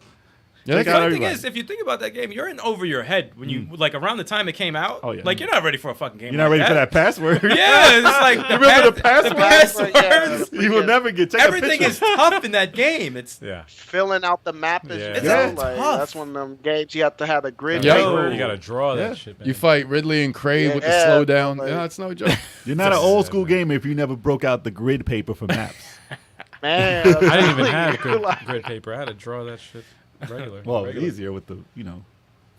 Yeah, Check The out funny thing everybody. is, if you think about that game, you're in over your head when you like around the time it came out. Oh, yeah. Like you're not ready for a fucking game. You're not like ready for that password. Yeah, it's like the remember the pass- password? passwords. Yeah. You will never get. Take Everything a is picture. tough in that game. It's Yeah. Filling out the map as Yeah. you It's go. tough. Like, that's one of them games you have to have a grid Yeah. paper. You gotta draw Yeah. that shit, man. You fight Ridley and Kraid with the Yeah, slow down. like- Yeah, it's no joke. You're not an old school gamer if you never broke out the grid paper for maps. Man, I didn't even like, have you're like- grid paper. I had to draw that shit regular. Well, it's regular. easier with the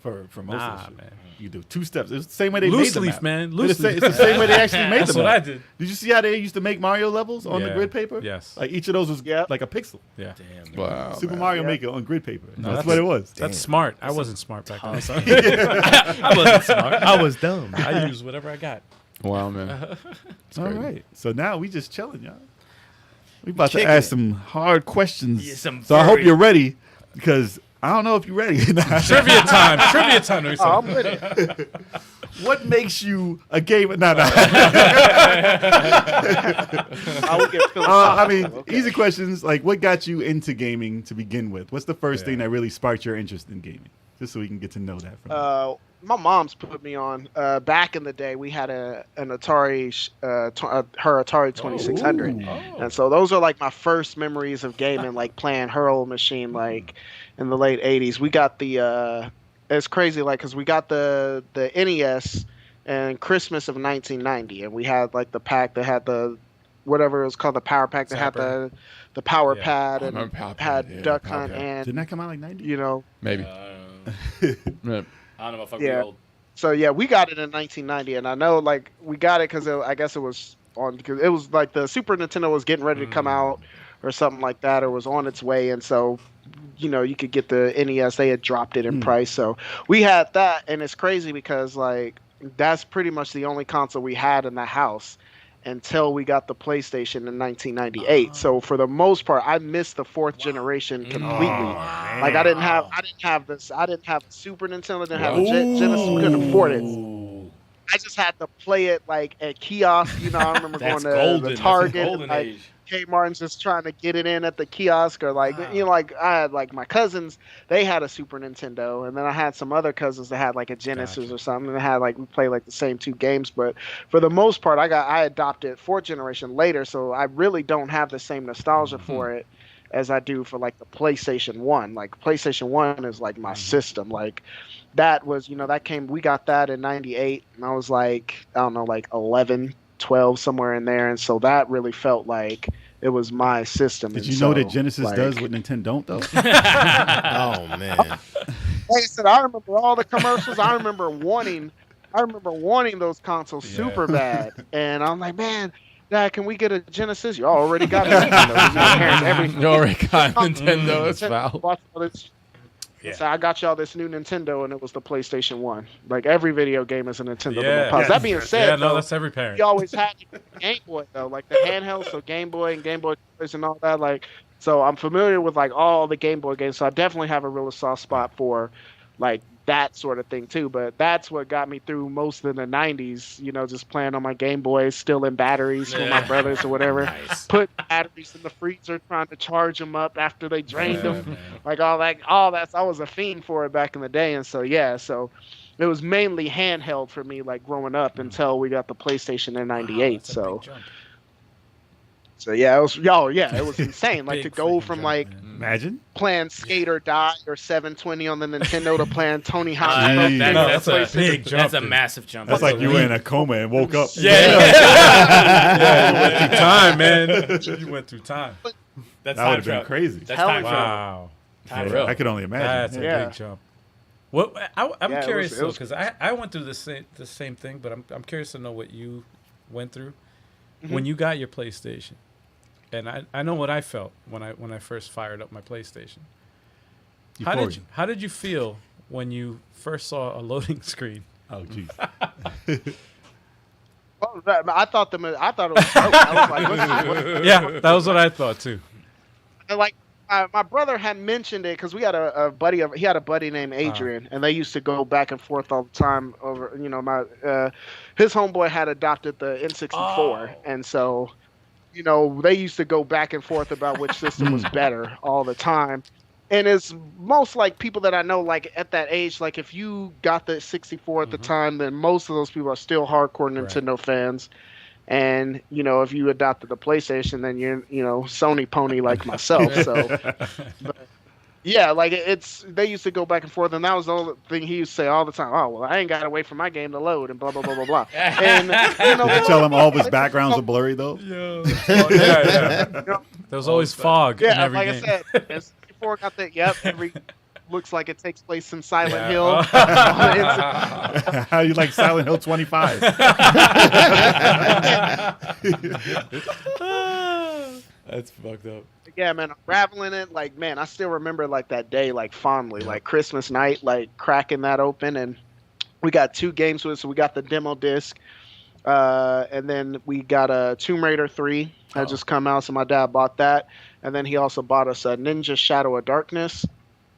for most Nah, of the shit. man. You do 2 steps. It's the same way they Loose made the leaf, map. man. It's Loose the, leaf. it's the same way they actually made That's the what map. I did. Did you see how they used to make Mario levels on the Yeah. grid paper? Yes. Like each of those was Yep. like a pixel. Yeah. Damn. Wow. Super man. Mario Maker on grid paper. No, that's what it was. That's smart. I wasn't smart back then. So I wasn't smart. I was dumb. I use whatever I got. Wow, man. All crazy. right. So now we just chilling, y'all. We about to Kicking ask it. some hard questions. Yeah, some so I hope very- you're ready because I don't know if you're ready. Trivia time. Trivia time. Let me say. Oh, I'm with it. What makes you a gamer? No. I would get I philosophical. mean, Okay. easy questions. Like, what got you into gaming to begin with? What's the first thing that really sparked your interest in gaming? Just so we can get to know that from you. My mom's put me on. Back in the day, we had an Atari, her Atari 2600, and so those are like my first memories of gaming, like playing her old machine, like in the late 80s. We got the, it's crazy, like, because we got the NES in Christmas of 1990, and we had like the pack that had the, whatever it was called, the power pack that had Zapper. the power Yeah. pad I and remember Power had Pad, yeah, Duck Power Hunt Pad. and, Didn't that come out like 90? you know, Maybe. I Yeah. don't know if I'm Yeah. old. so yeah, we got it in 1990, and I know like we got it because I guess it was on, because it was like the Super Nintendo was getting ready to come out or something like that, or was on its way, and so you know you could get the NES. They had dropped it in price, so we had that, and it's crazy because like that's pretty much the only console we had in the house until we got the PlayStation in 1998. So for the most part, I missed the 4th generation completely. Like I didn't have a Super Nintendo, I didn't have a Genesis, we couldn't afford it. I just had to play it like at kiosk. You know, I remember That's going to golden. the That's Target, golden like age. Kmart, and just trying to get it in at the kiosk, or like you know, like I had like my cousins, they had a Super Nintendo, and then I had some other cousins that had like a Genesis or something, and they had like we played like the same 2 games. But for the most part, I adopted 4th generation later, so I really don't have the same nostalgia for it as I do for like the PlayStation 1. Like PlayStation 1 is like my system. Like that was, you know, that came, we got that in 98, and I was like, I don't know, like 11, 12, somewhere in there. And so that really felt like it was my system. Did And you know so, that Genesis like, does what Nintendo don't, though? Oh man. Like I said, I remember all the commercials. I remember wanting those consoles super bad. And I'm like, man, Dad, can we get a Genesis? You already got it. You already got Nintendo. That's foul. So I got y'all this new Nintendo, and it was the PlayStation 1. Like every video game is a Nintendo. Yeah. That being said, Yeah, no, though, that's every parent. we always had Game Boy though, like the handheld, so Game Boy and Game Boy Colors and all that. Like, so I'm familiar with like all the Game Boy games. So I definitely have a real soft spot for like that sort of thing too. But that's what got me through most of the 90s. You know, just playing on my Game Boy, still in batteries with my brothers or whatever. Nice. Put batteries in the freezer, trying to charge them up after they drained them. man. Like all that. I was a fiend for it back in the day, and so yeah, so it was mainly handheld for me, like growing up until we got the PlayStation in '98. That's a big jump. So yeah, it was insane. Like to Big go freaking from jump, like man. Imagine. playing Skate or Die or 720 on the Nintendo to playing Tony Hawk's That- Pro Jeez. that- No, that's that's a big jump, That's a dude. massive jump. That's like you were in a coma and woke up. Yeah. Yeah, you went through time, man. You went through time. That's That would time have been travel. crazy. That's Hell time yeah. travel. Wow. Time Yeah, travel. I could only imagine. That's a Yeah. big jump. What I'm Yeah, it curious was- though, because I went through the same thing, but I'm curious to know what you went through when you got your PlayStation. And I know what I felt when I first fired up my PlayStation. Euphoria. How did you feel when you first saw a loading screen? Oh, jeez. I thought it was dope. I was like, what? Yeah, that was what I thought too. And like my brother had mentioned it because we had a buddy he had a buddy named Adrian, and they used to go back and forth all the time over. You know, his homeboy had adopted the N64, and so you know they used to go back and forth about which system was better all the time. And it's most like people that I know, like at that age, like if you got the 64 at the time, then most of those people are still hardcore Nintendo fans. And, you know, if you adopted the PlayStation, then you're, you know, Sony pony like myself. So, but, yeah, like they used to go back and forth. And that was the only thing he used to say all the time. Oh, well, I ain't got to wait for my game to load and blah, blah, blah, blah, blah. And, you know, Did you tell him all of his backgrounds are blurry, though? Yeah. There was always fog in yeah, every like game. I said, N64 got that. Yep, every looks like it takes place in Silent Yeah. Hill. How you like Silent Hill 25? That's fucked up. Yeah, man, unraveling it, like, man, I still remember like that day, like fondly, like Christmas night, like cracking that open, and we got 2 games with it. So we got the demo disc, and then we got a Tomb Raider 3 had just come out, so my dad bought that, and then he also bought us a Ninja Shadow of Darkness.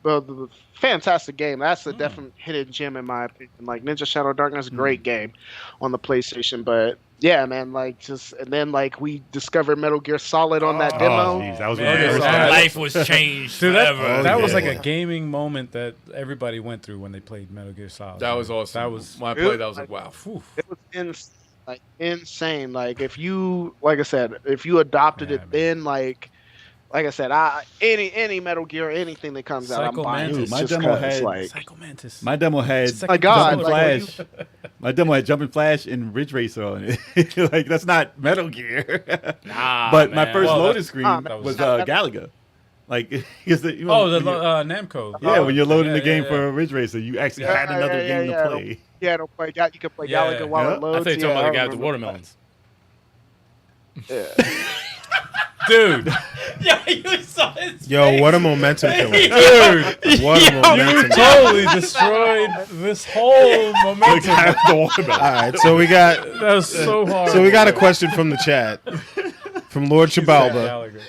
The fantastic game. That's a definite hidden gem in my opinion. Like Ninja Shadow of Darkness, great game on the PlayStation, but. Yeah, man, like and then like we discovered Metal Gear Solid on that demo. Jeez, that was Man, when I first that- started. Life was changed Dude, forever. that was yeah. like a gaming moment that everybody went through when they played Metal Gear Solid. That was awesome. That was when I played. That was like, wow. It was insane. Like if you, like I said, if you adopted Yeah, it man. then, like I said, any Metal Gear, anything that comes out, I'm Psycho buying. Mantis. It's My just demo 'cause, had- like, Psycho Mantis. My demo had Second God, Jumping like, Flash. My demo had Jumping Flash and Ridge Racer on it. Like that's not Metal Gear. Nah, But my man. first Well, loading that's- screen that was was- Galaga. Like, because you know, Oh, the when you're- Namco. yeah, when you're loading Yeah, the game yeah, for Ridge Racer, you actually Yeah, had another yeah, game yeah. to play. yeah, don't play. You can play Yeah. Galaga while Yeah. it loads. I thought you were talking Yeah, about the I guy with the remember. watermelons. Dude, Yeah, you saw his Yo, what a momentum killer. dude, What a momentum killer. totally destroyed this whole momentum. The watermelon. All right, so we got That was so hard. so we got a question from the chat from Lord Chabalba. Gallagher.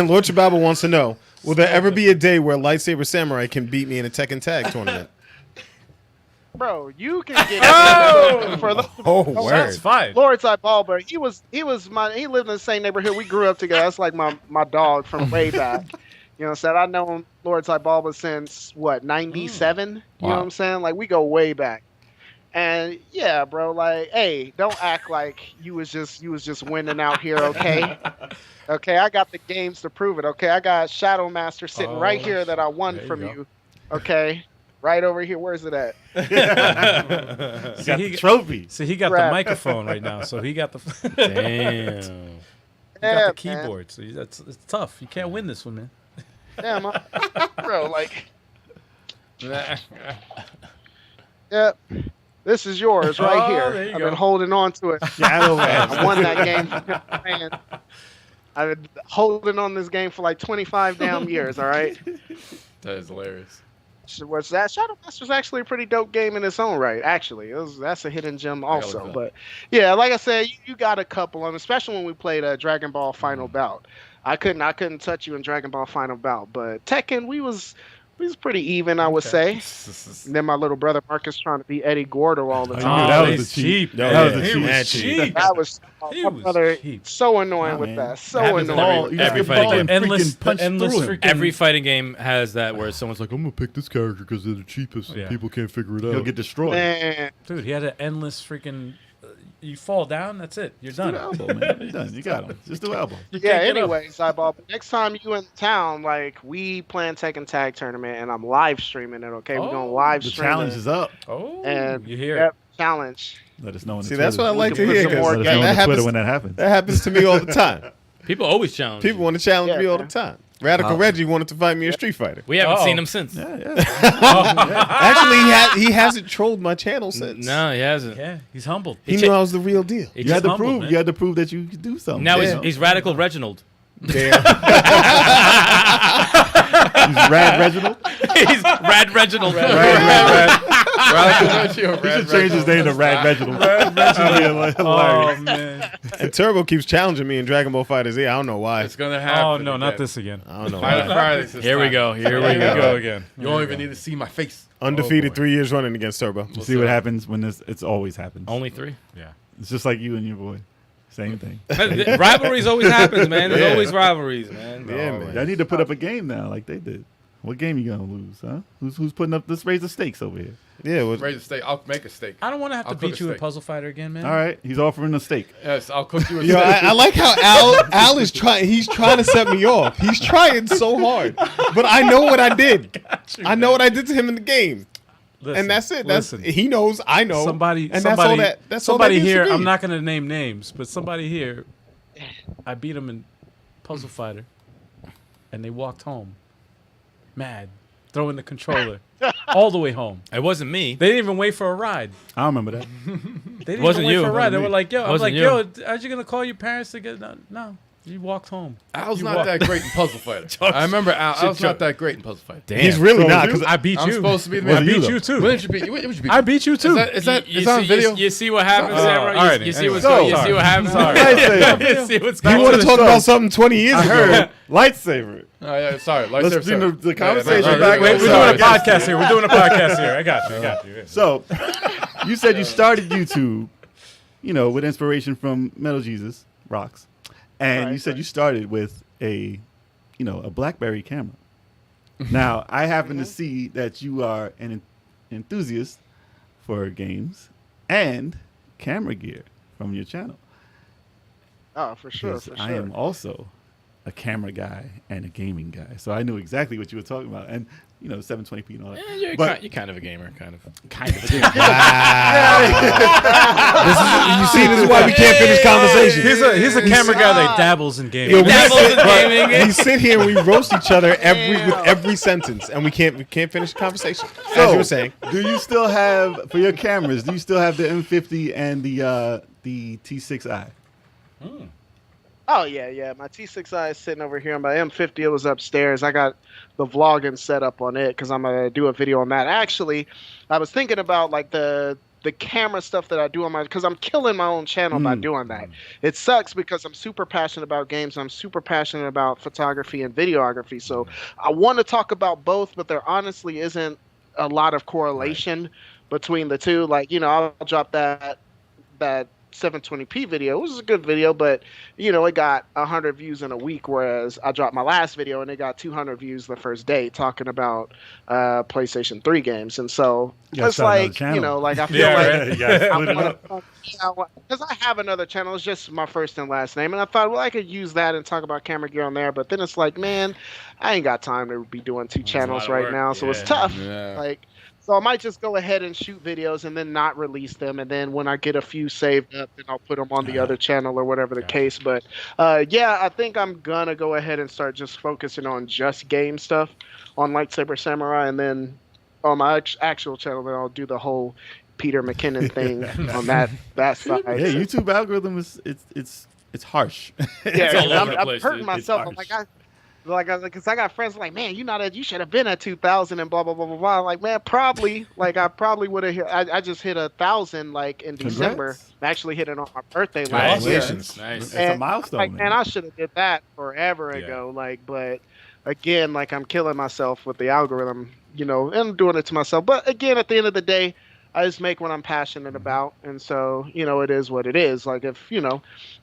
Lord Chabalba wants to know: will there ever be a day where Lightsaber Samurai can beat me in a Tekken Tag tournament? Bro, you can get for the Oh, That's fine. Lord Bulber. He lived in the same neighborhood. We grew up together. That's like my dog from way back. You know what I'm saying? I've known Lord Bulber since what, 97? You know what I'm saying? Like we go way back. And yeah, bro, like, hey, don't act like you was just winning out here, okay? Okay, I got the games to prove it, okay? I got Shadow Master sitting right here that I won there you from go. you. Okay? Right over here. Where's it at? You got the trophy. See, he got Crap. the microphone right now, so he got the Damn. he got Yeah, the keyboard. So it's tough. You can't win this one, man. Man. Damn, bro, like, yep. This is yours right Oh, here. there you I've go. been holding on to it. Shadow I won that game. Man, I've been holding on this game for like 25 damn years. All right. That is hilarious. What's that? Shadow Master's actually a pretty dope game in its own right. Actually, that's a hidden gem also. look But yeah, like I said, you got a couple of them, especially when we played Dragon Ball Final Bout. I couldn't touch you in Dragon Ball Final Bout, but Tekken we was pretty even, I would say. And then my little brother Marcus trying to be Eddie Gordo all the Oh, time. that was he's the cheap. cheap. That man. was the He cheap. was Mad cheap. That was He my was brother cheap. so annoying Nah, with man. that. So happens in annoying. You every just fighting ball game. and Endless, freaking punch endless through him. freaking. Every fighting game has that where someone's like, I'm going to pick this character because they're the cheapest. Yeah. People can't figure it out. He'll get destroyed. Man, Dude, he had an endless freaking. You fall down, that's it. You're Just do done. the elbow, man. You're done. You got him. Just do elbow. You yeah. can't get up. Anyways, eyeball. Next time you in town, like we playing Tekken Tag Tournament, and I'm live streaming it. Okay, we're gonna Oh, live The stream challenge it. is up. Oh, And you hear yep, challenge. Let us know on the See, Twitter. that's what I like to can put hear. some 'cause more Let us that know on the Twitter happens. when that happens. That happens to me all the time. People always challenge. People you. want to challenge Yeah, me all man. the time. Radical Reggie wanted to fight me in Street Fighter. We haven't Uh-oh. seen him since. Yeah, yeah. Actually, he hasn't trolled my channel since. No, he hasn't. Yeah, he's humbled. He knew I was the real deal. He You had just to humble, prove. man. You had to prove that you could do something. now Yeah. he's Radical Reginald. Damn. He's Rad Reginald. He's Rad Reginald. Radical Reggie or He Rad should change his name to Rad Reginald. Hilarious. Oh man. And Turbo keeps challenging me in Dragon Ball FighterZ. I don't know why. It's gonna happen. Oh no, not again. this again. I don't know Final why. Fridays this Here we time. go. Here Here we we go. go again. You don't even need to see my face. Undefeated boy. 3 years running against Turbo. You see what happens when it's always happens. Only 3. Yeah. It's just like you and your boy. Same thing. Rivalries always happens, man. There's Yeah. always rivalries, man. Yeah, man. Y'all need to put up a game now, like they did. What game you gonna lose, huh? Who's putting up? Let's raise the stakes over here. Yeah, well, Raise a steak. I'll make a steak. I don't want to have to I'll cook beat a you in steak. Puzzle Fighter again, man. All right, he's offering a steak. Yes, I'll cook you a yo, steak. I like how Al is trying. He's trying to set me off. He's trying so hard, but I know what I did. I know what I did to him in the game, Listen, and that's it. That's listen. he knows. I know. Somebody, and somebody, that's all somebody that needs here. to be. I'm not gonna name names, but somebody here, I beat him in Puzzle Fighter, and they walked home, mad, throwing the controller all the way home. It wasn't me. They didn't even wait for a ride. I remember that. They didn't Wasn't even wait you. for a ride. They Wasn't were me. like, yo, I was like, Wasn't yo, are you gonna call your parents to get? No, you walked home. Al's You not walk- that great in Puzzle Fighter. I remember Al's not that great in Puzzle Fighter. Damn. He's really So not was because I beat I'm you. supposed to be the Was I man. it you, beat though? you too. When did you beat? When did you beat? I beat you too. Is that You it's on see- video? You see what happens, Samurai? alrighty, You see anyway. what's going. You So- see what happens. Lightsaber. You see what's he going. want to to the talk show. about something 20 years I ago. heard lightsaber. Oh, yeah, sorry. Let's Lightsaber, do sorry. the conversation Yeah, back. Wait, we're doing Sorry. a podcast here. We're doing a podcast here. I got you. I got you. So, you said you started YouTube, with inspiration from Metal Jesus Rocks, and you said you started with a BlackBerry camera. Now, I happen to see that you are an enthusiast for games and camera gear from your channel. Oh, for sure, 'Cause for I sure. am also a camera guy and a gaming guy, so I knew exactly what you were talking about, and 720p and all that. You're kind of a gamer, kind of. Kind of a gamer. You see, this is why we can't finish conversation. He's a camera guy that dabbles in games. Yo, we Dabbles sit, in gaming. we sit here and we roast each other with every sentence, and we can't finish the conversation. As you were saying, Do you still have for your cameras? Do you still have the M50 and the T6i? Oh yeah. My T6i is sitting over here. My M50 it was upstairs. I got the vlogging set up on it because I'm gonna do a video on that. Actually, I was thinking about like the camera stuff that I do on my because I'm killing my own channel by doing that. It sucks because I'm super passionate about games. I'm super passionate about photography and videography. So I want to talk about both, but there honestly isn't a lot of correlation between the two. Like I'll drop that 720p video. It was a good video, but it got 100 views in a week, whereas I dropped my last video and it got 200 views the first day talking about PlayStation 3 games. And so gotta it's start another like channel. like I feel because I have another channel. It's just my first and last name, and I thought, well, I could use that and talk about camera gear on there. But then it's like, man, I ain't got time to be doing two channels of right work. now, so it's Yeah. tough. Yeah. So I might just go ahead and shoot videos and then not release them. And then when I get a few saved up, then I'll put them on the other channel or whatever the case. But I think I'm going to go ahead and start just focusing on just game stuff on Lightsaber Samurai. And then on my actual channel, then I'll do the whole Peter McKinnon thing on that side. Yeah, YouTube algorithm is it's harsh. Yeah, all over I'm the place, hurting dude. myself. I'm because I got friends like, man, you should have been at 2,000 and blah blah blah blah blah. I'm like, man, probably. I probably would have hit. I just hit 1,000 in December. Congrats. I actually hit it on my birthday last year. Congratulations. Nice. It's a milestone, man. And I should have did that forever ago. But again, I'm killing myself with the algorithm. And I'm doing it to myself. But again, at the end of the day, I just make what I'm passionate about, and so it is what it is. If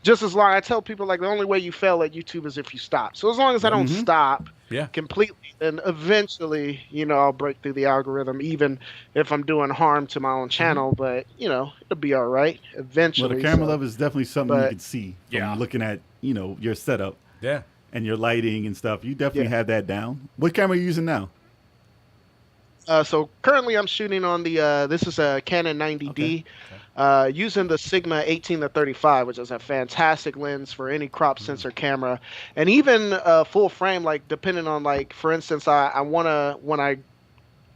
just as long I tell people the only way you fail at YouTube is if you stop. So as long as I don't stop completely, then eventually I'll break through the algorithm, even if I'm doing harm to my own channel. But it'll be all right eventually. Well, the camera love is definitely something you can see from Yeah. looking at your setup Yeah. and your lighting and stuff. You definitely have that down. What camera are you using now? So currently I'm shooting on the this is a Canon 90D using the Sigma 18-35, which is a fantastic lens for any crop sensor camera, and even full frame. Depending on for instance, I want to when I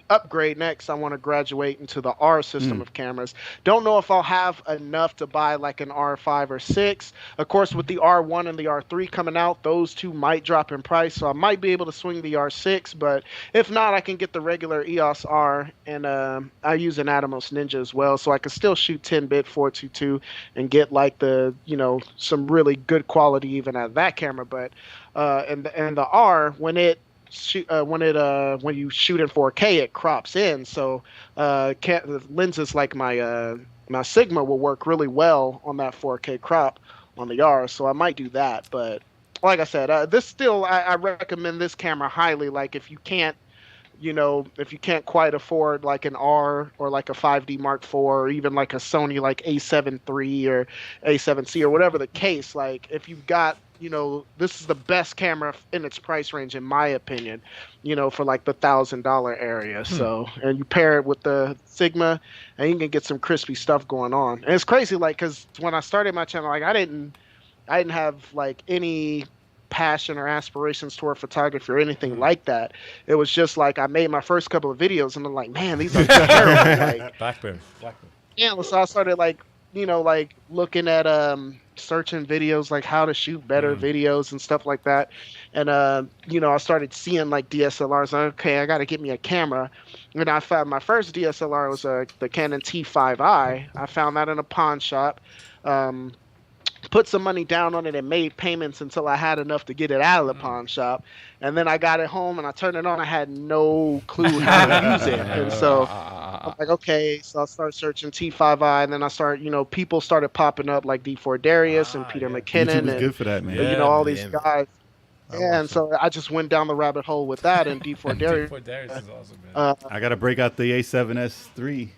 upgrade next, I want to graduate into the R system of cameras. Don't know if I'll have enough to buy an R5 or 6. Of course, with the R1 and the R3 coming out, those two might drop in price, so I might be able to swing the R6, but if not, I can get the regular EOS R, and I use an Atomos Ninja as well, so I can still shoot 10-bit 422 and get the some really good quality even out of that camera. But and the R, when you shoot in 4K, it crops in. So lenses like my Sigma will work really well on that 4K crop on the R. So I might do that. But like I said, I recommend this camera highly. If you can't, if you can't quite afford an R or a 5D Mark IV or even a Sony A7 III or A7C or whatever the case, if you've got this is the best camera in its price range, in my opinion, for the $1,000 area. So, and you pair it with the Sigma and you can get some crispy stuff going on. And it's crazy, because when I started my channel, I didn't have any passion or aspirations toward photography or anything like that. It was just like I made my first couple of videos and I'm like, man, these are terrible. Like, Blackberry. yeah, so I started like, like looking at searching videos like how to shoot better videos and stuff like that. And I started seeing like DSLRs. Okay, I got to get me a camera. And I found my first DSLR was the Canon T5i. I found that in a pawn shop. Put some money down on it and made payments until I had enough to get it out of the pawn shop. And then I got it home and I turned it on. I had no clue how to use it. And so I'm like, okay, so I started searching T5i, and then I started, people started popping up like D4 Darius and Peter McKinnon. YouTube was and, good for that, man. all these guys. And so I just went down the rabbit hole with that and D4 Darius. D4 Darius is awesome, man. I got to break out the A7S3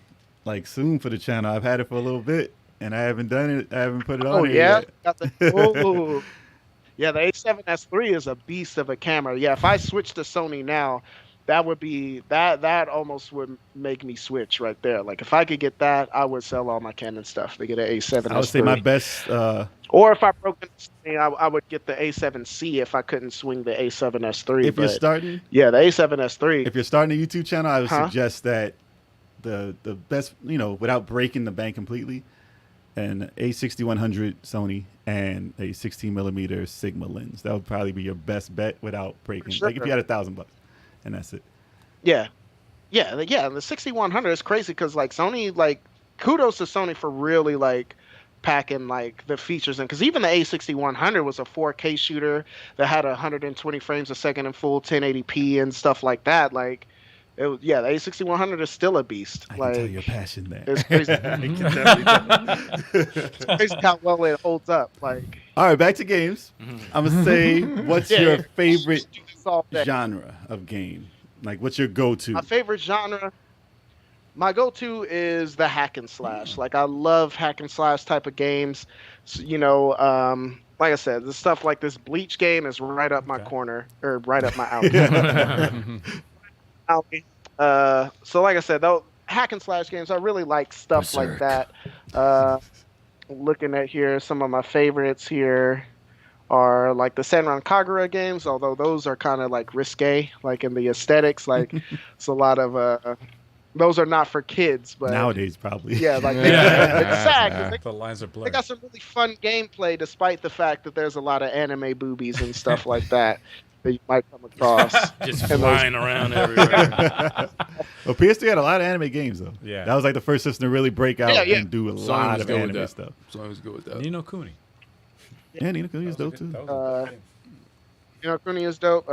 like soon for the channel. I've had it for a little bit. And I haven't done it. I haven't put it on here yet. Got the, yeah, the A7S3 is a beast of a camera. Yeah, if I switch to Sony now, that would be that almost would make me switch right there. Like if I could get that, I would sell all my Canon stuff to get an A7S3. I would say my best. Or if I broke it, I would get the A7C if I couldn't swing the A7S3. If you're starting, yeah, the A7S3. If you're starting a YouTube channel, I would suggest that the best, without breaking the bank completely, an A6100 Sony and a 16mm Sigma lens. That would probably be your best bet without breaking. Sure. Like if you had $1,000, and that's it. Yeah. The 6100 is crazy because like Sony, like kudos to Sony for really like packing like the features in, because even the A6100 was a 4K shooter that had 120 frames a second in full 1080p and stuff like that. Like. The A6100 is still a beast. I can tell your passion there. It's crazy. It's crazy how well it holds up. Like, all right, back to games. I'm gonna say, what's your favorite genre of game? Like, what's your go-to? My favorite genre. My go-to is the hack and slash. Like, I love hack and slash type of games. So, like I said, the stuff like this Bleach game is right up my corner, or right up my alley. So like I said, though, hack and slash games, I really like stuff like that. Looking at here, some of my favorites here are like the Senran Kagura games, although those are kind of like risque, like in the aesthetics. Like it's a lot of those are not for kids, but nowadays probably. Yeah, like it's sad 'cause the lines are blurred. They got some really fun gameplay, despite the fact that there's a lot of anime boobies and stuff like that. That you might come across. Just flying around everywhere. Well, PS3 had a lot of anime games, though. Yeah. That was like the first system to really break out and do a lot of anime stuff. So I was good with that. Ni no Kuni. Yeah, Ni no Kuni is dope, too. Ni no Kuni is dope.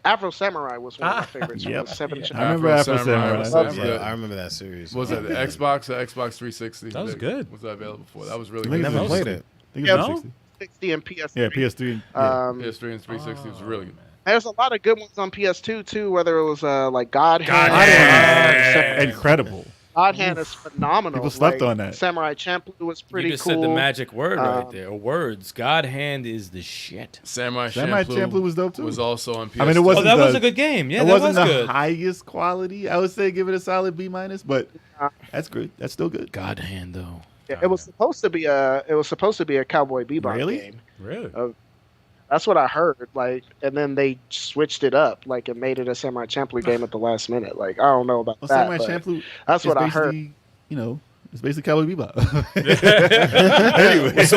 Afro Samurai was one of my favorites. Yep. I remember Afro Samurai. Yeah, I remember that series. Was that the Xbox or Xbox 360? That was good. Was that available for? That was really I good. never played it. I think it was 360. 60 and PS3. Yeah, PS3. PS3 and 360 was really good. There's a lot of good ones on PS2 too. Whether it was like God Hand. Incredible. God Hand is phenomenal. People slept on that. Samurai Champloo was pretty You just cool. said the magic word right there. Or words. God Hand is the shit. Samurai Champloo was dope too. Was also on PS2. I mean, it wasn't. That was a good game. Yeah, it that wasn't was the good. highest quality. I would say give it a solid B-, but that's good. That's still good. God Hand though. Yeah, it was supposed to be a Cowboy Bebop game. Really? That's what I heard. Like, and then they switched it up, like, and made it a Samurai Champloo game at the last minute. Like, I don't know about that. Samurai but Champloo. That's what I heard. It's basically Cowboy Bebop. Anyway, it's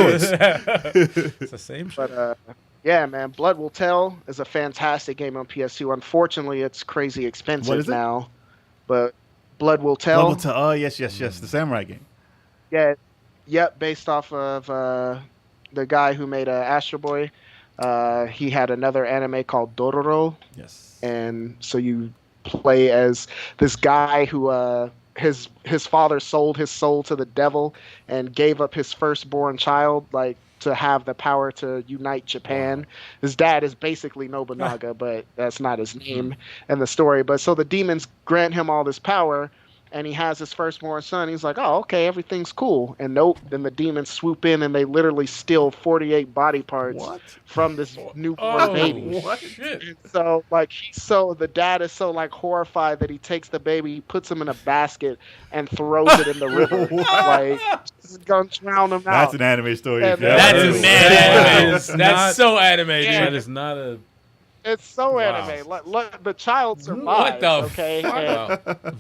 the same shit. But yeah, man, Blood Will Tell is a fantastic game on PS2. Unfortunately, it's crazy expensive What is it? now. But Blood Will Tell. Blood Will Tell. Oh yes, the samurai game. Yeah, yep, based off of the guy who made Astro Boy. He had another anime called Dororo. Yes. And so you play as this guy who his father sold his soul to the devil and gave up his firstborn child, like, to have the power to unite Japan. His dad is basically Nobunaga, but that's not his name in the story. But so the demons grant him all this power, and he has his firstborn son. He's like, oh, okay, everything's cool. And nope, then the demons swoop in and they literally steal 48 body parts from this newborn baby. What? Shit. And so like the dad is so like horrified that he takes the baby, puts him in a basket, and throws it in the river. Like, just gonna drown him out. That's an anime story. And That's Yeah, an it's anime. not- That's so anime, dude. Yeah. That is not a. It's so Wow. anime. Like, the child survives. What the okay? fuck?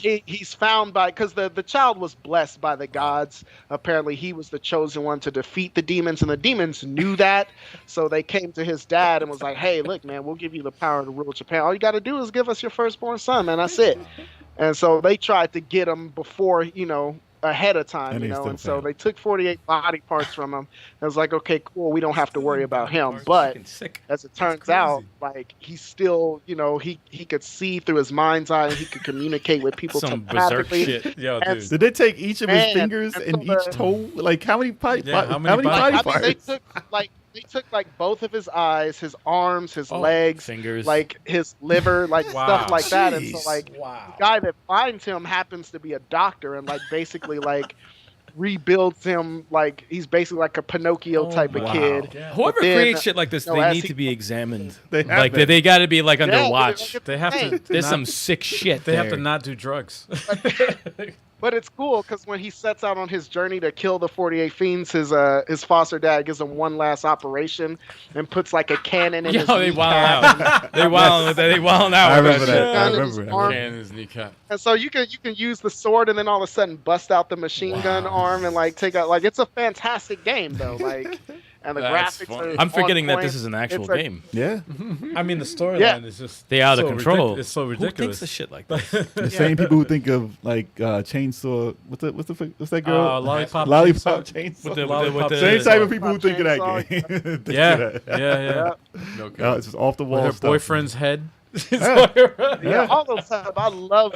And he's found by because the child was blessed by the gods. Apparently, he was the chosen one to defeat the demons, and the demons knew that. So they came to his dad and was like, "Hey, look, man, we'll give you the power to rule Japan. All you got to do is give us your firstborn son, man. That's it." And so they tried to get him before, ahead of time, And they still and so failed. they took 48 body parts from him. It was like, okay, cool, we don't have to worry about him. But Fucking sick. as it turns out, like he's still, he could see through his mind's eye and he could communicate with people Some berserk telepathically. shit. Yo, And dude. Did they take each of his Man, fingers and and so each the- toe? Like how many Yeah, how many body body- I mean, parts? they took like both of his eyes, his arms, his Oh, legs, fingers. like his liver, like Wow. stuff like that. And so Jeez. like Wow. the guy that finds him happens to be a doctor and like basically like rebuilds him, like he's basically like a Pinocchio type of wow. kid. Yeah. Whoever But then, creates shit like this, no, they as need he- to be examined. They have Like been. they got to be like under Yeah, watch. look at They have the to. thing. There's not- some sick shit. They have there. to not do drugs. But it's cool because when he sets out on his journey to kill the 48 fiends, his foster dad gives him one last operation and puts like a cannon in Yo, his they kneecap. wild out. They wild with that. They wild out. I with remember that. that. I Gun in remember his that. arm. Can his kneecap. And so you can use the sword and then all of a sudden bust out the machine gun arm and like take out, like it's a fantastic game though, like, and the That's graphics funny. are I'm forgetting on that point. this is an actual It's a- game. Yeah, I mean, the storyline Yeah. is just They out of so control. It's so Who ridiculous. thinks of shit like this? the same people who think of like chainsaw. What's that girl? Lollipop. Lollipop Chainsaw. chainsaw. With the, Lollipop with Same the, type of people who think of Chainsaw. that game. Think of Yeah, that. yeah. Yeah, No Oh, kidding. it's just off the With wall. her stuff. boyfriend's head. yeah, all those stuff. I love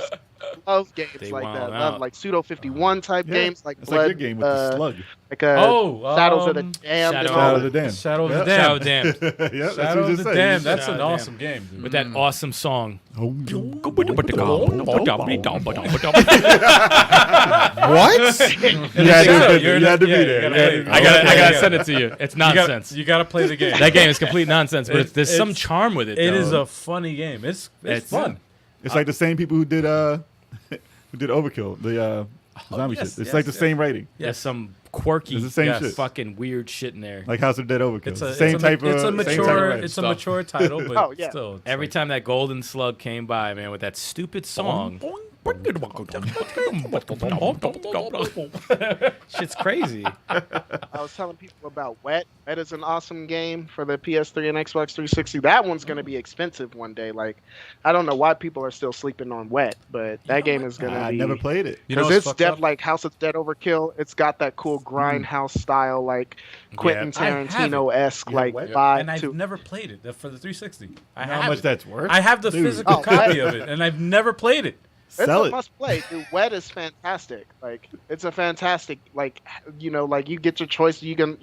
games They like wild that. out. Love like Pseudo 51 type Yeah, games, like it's Blood, like your game with the slug. like Oh, Shadows of the Damned. Shadow and Shadow all of that. the Dam. Shadow of the Yeah. Dam. Shadow Damn. Yeah, that's what Shadow you of just the said. Dam. You That's just an Shadow awesome game, dude. With that awesome song. What? You had to be You're there. not- You yeah, had you to gotta be play there. the I game. gotta Yeah. send it to you. It's You gotta- nonsense. You gotta play the game. That game is complete nonsense, but there's some it's- charm with it. It though. is a funny game. It's fun. It's like the same people who did Overkill, the zombie yes, shit. It's yes, like the yes. same writing, There's some quirky, It's the same Yes. shit. fucking weird shit in there. like House of the Dead Overkill. It's a Same type of It's a same type of mature. writing. It's a stuff. mature title, but Oh, yeah. still. It's Every like- time that golden slug came by, man, with that stupid song. Shit's crazy. I was telling people about Wet. Wet is an awesome game for the PS3 and Xbox 360. That one's going to be expensive one day. Like, I don't know why people are still sleeping on Wet, but that game is going to I be. never played it. You know Because what's it's fucked up? like House of Dead Overkill. It's got that cool grindhouse style, like Quentin I have it. Tarantino esque, You like have Wet? vibe and I've to. never played it for the 360. I You know how have much it. that's worth? I have the Dude. physical Oh, copy of it, and I've never played it. It's Sell a it. must play. Dude, Wet is fantastic. Like it's a fantastic, like like you get your choice. You can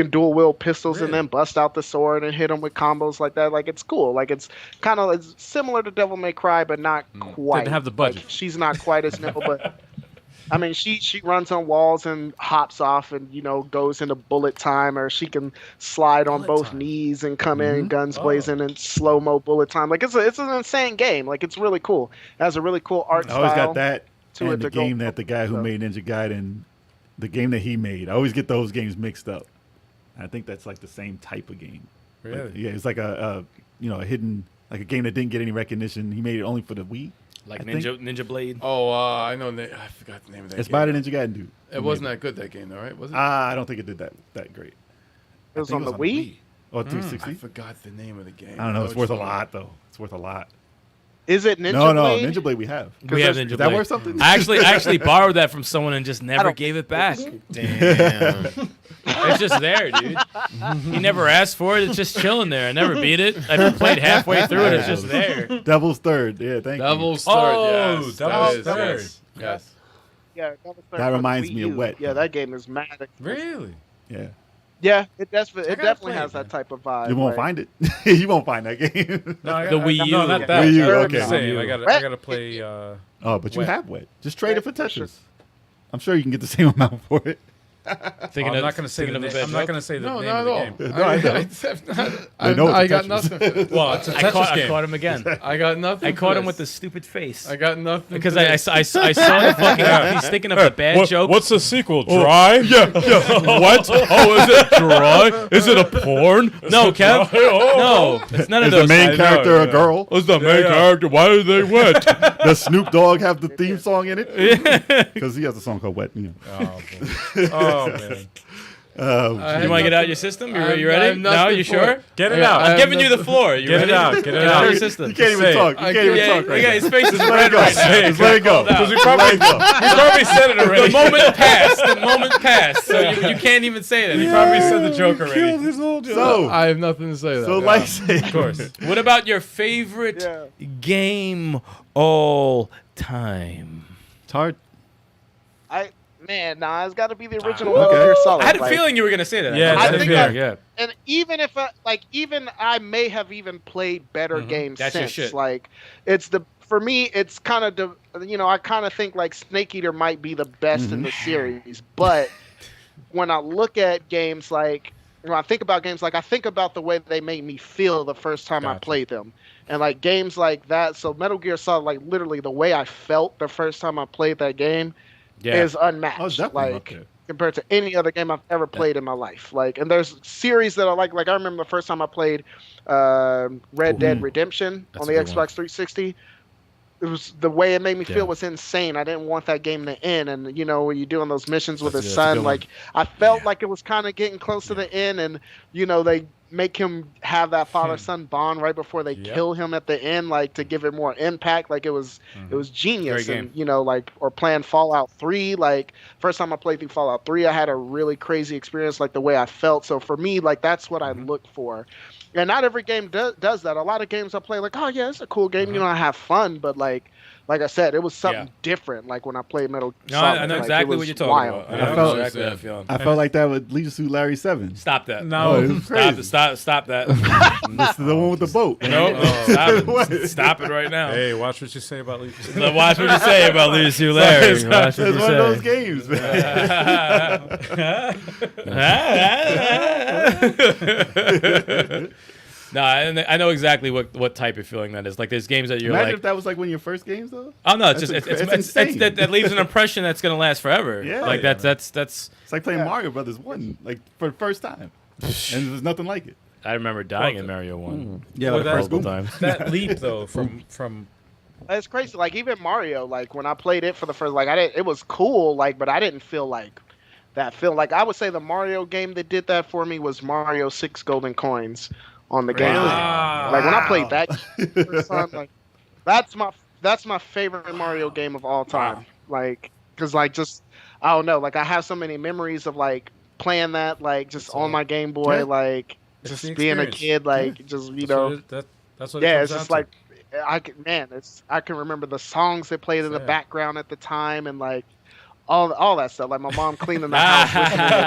dual wield pistols and Really? then bust out the sword and hit them with combos like that. Like it's cool. Like it's kind of it's similar to Devil May Cry, but not quite. Didn't have the budget. Like, she's not quite as nimble, but I mean she runs on walls and hops off and goes into bullet time, or she can slide on Bullet both time. knees and come in guns Oh. blazing and slow mo bullet time. Like it's an insane game. Like it's really cool. It has a really cool art I always style. got that to it and the to go game that the guy who so. made Ninja Gaiden, the game that he made. I always get those games mixed up. I think that's like the same type of game. Like, Really? yeah, it's like a hidden, like a game that didn't get any recognition. He made it only for the Wii. Like I think- Ninja Blade. Oh, I know. I forgot the name of that It's game. by the Ninja Gaiden dude. It wasn't that good, that game, though, right? Was it? I don't think it did that great. It was I on think the Wii. Or I 360. forgot the name of the game. I don't know. It's which worth a one. lot though. It's worth a lot. Is it Ninja no, Blade? Ninja Blade we have. We have there's- Ninja Is that Blade. worth something? I actually borrowed that from someone and just never don't- gave it back. Damn. It's just there, dude. He never asked for it. It's just chilling there. I never beat it. I played halfway through it. It's just there. Devil's Third. Yeah, thank you. Devil's Third. Oh, Yes, Devil's that is, Third. Yes. Yes. Yeah, that was That reminds me of Wet. Yeah, that game is mad. Really? Yeah. Yeah, it definitely play has it, that man. type of vibe. You won't like- find it. You won't find that game. No, The Wii U. No, not that. Wii U, I'm okay. just saying, Wii U. I gotta play. Oh, but you Wet. have Wet. Just trade it for Yeah, sure. Tetris. I'm sure you can get the same amount for it. Thinking I'm of- not gonna say the thinking of a name. bad I'm not joke? gonna say the No, name not of at the all. game. No, I know. I it's got Tetris. nothing. Well, it's a I Tetris game. caught him again. I got nothing. I for caught him this. with the stupid face. I got nothing. Because for I this. saw the fucking. He's thinking of a bad joke. What's the sequel? Dry? Yeah. What? Oh, is it dry? Is it a porn? No, Kev. No, it's none of Is those. the main I character know, a yeah. girl? What's the main character? Why are they wet? Does Snoop Dogg have the theme song in it? Because he has a song called Wet. You know. Oh man. You want to get out your system? I You have ready? No, nothing you for sure? it. Get it Yeah, out. I I'm have giving you the nothing- floor. You Get ready? it out. Get it out out. your You system. can't even Say it. talk. You can't even Yeah, talk right now. his face is Just let red it go. right now. Just let it go. Because we probably said it The already. moment passed. The moment passed. So you can't even say that. He probably said the joke already. So, I have nothing to say. so That. Lightsaber. Of course. What about your favorite Yeah. game all time? It's hard. Nah, it's got to be the original Okay. Metal Gear Solid. I had a like- feeling you were gonna say that. Yeah, I same think here. I- Yeah. And even if I may have even played better games That's your since. shit. Like, for me, it's kind of I kind of think like Snake Eater might be the best in the series, but when I look at games like when I think about games like I think about the way they made me feel the first time I Gotcha. played them. And like games like that, so Metal Gear Solid, like literally the way I felt the first time I played that game is unmatched. Oh, it's definitely up like there. compared to any other game I've ever played in my life. Like, and there's series that I like. Like I remember the first time I played Red Dead Redemption That's on a the good one. Xbox 360. It was the way it made me feel was insane. I didn't want that game to end. And when you're doing those missions with his son, like I felt like it was kind of getting close to the end, and they make him have that father-son bond right before they kill him at the end, like to give it more impact. Like it was genius. Great And or playing Fallout 3. Like first time I played through Fallout 3, I had a really crazy experience, like the way I felt. So for me, like that's what I look for. And not every game does that. A lot of games I play, like, oh yeah, it's a cool game. I have fun, but like I said, it was something different. Like when I played Metal Gear No, Solid, I know like, it exactly was what you're talking wild. about. I know felt- exactly that feeling. I felt like that with Leisure Suit Larry 7. Stop that. No. it was crazy. Stop that. This is the one with the boat. No, stop it. Stop it right now. Hey, watch what you say about Leaf. Watch what you say about Leadership Larry. Watch what It's you one of those say. games, man. No, I know exactly what type of feeling that is. Like there's games that you're Imagine like, if that was like one of your first games, though. oh no, it's That's just it's it's insane. that leaves an impression that's gonna last forever. Yeah. like Yeah, that's It's like playing Mario Brothers 1, like for the first time, and there's nothing like it. I remember dying in Mario 1 Yeah, Well, the that's first multiple one. times. That leap though from It's crazy. Like even Mario, like when I played it for the first, like it was cool, like, but I didn't feel like that. Like I would say the Mario game that did that for me was Mario 6 Golden Coins on the Game Boy. Like when I played that, first time, like that's my favorite Mario game of all time. Like, cause like just I don't know, like I have so many memories of like playing that, like just on my Game Boy, Yeah. like It's just the being a experience. kid, like just that's what it yeah, comes it's just down like I can remember the songs that played in the Yeah. background at the time, and like all that stuff. Like my mom cleaning the house,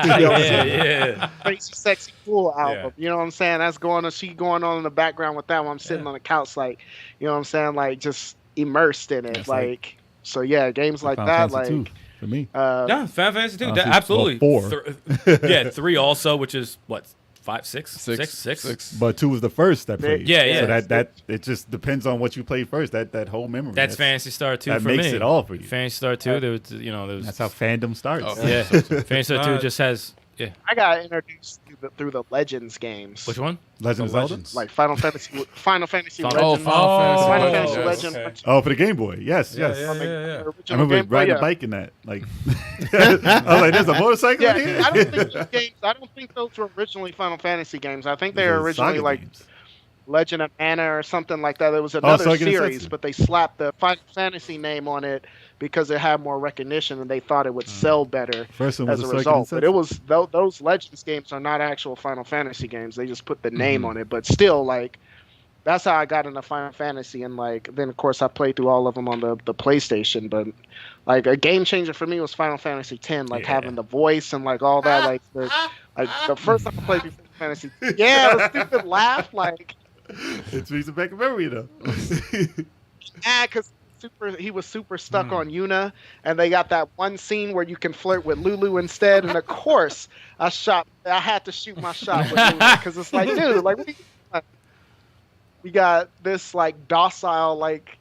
listening to yeah. Crazy Sexy Cool album. You know what I'm saying? That's she going on in the background with that while I'm sitting on the couch, like, you know what I'm saying, like just immersed in it. That's like so, yeah, games like Final that, Fantasy like 2 for me. Yeah, Final Fantasy 2. Fantasy- Absolutely. well, 4. Yeah, 3 also, which is what, 5, 6? Six. But 2 was the first that played. Yeah, yeah. So that it just depends on what you played first. That whole memory. That's Fantasy Star 2 that for makes me. it all for you. Fantasy Star 2, there was, That's how fandom starts. Oh. yeah. Fantasy Star 2 just has, I got introduced through the Legends games. which one? Legend of The Zelda. Legends. Like Final Fantasy Legends. Final Fantasy Final Legends, Fantasy yes. Legend. Oh, for the Game Boy. Yes, Yeah, yes. yeah, yeah. Original I remember Game Boy, riding yeah. a bike in that. Like, I was like, "There's a motorcycle in here." Yeah, I don't think those games. I don't think those were originally Final Fantasy games. I think they were Those are originally Saga like games. Legend of Mana or something like that. It was another Saga series, Densetsu. but they slapped the Final Fantasy name on it because it had more recognition and they thought it would sell better First one as was a a result. But it Densetsu. was those Legends games are not actual Final Fantasy games. They just put the name Mm-hmm. on it. But still, like that's how I got into Final Fantasy, and like then of course I played through all of them on the PlayStation. But like a game changer for me was Final Fantasy X, like having the voice and like all that. Like the first time I played through Final Fantasy, the stupid laugh, like It brings it back in memory though. because he was super stuck on Yuna, and they got that one scene where you can flirt with Lulu instead. And of course, I had to shoot my shot with Lulu because it's like, dude, like what are you doing? We got this like docile, like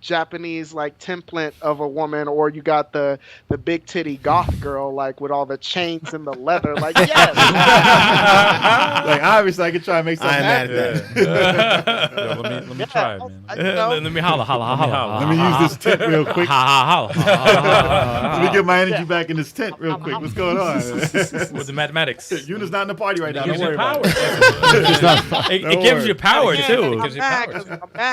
Japanese like template of a woman, or you got the big titty goth girl like with all the chains and the leather. Like yes, Like obviously I could try and make something happen. Let me try, man. Let me holla. Let me use this tent real quick. Let me get my energy back in this tent real quick. What's going on? With the mathematics. Yuna's not in the party right now. It gives Don't you worry power. about it. It gives you power too. I'm mad 'cause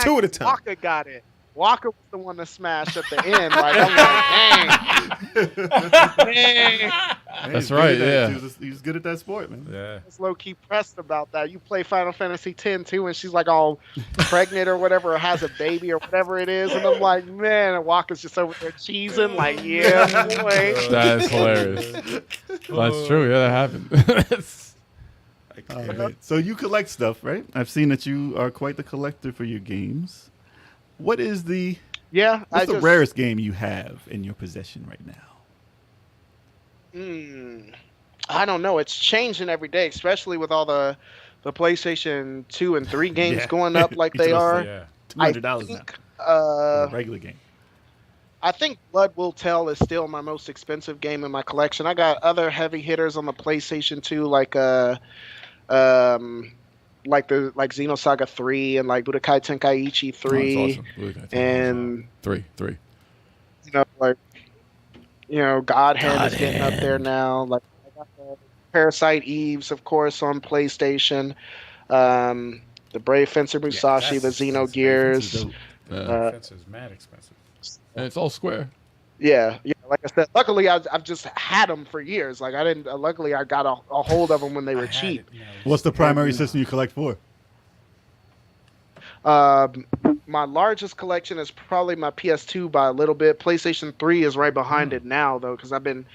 Two at a time. Walker got it. Walker was the one to smash at the end. Like I'm like, dang. That's right, yeah. He was good at that sport, man. Yeah. I was low key pressed about that. You play Final Fantasy X too, and she's like all pregnant or whatever, or has a baby or whatever it is, and I'm like, man, and Walker's just over there cheesing, like, yeah, boy. That is hilarious. That's true. Yeah, that happened. All right. So you collect stuff, right? I've seen that you are quite the collector for your games. What is the what's the rarest game you have in your possession right now? I don't know. It's changing every day, especially with all the PlayStation 2 and 3 games going up like they are. Yeah. $200 now. For a regular game. I think Blood Will Tell is still my most expensive game in my collection. I got other heavy hitters on the PlayStation 2, like Xenosaga 3 and like Budokai Tenkaichi 3. Oh, that's awesome. And three. God Hand is getting up there now. Like I got the Parasite Eves, of course, on PlayStation. The Brave Fencer Musashi, the Xenogears. Fence is mad expensive. And it's all square. Yeah. Like I said, luckily I've just had them for years. Like I didn't. Luckily I got a hold of them when they were cheap. What's the primary system you collect for? My largest collection is probably my PS2 by a little bit. PlayStation 3 is right behind it now though, because I've been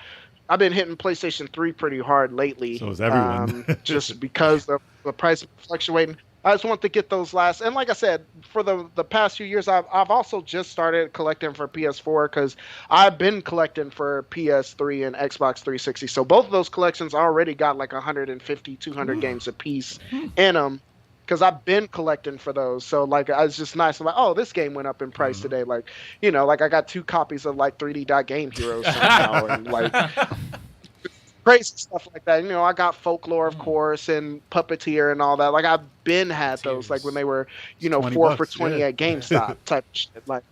hitting PlayStation 3 pretty hard lately. So is everyone. Just because the price is fluctuating. I just want to get those last. And like I said, for the past few years, I've also just started collecting for PS4 because I've been collecting for PS3 and Xbox 360. So both of those collections already got like 150, 200 games a piece in them because I've been collecting for those. So like it's just nice. I'm like, oh, this game went up in price today. Like, like I got 2 copies of like 3D Dot Game Heroes somehow and like crazy stuff like that. I got Folklore, of course, and Puppeteer and all that. Like I've been had those like when they were, 4 for 20 at GameStop type shit. Like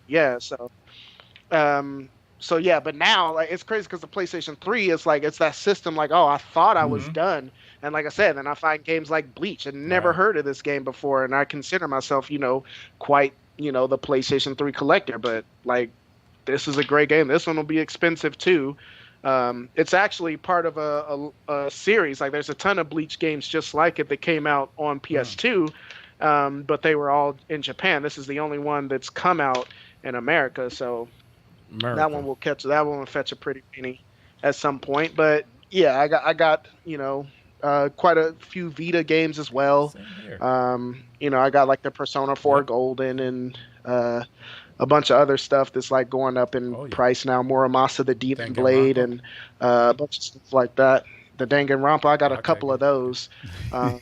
so yeah. But now like it's crazy because the PlayStation 3 is like it's that system. Like I thought I was done, and like I said, then I find games like Bleach and never heard of this game before, and I consider myself quite the PlayStation 3 collector. But like this is a great game. This one will be expensive too. It's actually part of a series. Like there's a ton of Bleach games just like it that came out on PS2, but they were all in Japan. This is the only one that's come out in America. So that one will fetch a pretty penny at some point. But yeah, I got quite a few Vita games as well. Same here. I got like the Persona 4 Golden and a bunch of other stuff that's like going up in price now. Muramasa the Demon Blade and a bunch of stuff like that. The Danganronpa, I got a couple of those. I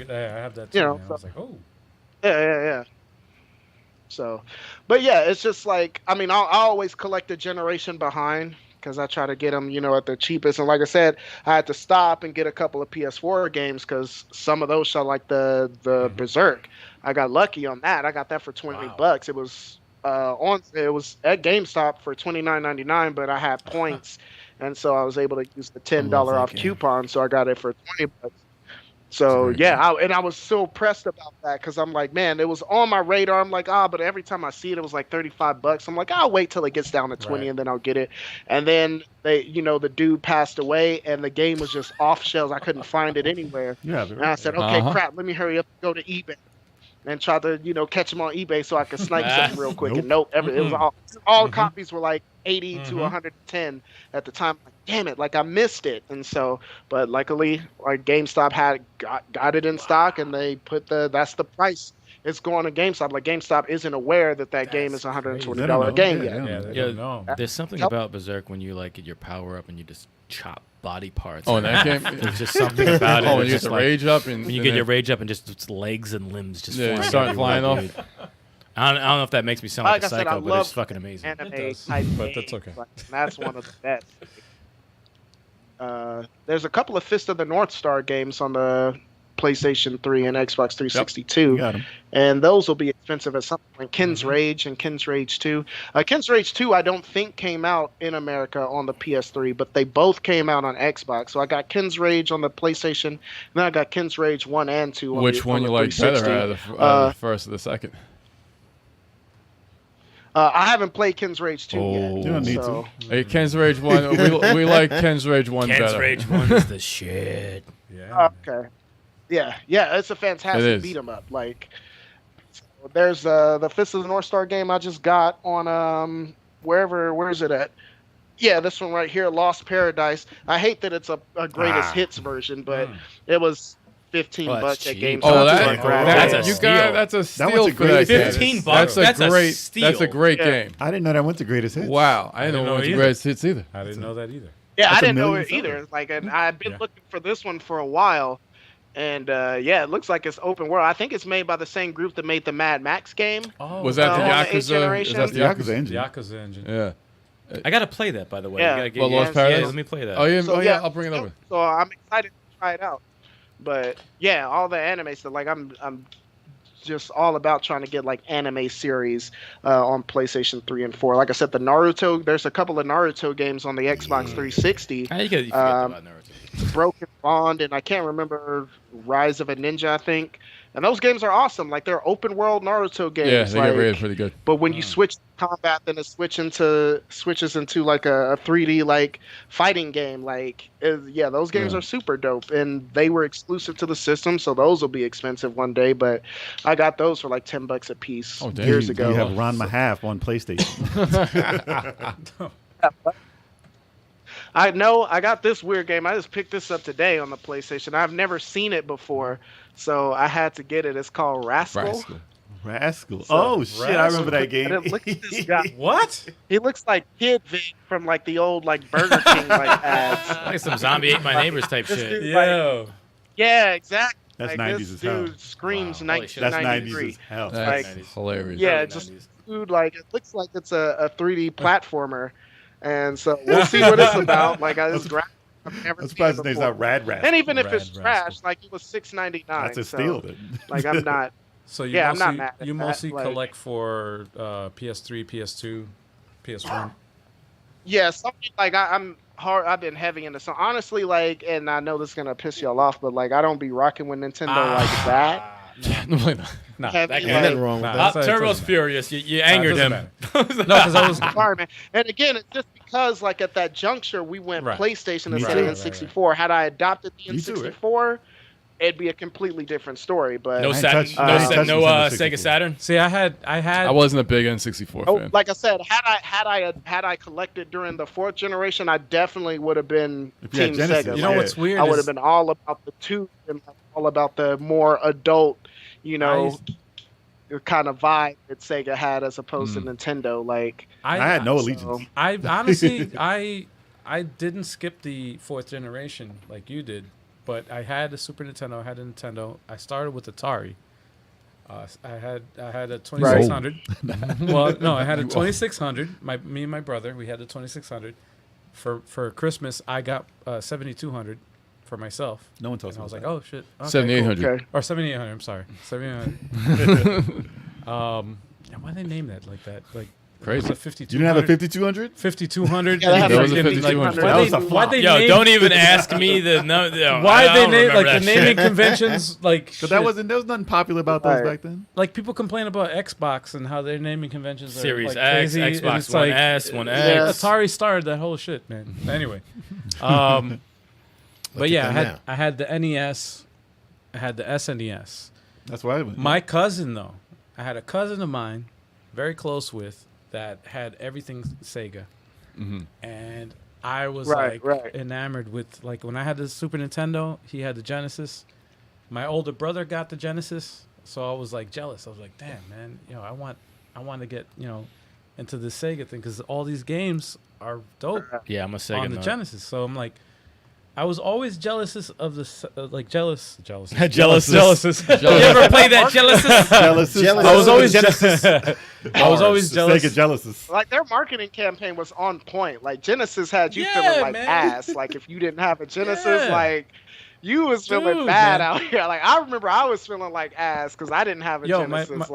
have that too. I was like, oh. Yeah. So, but yeah, it's just like, I always collect a generation behind because I try to get them, at the cheapest. And like I said, I had to stop and get a couple of PS4 games because some of those shot like the Berserk. I got lucky on that. I got that for $20. It was it was at GameStop for $29.99, but I had points, and so I was able to use the $10 off coupon. So I got it for $20. So yeah, I was so pressed about that because I'm like, man, it was on my radar. I'm like, but every time I see it, it was like $35. I'm like, I'll wait till it gets down to 20 and then I'll get it. And then the dude passed away and the game was just off shelves. I couldn't find it anywhere. Yeah, and I said, okay, crap, let me hurry up and go to eBay. and tried to, catch them on eBay so I could snipe something real quick. And nope, it was all copies were like 80 to 110 at the time. Like, damn it, like I missed it. And so, but luckily, like GameStop got it in stock, and they put that's the price. It's going to GameStop. Like GameStop isn't aware that game is $120 game yet. Yeah, they don't know. There's something about Berserk when you like get your power up and you just chop body parts. Oh, in that game, there's just something about it. Oh, when you just get the rage up, and when you get your rage up and just its legs and limbs just start flying off. Dude. I don't know if that makes me sound like a psycho, but it's fucking amazing. Anime type but that's okay. Like, that's one of the best. There's a couple of Fist of the North Star games on the PlayStation 3 and Xbox 362, Got 'em. and those will be expensive at some point. Ken's Rage and Ken's Rage 2. Ken's Rage 2 I don't think came out in America on the PS3, but they both came out on Xbox. So I got Ken's Rage on the PlayStation, and then I got Ken's Rage 1 and 2 on Which one the you like 360. better out of the first or the second? I haven't played Ken's Rage 2 Oh. yet. You don't need so. Hey, Ken's Rage 1, we like Ken's Rage 1 better. Ken's Rage 1 is the shit. Yeah. Okay. Yeah, it's a fantastic is. beat 'em up. Like, so there's the Fist of the North Star game I just got on where is it at? Yeah, this one right here, Lost Paradise. I hate that it's a greatest hits version, but it was $15 that's at cheap. GameStop. Oh, That's a steal. that's a That steal one's a for great that game. game. $15. That's That's a a great. steal. That's a great Yeah. game. I didn't know that went to greatest hits. Wow, I didn't know it was the either. greatest hits either. I didn't know that either. Yeah, That's I a didn't know million it either. sellers. Like, and I've been looking for this one for a while. And it looks like it's open world. I think it's made by the same group that made the Mad Max game. Oh, Was that the on the Yakuza? Is generation? that the The Yakuza Yakuza? engine. Yakuza engine. Yeah. I gotta play that, by the way. Yeah. You gotta get, Well, Lost Paradise? Yeah, let me play that. Oh yeah. So, oh yeah. I'll bring it over. So I'm excited to try it out. But yeah, all the anime stuff. Like I'm just all about trying to get like anime series on PlayStation 3 and 4. Like I said, the Naruto. There's a couple of Naruto games on the Xbox 360. You forget about Naruto. Broken Bond, and I can't remember Rise of a Ninja, I think. And those games are awesome. Like they're open world Naruto games. Yeah, they like, get rated pretty good. But when you switch combat, then it switches into like a 3D like fighting game. Like those games are super dope, and they were exclusive to the system, so those will be expensive one day. But I got those for like $10 a piece Oh, damn. years You ago. have Ron Mahalf on PlayStation. I know I got this weird game. I just picked this up today on the PlayStation. I've never seen it before, so I had to get it. It's called Rascal. Rascal. Oh shit! I remember that game. And it looks at this guy. What? He looks like Kid Vic from like the old like Burger King like ads. Like some zombie ate my neighbors type This shit. dude, Yo. Yeah, exactly. That's like, 90s this as hell. dude screams Wow, holy shit. That's 90s 1993. as hell. That's Like- hilarious. Yeah, Early just 90s. dude, like it looks like it's a 3D platformer, and so we'll see what it's about. Like I just I've never I'm seen surprised it his name's before. not Rad Rascal. And even if Rad it's Rascal. trash, like it was $6.99. That's a steal. Then. Like I'm not. So you Yeah, I'm mostly, not mad at you that, mostly like- collect for PS3, PS2, PS1. Yeah, something like I'm hard. I've been heavy into some. Honestly, like, and I know this is gonna piss y'all off, but like I don't be rocking with Nintendo like that. Nah, Heavy, that like- guy- Nothing wrong with Nah, that. that's- Turbo's doesn't furious. You angered doesn't him. No, because I was. Sorry, man. And again, it's just because, like, at that juncture, we went Right. PlayStation Me instead too. of N64. Had I adopted the Me too, N64, it'd be a completely different story. But No, I ain't Saturn, touched- no, I ain't Sa- touched no Nintendo Sega 64. Saturn. See, I had. I wasn't a big N64 oh, fan. like I said, had I collected during the 4th generation, I definitely would have been If you had Team Genesis, Sega. You know Like, what's weird? I would is have been all about the 2 and all about the more adult, kind of vibe that Sega had as opposed to Nintendo. Like, I had no so- allegiance. I honestly, I didn't skip the 4th generation like you did, but I had a Super Nintendo. I had a Nintendo. I started with Atari. I had a 2600. Well, no, I had a 2600. Me and my brother, we had the 2600. For Christmas, I got 7200 for myself. No one tells And I me was that. like, oh shit, okay, 7800. okay. cool. Or 7800. I'm sorry, 7800. And why they name that like that? Like Crazy. was it 5200? You didn't have a 5200? 5200. Yeah, they had There was a like 5200. That was a Why flop. they Yo, name, don't even ask me the no. why they name name like the naming conventions like But shit. that wasn't. There was nothing popular about those Right. back then. Like people complain about Xbox and how their naming conventions are Series like X, crazy, and Xbox it's One like, S, One Yeah. X. Atari started that whole shit, man. Anyway, but at yeah, them now. I had the NES, I had the SNES, That's why I went. My cousin, though, I had a cousin of mine, very close with, that had everything Sega, and I was enamored with when I had the Super Nintendo, he had the Genesis. My older brother got the Genesis, so I was jealous. I was like, damn, man, I want to get into the Sega thing because all these games are dope. Yeah, I'm a Sega on the nut. Genesis, so I'm like. I was always jealous of the jealous. You ever play that Jealousis? I was always Genesis. I was always jealous. Sega Genesis. Their marketing campaign was on point. Genesis had you feeling ass. If you didn't have a Genesis, you was feeling bad out here. I remember I was feeling like ass because I didn't have a Genesis.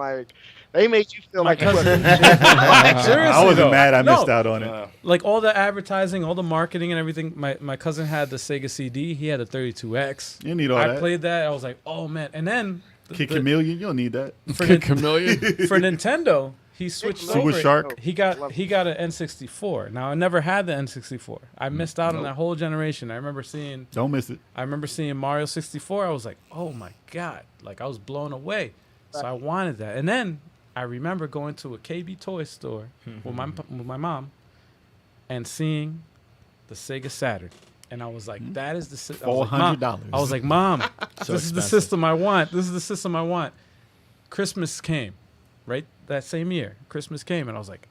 They made you feel like seriously, I wasn't mad. I missed out on it. All the advertising, all the marketing and everything. My cousin had the Sega CD. He had a 32X. You need all that. I played that. I was like, oh man. And then Chameleon, you don't need that. Chameleon for Nintendo, he switched over. Shark. He got an N64. Now I never had the N64. I missed out on that whole generation. I remember seeing. Don't miss it. I remember seeing Mario 64. I was like, oh my god! I was blown away. So I wanted that. And then I remember going to a KB toy store with my mom and seeing the Sega Saturn. And I was like, that is the system. $400. I was like, Mom, this is the system I want. This is the system I want. Christmas came, right? That same year. Christmas came, and I was like,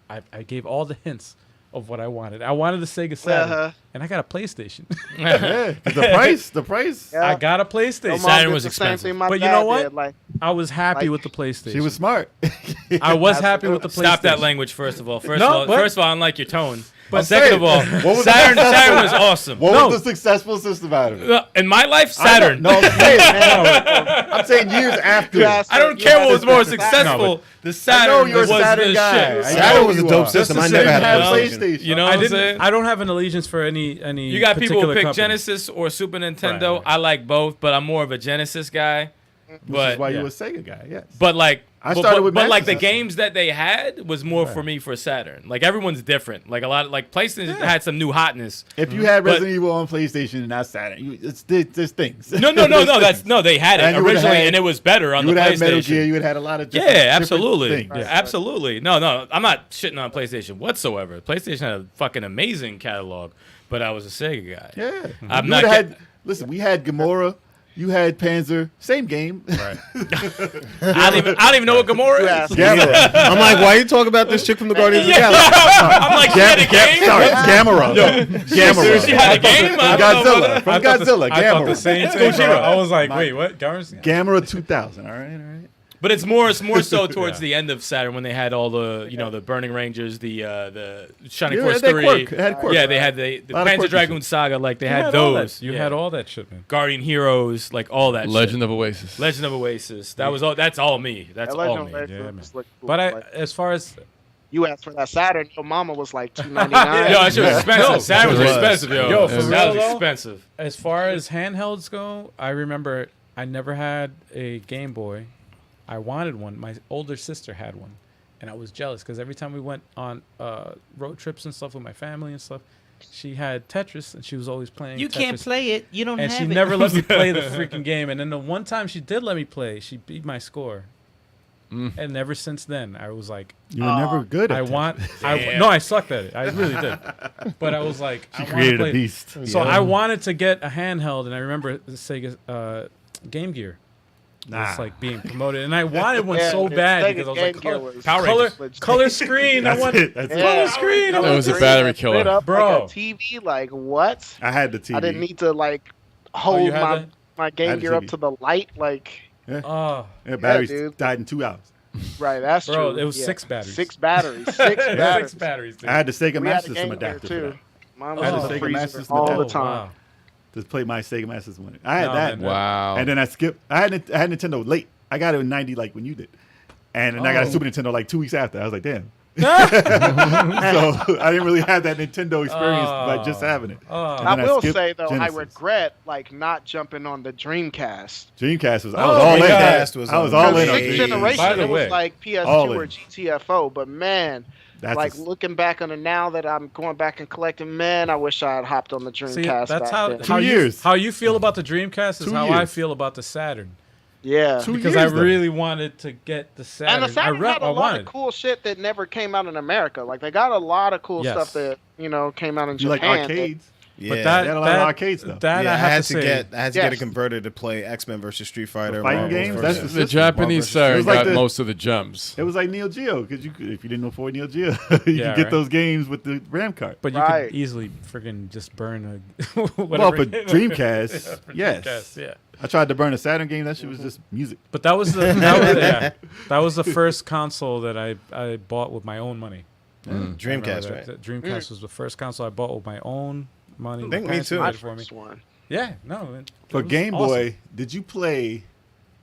I gave all the hints of what I wanted. I wanted the Sega Saturn, and I got a PlayStation. The price. Yeah. I got a PlayStation. Saturn was expensive. But you know what? I was happy with the PlayStation. She was smart. I was happy with the PlayStation. Stop that language, first of all. First of all, unlike your tone. But second of all, Saturn was awesome. What was the successful system out of it? In my life, Saturn. No, I'm saying years after. I don't care what was more successful. The Saturn was the shit. Saturn was a dope system. I never had a PlayStation. You know what I'm saying? I don't have an allegiance for any. You got people who pick company. Genesis or Super Nintendo. Right. I like both, but I'm more of a Genesis guy. Which is why you were a Sega guy, yes. But I started with but Master the System. games that they had was more for me for Saturn. Everyone's different. A lot of PlayStation had some new hotness. If you had Resident Evil on PlayStation and not Saturn, there's things. No. They had it originally, and it was better on the PlayStation. You would have Metal PlayStation. Gear. You would have had a lot of different, absolutely, different things. absolutely. No, I'm not shitting on PlayStation whatsoever. PlayStation had a fucking amazing catalog, but I was a Sega guy. Yeah, I'm you not. Listen, we had Gamora. You had Panzer, same game. Right. I don't even know what Gamora is. Gamera. I'm like, why you talk about this chick from the Guardians of the Galaxy? I'm like, she had a game? Sorry, Gamera. Gamera. She had a game? From Godzilla. I thought the Gamera. same thing, bro. I was like, wait, what? Gamera 2000. All right. But it's more so towards the end of Saturn when they had all the the Burning Rangers, the Shining Force 3. It had quirk. Yeah, they had the Panzer Dragoon Saga. They had those. You had all that shit, man. Guardian Heroes, all that. Legend of Oasis. Legend of Oasis. That was all. That's all me. That's all me. Yeah, man. But as far as you asked for that Saturn, your mama was like $299. Yo, that shit was expensive. Saturn was expensive, yo. Yo, for that real, was expensive. As far as handhelds go, I remember I never had a Game Boy. I wanted one. My older sister had one, and I was jealous because every time we went on road trips and stuff with my family and stuff, she had Tetris, and she was always playing You Tetris. can't play it. You don't and have she it. never let me play the freaking game. And then the one time she did let me play, she beat my score. And ever since then, I was like, You were never good at Tetris. No, I sucked at it. I really did. But I was like, She I wanna created play a beast. So I wanted to get a handheld, and I remember the Sega Game Gear. It's being promoted, and I wanted one so bad because I was like, color screen. I want color screen. That was a battery killer, bro. Like a TV, what? I had the TV. I didn't need to hold my Game Gear up to the light, batteries died in 2 hours. Right, that's true. Bro, it was 6 batteries. 6 batteries. 6 batteries. Dude. I had the Sega We Master had a System Game Gear, adapter too. for that. Mine I had was the a Sega Master freezer System all the adapter. time. Wow. To play my Sega Master System. I had that. Man, wow. And then I skipped. I had Nintendo late. I got it in 90 when you did. And then I got a Super Nintendo 2 weeks after. I was like, damn. So I didn't really have that Nintendo experience by just having it. I will say though, Genesis. I regret not jumping on the Dreamcast. Dreamcast was I was all in. I was all in on Sixth Dreamcast. generation, By the it way, was like PS2 all or in. GTFO, but man, That's looking back on it now that I'm going back and collecting, man, I wish I had hopped on the Dreamcast. See, that's back then. how 2 years. How you feel about the Dreamcast is 2 how I years. feel about the Saturn. Yeah. 2 because years, I though. really wanted to get the Saturn. And the Saturn had a I lot wanted. of cool shit that never came out in America. Like they got a lot of cool Yes. stuff that came out in You like Japan. arcades? Yeah. But They had a lot of that arcades, though. That yeah, I I have had to to say. get it Yes. converted to play X-Men versus Street Fighter. fighting Marvel games, versus- that's The system. Japanese It Saturn was like got the- most of the gems. It was like Neo Geo because if you didn't afford Neo Geo, you Yeah, could get right. those games with the RAM card. But you Right. could easily friggin' just burn a Well, whatever. for Dreamcast, for yes. Dreamcast, yeah. I tried to burn a Saturn game. That shit was just music. But that was the first console that I bought with my own money. Dreamcast, right? That Dreamcast was the first console I bought with my own money. I think My me parents too. bought My it for me. first one. Yeah, no. For was Game awesome. Boy, did you play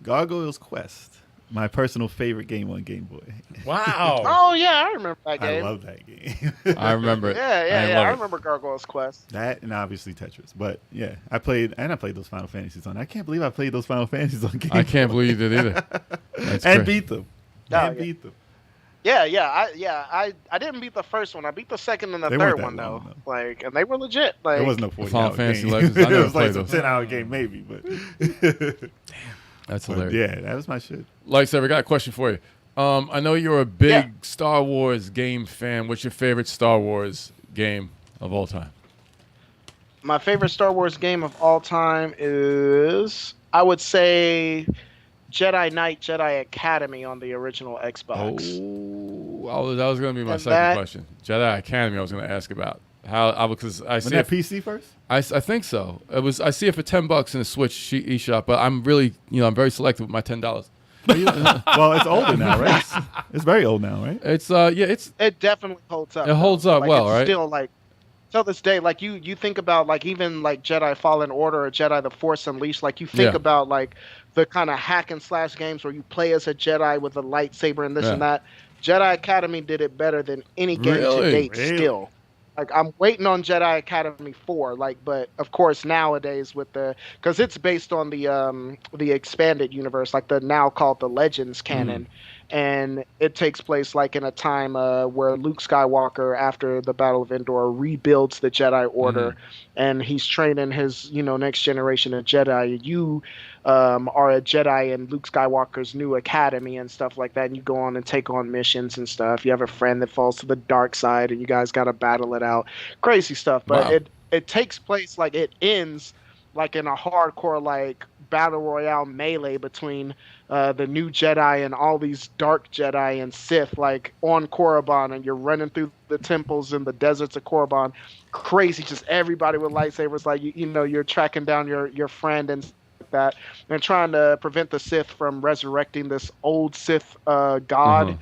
Gargoyle's Quest? My personal favorite game on Game Boy. Wow. Oh yeah, I remember that I game. love that game. I remember it. Yeah. love I it. remember Gargoyle's Quest. That and obviously Tetris. But yeah, I played those Final Fantasies on. I can't believe I played those Final Fantasies on Game I Boy. can't believe you did either. That's And great. beat them. Oh, And yeah. beat them. I didn't beat the first one. I beat the second and the They third weren't that one long, though. Like, and they were legit. Like, There was no 40 Final hour Fantasy game. Legends, I it never was like played some those. 10-hour game maybe, but That's but hilarious. yeah, that was my shit. Lightsaber, I got a question for you. I know you're a big Yeah. Star Wars game fan. What's your favorite Star Wars game of all time? my favorite Star Wars game of all time is, I would say, Jedi Knight, Jedi Academy on the original Xbox. That was going to be my And second that- question. Jedi Academy, I was going to ask about because I Was see that it, PC first? I think so. I see it for $10 in a Switch eShop, but I'm really I'm very selective with my $10. Well, it's older now, right? It's very old now, right? It's It definitely holds up. It holds up Like, well, it's right? Still, like, till this day, like you think about like even like Jedi Fallen Order or Jedi the Force Unleashed, like you think Yeah. about like the kind of hack and slash games where you play as a Jedi with a lightsaber and this Yeah. and that. Jedi Academy did it better than any game Really? to date. Really? Still, like I'm waiting on Jedi Academy 4. Like, but of course nowadays with because it's based on the expanded universe, like the now called the Legends canon. And it takes place like in a time where Luke Skywalker, after the Battle of Endor, rebuilds the Jedi Order, and he's training his next generation of Jedi. You are a Jedi in Luke Skywalker's new academy and stuff like that, and you go on and take on missions and stuff. You have a friend that falls to the dark side, and you guys got to battle it out. Crazy stuff, but Wow. it takes place like it ends like in a hardcore like battle royale melee between the new Jedi and all these dark Jedi and Sith, like on Korriban, and you're running through the temples in the deserts of Korriban. Crazy, just everybody with lightsabers, like you're tracking down your friend and stuff like that, and trying to prevent the Sith from resurrecting this old Sith god,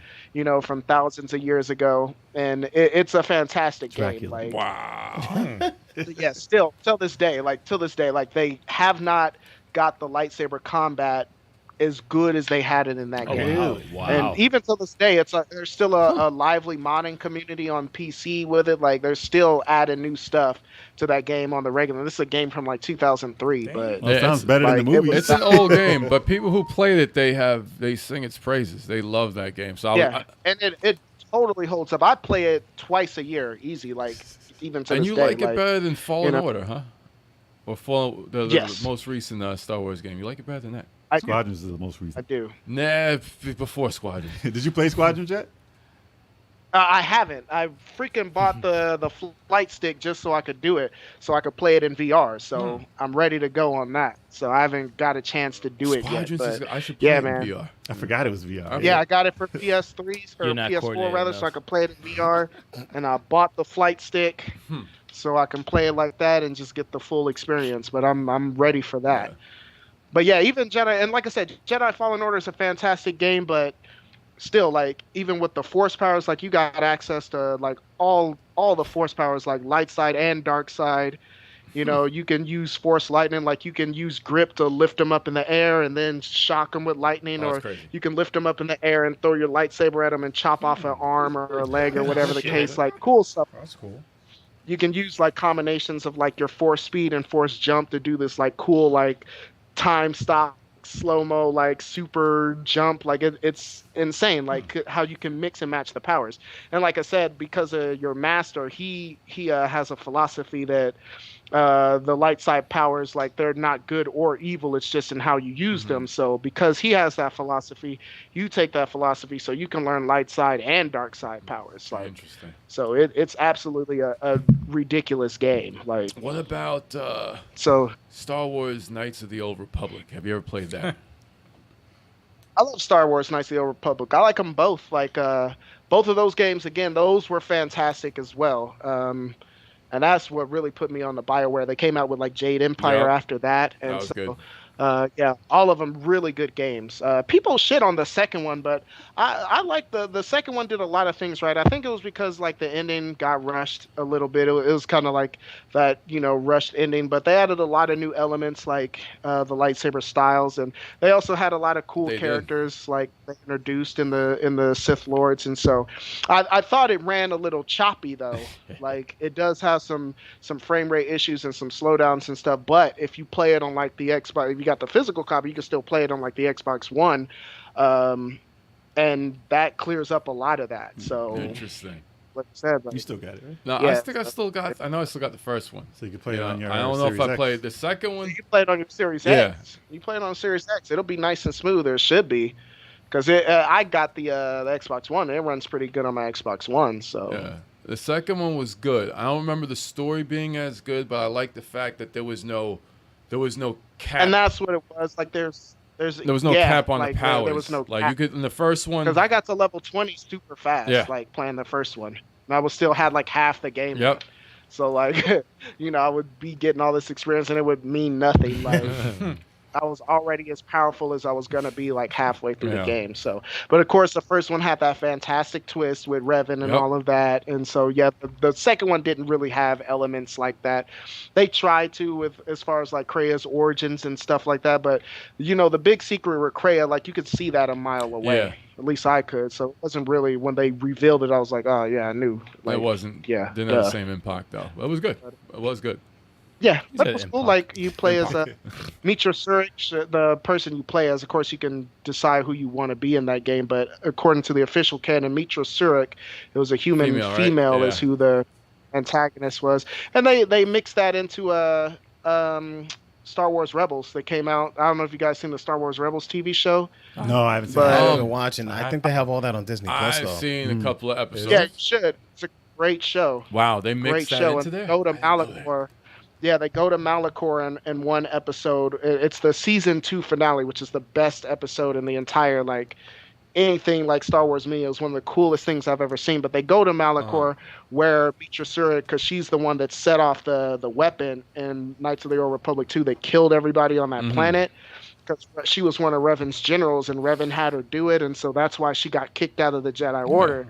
from thousands of years ago. And it's a fantastic game. Dracula. Like, Wow. yeah, still till this day, like they have not got the lightsaber combat as good as they had it in that game. Wow. And even till this day, there's still a lively modding community on PC with it. Like they're still adding new stuff to that game on the regular. This is a game from like 2003, but Well, it Yeah, sounds it's- better than like, the it movie. It's an old game, but people who played it, they sing its praises. They love that game. So yeah, and it totally holds up. I play it twice a year, easy. Like even to and this you day, like it better than Fallen Order, huh? Or the Yes. most recent Star Wars game. You like it better than that? I do. Squadrons is the most I recent. do. Nah, before Squadron. Did you play Squadrons yet? I haven't. I freaking bought the flight stick just so I could do it, so I could play it in VR. So I'm ready to go on that. So I haven't got a chance to do it yet. Squadrons But I should play yeah, it in man. VR. I forgot it was VR. yeah, I got it for PS3s or You're not PS4 coordinated rather, so I enough. could play it in VR. And I bought the flight stick so I can play it like that and just get the full experience. But I'm ready for that. Yeah. But yeah, even Jedi, and like I said, Jedi Fallen Order is a fantastic game, but still, like, even with the force powers, like, you got access to like all the force powers, like light side and dark side. You can use force lightning, like you can use grip to lift them up in the air and then shock them with lightning, Oh, or that's crazy. you can lift them up in the air and throw your lightsaber at them and chop off an arm or a leg or whatever the case. Like, cool stuff. That's cool. You can use like combinations of like your force speed and force jump to do this like cool like time stop slow-mo like super jump. Like it's insane like how you can mix and match the powers. And like I said, because of your master, he has a philosophy that the light side powers, like they're not good or evil, it's just in how you use them. So because he has that philosophy, you take that philosophy so you can learn light side and dark side powers. Like, Interesting. so it's absolutely a ridiculous game. Like, What about so Star Wars Knights of the Old Republic? Have you ever played that? I love Star Wars Knights of the Old Republic. I like them both. Like, both of those games, again, those were fantastic as well. And that's what really put me on the BioWare. They came out with like Jade Empire Yep. after that, and That was good. yeah, all of them really good games. People shit on the second one, but I like the second one did a lot of things right. I think it was because like the ending got rushed a little bit. It was kind of like that, rushed ending, but they added a lot of new elements like the lightsaber styles, and they also had a lot of cool They did. characters like they introduced in the Sith Lords, and so I thought it ran a little choppy though. Like it does have some frame rate issues and some slowdowns and stuff, but if you play it on like the Xbox, if you got the physical copy, you can still play it on like the Xbox One, and that clears up a lot of that. So, Interesting. like I said, like, You still got it, right? No, Yeah. I think I still got. I know I still got the first one. So you can play it Yeah, on your. I don't know if Series I X. played the second one. you play it on your Series Yeah. X. You play it on Series X, it'll be nice and smooth, or it should be, because I got the Xbox One. It runs pretty good on my Xbox One. So Yeah. The second one was good. I don't remember the story being as good, but I like the fact that there was no cap. and that's what it was. Like there was no yeah, cap on like, the powers. There was no like cap. you could in the first one. Because I got to level 20 super fast, Yeah. like playing the first one. And I was still had like half the game. Yep. So like, I would be getting all this experience and it would mean nothing. Like I was already as powerful as I was gonna be like halfway through Yeah. the game. So, but of course the first one had that fantastic twist with Revan and Yep. all of that. And so yeah, the second one didn't really have elements like that. They tried to with as far as like Krea's origins and stuff like that. But the big secret with Krea, like you could see that a mile away. Yeah. At least I could. So it wasn't really when they revealed it. I was like, oh yeah, I knew. Like, it wasn't. yeah, Didn't have the duh. same impact though. It was good. It was good. Yeah, said that was cool. impact. Like you play as Mitra Surik, the person you play as. Of course, you can decide who you want to be in that game. But according to the official canon, Mitra Surik, it was a human Female, right? is who the antagonist was, and they mixed that into Star Wars Rebels. That came out. I don't know if you guys seen the Star Wars Rebels TV show. No, I haven't seen But- I that. haven't been watching. I think they have all that on Disney Plus I've though. seen a couple of episodes. Yeah, you should. It's a great show. Wow, they Great mixed that show. into And there. go to I didn't know that. Malachor. Yeah, they go to Malachor in one episode. It's the season 2 finale, which is the best episode in the entire anything like Star Wars me. It was one of the coolest things I've ever seen. But they go to Malachor where Mitra Surik, because she's the one that set off the weapon in Knights of the Old Republic 2. They killed everybody on that planet because she was one of Revan's generals, and Revan had her do it, and so that's why she got kicked out of the Jedi Order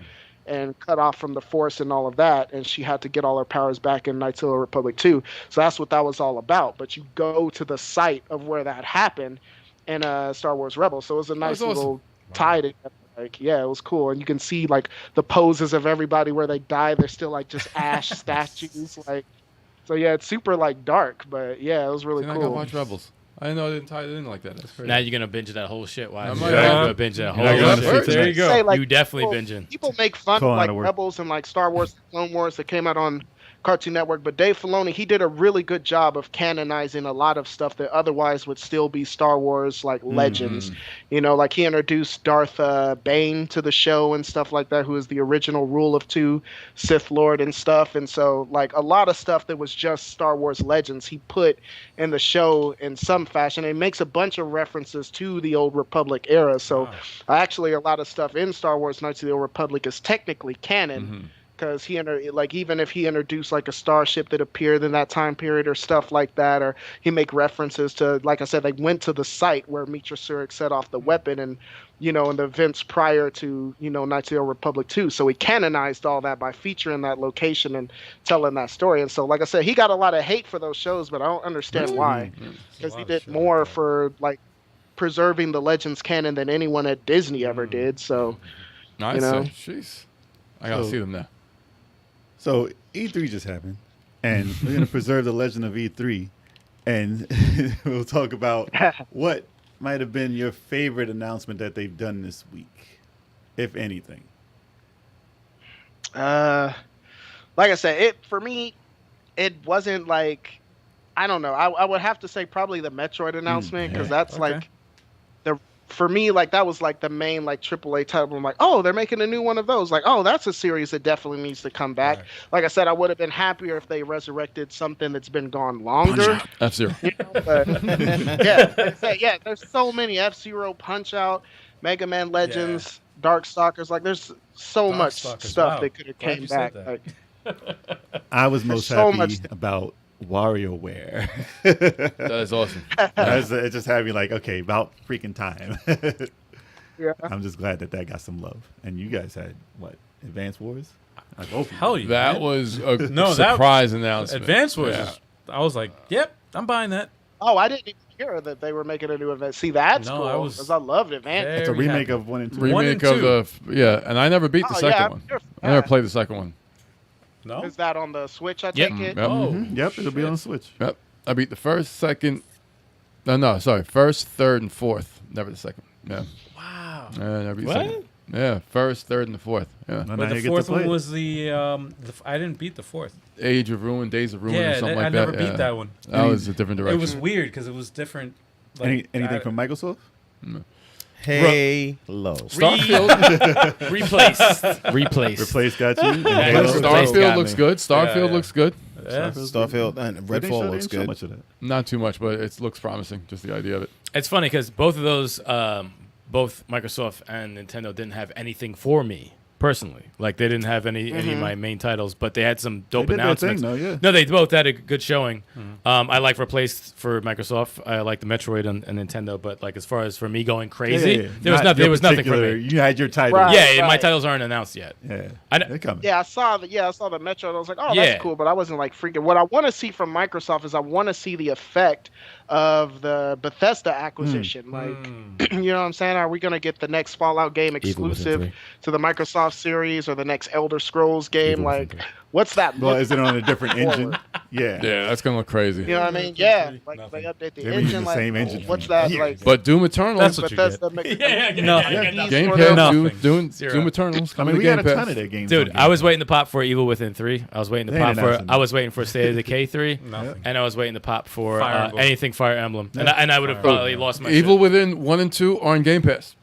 and cut off from the Force and all of that, and she had to get all her powers back in Knights of the Republic 2. So that's what that was all about. But you go to the site of where that happened in Star Wars Rebels, so it was a nice awesome. little tie together. Like, yeah, it was cool, and you can see like the poses of everybody where they die. They're still like just ash statues, like. So yeah, it's super like dark, but yeah, it was really Then I gotta cool. watch Rebels. I didn't know I didn't tie it in like that. That's crazy. Now you're gonna binge that whole shit. Why? I You're might gonna have. binge that whole You're not gonna shit. fit There you go. Say, like, You definitely people- binging. People make fun Call of out like of work. Rebels and like Star Wars, Clone Wars that came out on Cartoon Network, but Dave Filoni, he did a really good job of canonizing a lot of stuff that otherwise would still be Star Wars like legends. Like he introduced Darth Bane to the show and stuff like that, who is the original Rule of Two Sith Lord and stuff. And so like a lot of stuff that was just Star Wars legends, he put in the show in some fashion. It makes a bunch of references to the Old Republic era. So actually a lot of stuff in Star Wars Knights of the Old Republic is technically canon. Because even if he introduced like a starship that appeared in that time period or stuff like that, or he make references to, like I said, they went to the site where Mitra Surik set off the weapon, and in the events prior to Knights of the Old Republic 2. So he canonized all that by featuring that location and telling that story. And so, like I said, he got a lot of hate for those shows, but I don't understand why. Because he did more for like preserving the Legends canon than anyone at Disney ever did. So Nice. know? Jeez. I gotta So- see them now. So E3 just happened, and we're gonna preserve the legend of E3, and we'll talk about what might have been your favorite announcement that they've done this week, if anything. like I said, for me, it wasn't like I don't know. I would have to say probably the Metroid announcement because that's like for me, like that was like the main like AAA title. I'm like, oh, they're making a new one of those. Like, oh, that's a series that definitely needs to come back. Right. Like I said, I would have been happier if they resurrected something that's been gone longer. F-Zero. You know, but, yeah, there's so many F-Zero, Punch-Out, Mega Man Legends, Darkstalkers. Like, there's so much stuff that could have came back. Like, I was most happy about WarioWare. That is awesome. It just had me like, okay, about freaking time. Yeah. I'm just glad that got some love. And you guys had what? Advance Wars? Hell yeah! That was a surprise announcement. Advance Wars. I was like, yep, I'm buying that. Oh, I didn't even hear that they were making a new event. See, that's cool because I loved Advance. It's a remake of 1 and 2. Remake of the and I never beat the second one. I never played the second one. No, is that on the Switch? I take it. Yep. Oh, yep, it'll be on the Switch. Yep, I beat the first, second. No, first, third, and fourth. Never the second. Yeah. Wow. Yeah, never beat the second. Yeah, first, third, and the fourth. Yeah. But the fourth one was the I didn't beat the fourth. Age of Ruin, Days of Ruin, or something like that. I never beat that one. That was a different direction. It was weird because it was different. Like, anything from Microsoft? No. Halo. Starfield. Replaced. Got you. Starfield looks good. Starfield looks good. Yeah. Starfield and Redfall looks good. Much of that. Not too much, but it looks promising. Just the idea of it. It's funny because both of those, both Microsoft and Nintendo didn't have anything for me personally. Like they didn't have any of my main titles, but they had some dope announcements. No, they both had a good showing. I like Replaced for Microsoft. I like the Metroid and Nintendo, but like as far as for me going crazy, there was nothing for me. You had your title. Right, my titles aren't announced yet. They're coming. Yeah, I saw the Metroid. I was like, oh, that's cool, but I wasn't like freaking. What I want to see from Microsoft is I want to see the effect of the Bethesda acquisition. Like, you know what I'm saying? Are we going to get the next Fallout game exclusive to the Microsoft series or the next Elder Scrolls game? Like, what's that? Well, is it on a different engine? Yeah, that's going to look crazy. You know what I mean? Yeah, like they update the engine. The same engine. What's that? Like, but Doom Eternal. That's what Bethesda you get. Game Pass. Doom Eternals. I mean, we got a ton of that game. Dude, I was waiting to pop for Evil Within 3. I was waiting to pop for. I was waiting for State of Decay 3, and I was waiting to pop for anything Fire Emblem, and I would have probably lost my. Evil Within 1 and 2 are on Game Pass.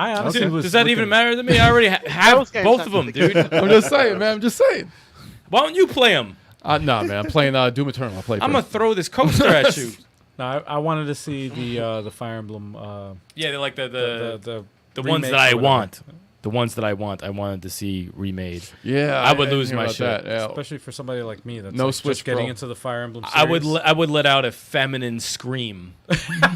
I honestly does that even matter to me? I already have both of them, dude. I'm just saying, man. I'm just saying. Why don't you play them? No, man. I'm playing Doom Eternal. I'll play. I'm gonna throw this coaster at you. No, I wanted to see the Fire Emblem. Yeah, they're like the ones that I want. The ones that I want, I wanted to see remade. Yeah, I would lose my shit, especially for somebody like me that's no Switch just getting Pro. into the Fire Emblem series. I would let out a feminine scream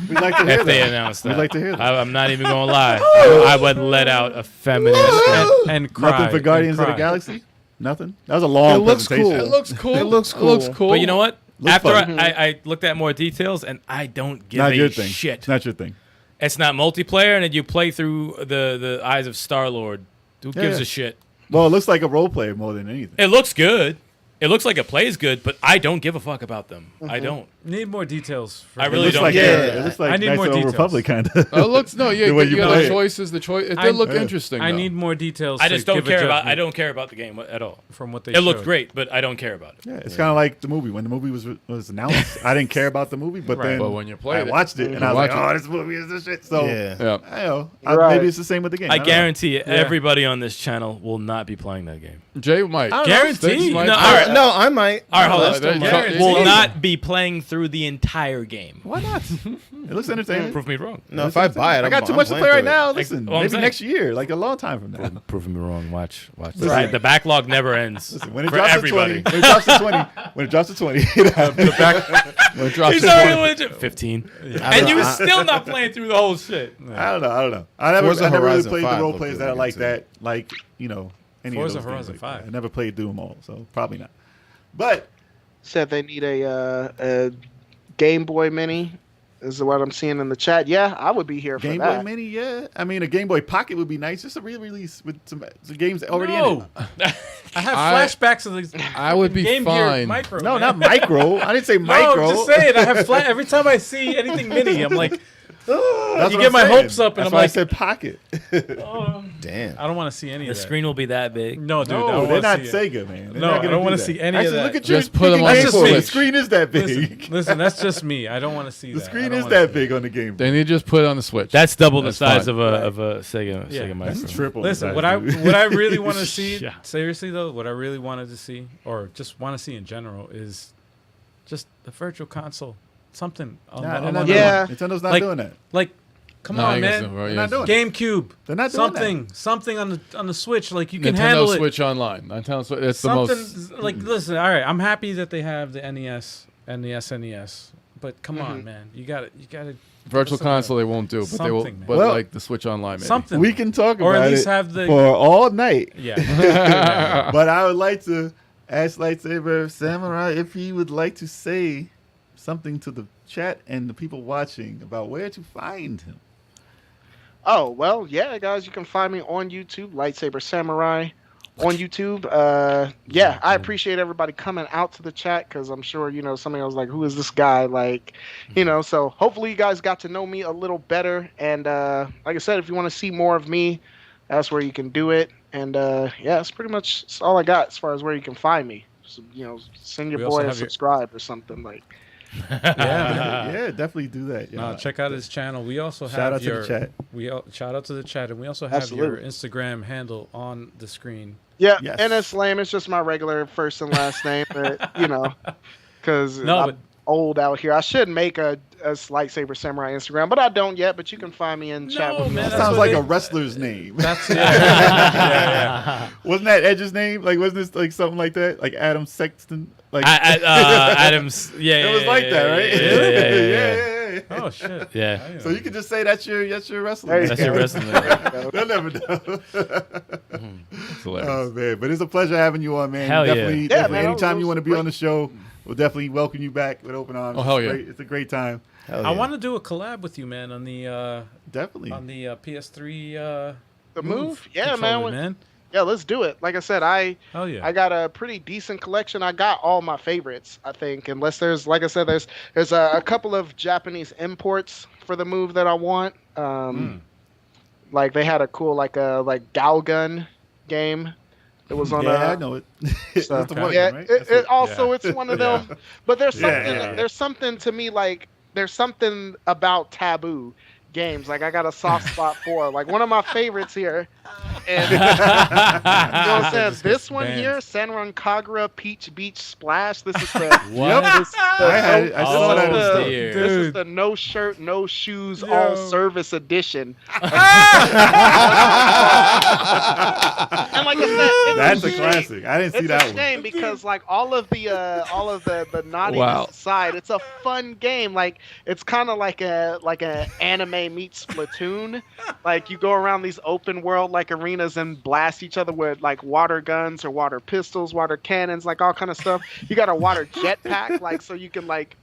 We'd like to hear if they announced that. We'd like to hear that. I'm not even gonna lie. I would let out a feminine scream and cry. Nothing for Guardians of the Galaxy. Nothing. That was a long presentation. It looks cool. It looks cool. But you know what? Looks After fun. I looked at more details, and I don't give Not a your thing. shit. It's not your thing. It's not multiplayer, and then you play through the eyes of Star-Lord. Who gives a shit? Well, it looks like a role player more than anything. It looks good. It looks like it plays good, but I don't give a fuck about them. I don't. Need more details. I really don't like, care. It looks like I need Knights more of the details. Republic kind of. It looks way you you got play the it. choices. It did look interesting. I though. need more details. I to just don't give a care about. judgment I don't care about the game at all. from what they. It looked showed. great, but I don't care about it. Yeah, it's kind of like the movie. When the movie was announced, I didn't care about the movie, but then But when you played I it, watched it, and you I was like, watch "Oh, this movie is this shit." So, Yeah. I know. Right. Maybe it's the same with the game. I don't know. guarantee you, everybody on this channel will not be playing that game. Jay might. Guaranteed. Might. No, all right. No, I might. All right, hold on. Guaranteed. Will not be playing through the entire game. Why not? It looks entertaining. Prove me wrong. No, if I buy it, I got too I'm much to playing play right through it. now. Listen, Well, I'm maybe saying- next year, like a long time from now. Proving me wrong. Watch. Right. The backlog never ends When it for drops everybody. to 20, when it drops to 20, The back. When it drops He's to already 20. legit 15, and you still not playing through the whole shit. I don't know. I never Forza really Horizon played the 5 role looked players really that are like good, that. Like, any Forza of those Horizon games like 5. that. I never played through them all, so probably not. But said they need a Game Boy Mini. Is what I'm seeing in the chat. Yeah, I would be here for Game that. Boy Mini, yeah. I mean, a Game Boy Pocket would be nice. Just a re-release with some games already in it. I have flashbacks of these. I would be Game fine. Gear Micro. No, man. not micro. I didn't say micro. No, I'm just saying. I have every time I see anything mini, I'm like, That's you what get I'm my saying. hopes up, and That's I'm why I like, said pocket. Damn. I don't want to see any The of that. screen will be that big. No, dude, I No, don't they're wanna not see it. Sega, man. They're No, not I gonna don't do wanna that. see any of Actually, that. look at your Just put 'em freaking on Game the Boy. The Switch. screen is that big. Listen, that's just me. I don't want to see The that. screen I is don't wanna that see big on the Game Boy. They need to just put it on the Switch. That's double That's the size fine. of a Sega Yeah. Sega That's Micro. triple. Listen, size, what I dude. really want to see, Yeah. seriously though, what I really wanted to see, or just want to see in general, is just the virtual console. Something. On Nah, the- they're on not the- doing Yeah. it. Nintendo's not Like- doing that. Like, come No, I on, guess man. so, bro, They're yeah. not doing it. GameCube. They're not doing Something on the Switch. Like you Nintendo can handle Switch it. Online. Nintendo Switch. That's the Something most. like listen. All right, I'm happy that they have the NES and the SNES, but come on, man. You got to Virtual Something, console they won't do, but they will. something, man. But Well, like the Switch Online, maybe. something. We can talk Or about at least it have the- for all night. Yeah. But I would like to ask Lightsaber Samurai if he would like to say something to the chat and the people watching about where to find him. Oh, well, yeah, guys, you can find me on YouTube, Lightsaber Samurai on YouTube. Yeah, I appreciate everybody coming out to the chat because I'm sure, somebody was like, who is this guy? Like, so hopefully you guys got to know me a little better. And like I said, if you want to see more of me, that's where you can do it. And yeah, that's pretty much all I got as far as where you can find me. So, send your We also boy a have your- subscribe or something like. Yeah, definitely do that. No, check out his channel. We also have Shout out to your the chat. Shout out to the chat, and we also have your Absolutely. Instagram handle on the screen. Yeah, Yes. and it's lame. It's just my regular first and last name, but because No, I'm but old out here. I should make a Lightsaber Samurai Instagram, but I don't yet. But you can find me in chat with me. man, That that's sounds what like they- a wrestler's name. that's yeah. Wasn't that Edge's name? Like, wasn't this like something like that? Like Adam Sexton? Like Adams. Yeah, it was like that, right? Yeah. Yeah. Oh shit. Yeah. So you can just say that's your wrestling. There you That's go. your wrestling. name. They'll never know. It's hilarious. Oh man, but it's a pleasure having you on, man. Hell yeah. Definitely, Yeah, definitely. man, Anytime it you was want to be great. on the show, we'll definitely welcome you back with open arms. Oh, hell It's yeah. great. It's a great time. Hell I yeah. want to do a collab with you, man, on the Definitely. PS3. The move? Yeah, controller, man. Yeah, let's do it. Like I said, I Hell yeah. got a pretty decent collection. I got all my favorites, I think. Unless there's, like I said, there's a couple of Japanese imports for the move that I want. Like they had a cool like Galgun game. It was on I know it. That's So, the one, yeah, right? it, That's it also it's one of Yeah. them. But there's Yeah, something yeah. there's something to me like there's something about taboo games. Like I got a soft spot for like one of my favorites here. And you know what I'm saying? Just This gets one banned. here, Senran Kagura Peach Beach Splash. This is the What? this is the- I had it. I saw Oh, that. in the- store. dear. This is Dude. the no shirt, no shoes, Yo. all service edition. And like I said, it's That's a shame. classic. I didn't see It's that a one. shame because like all of the naughtiness Wow. aside, it's a fun game. Like it's kind of like a anime meets Splatoon. Like you go around these open world like arenas and blast each other with like water guns or water pistols, water cannons, like all kind of stuff. You got a water jetpack, like so you can like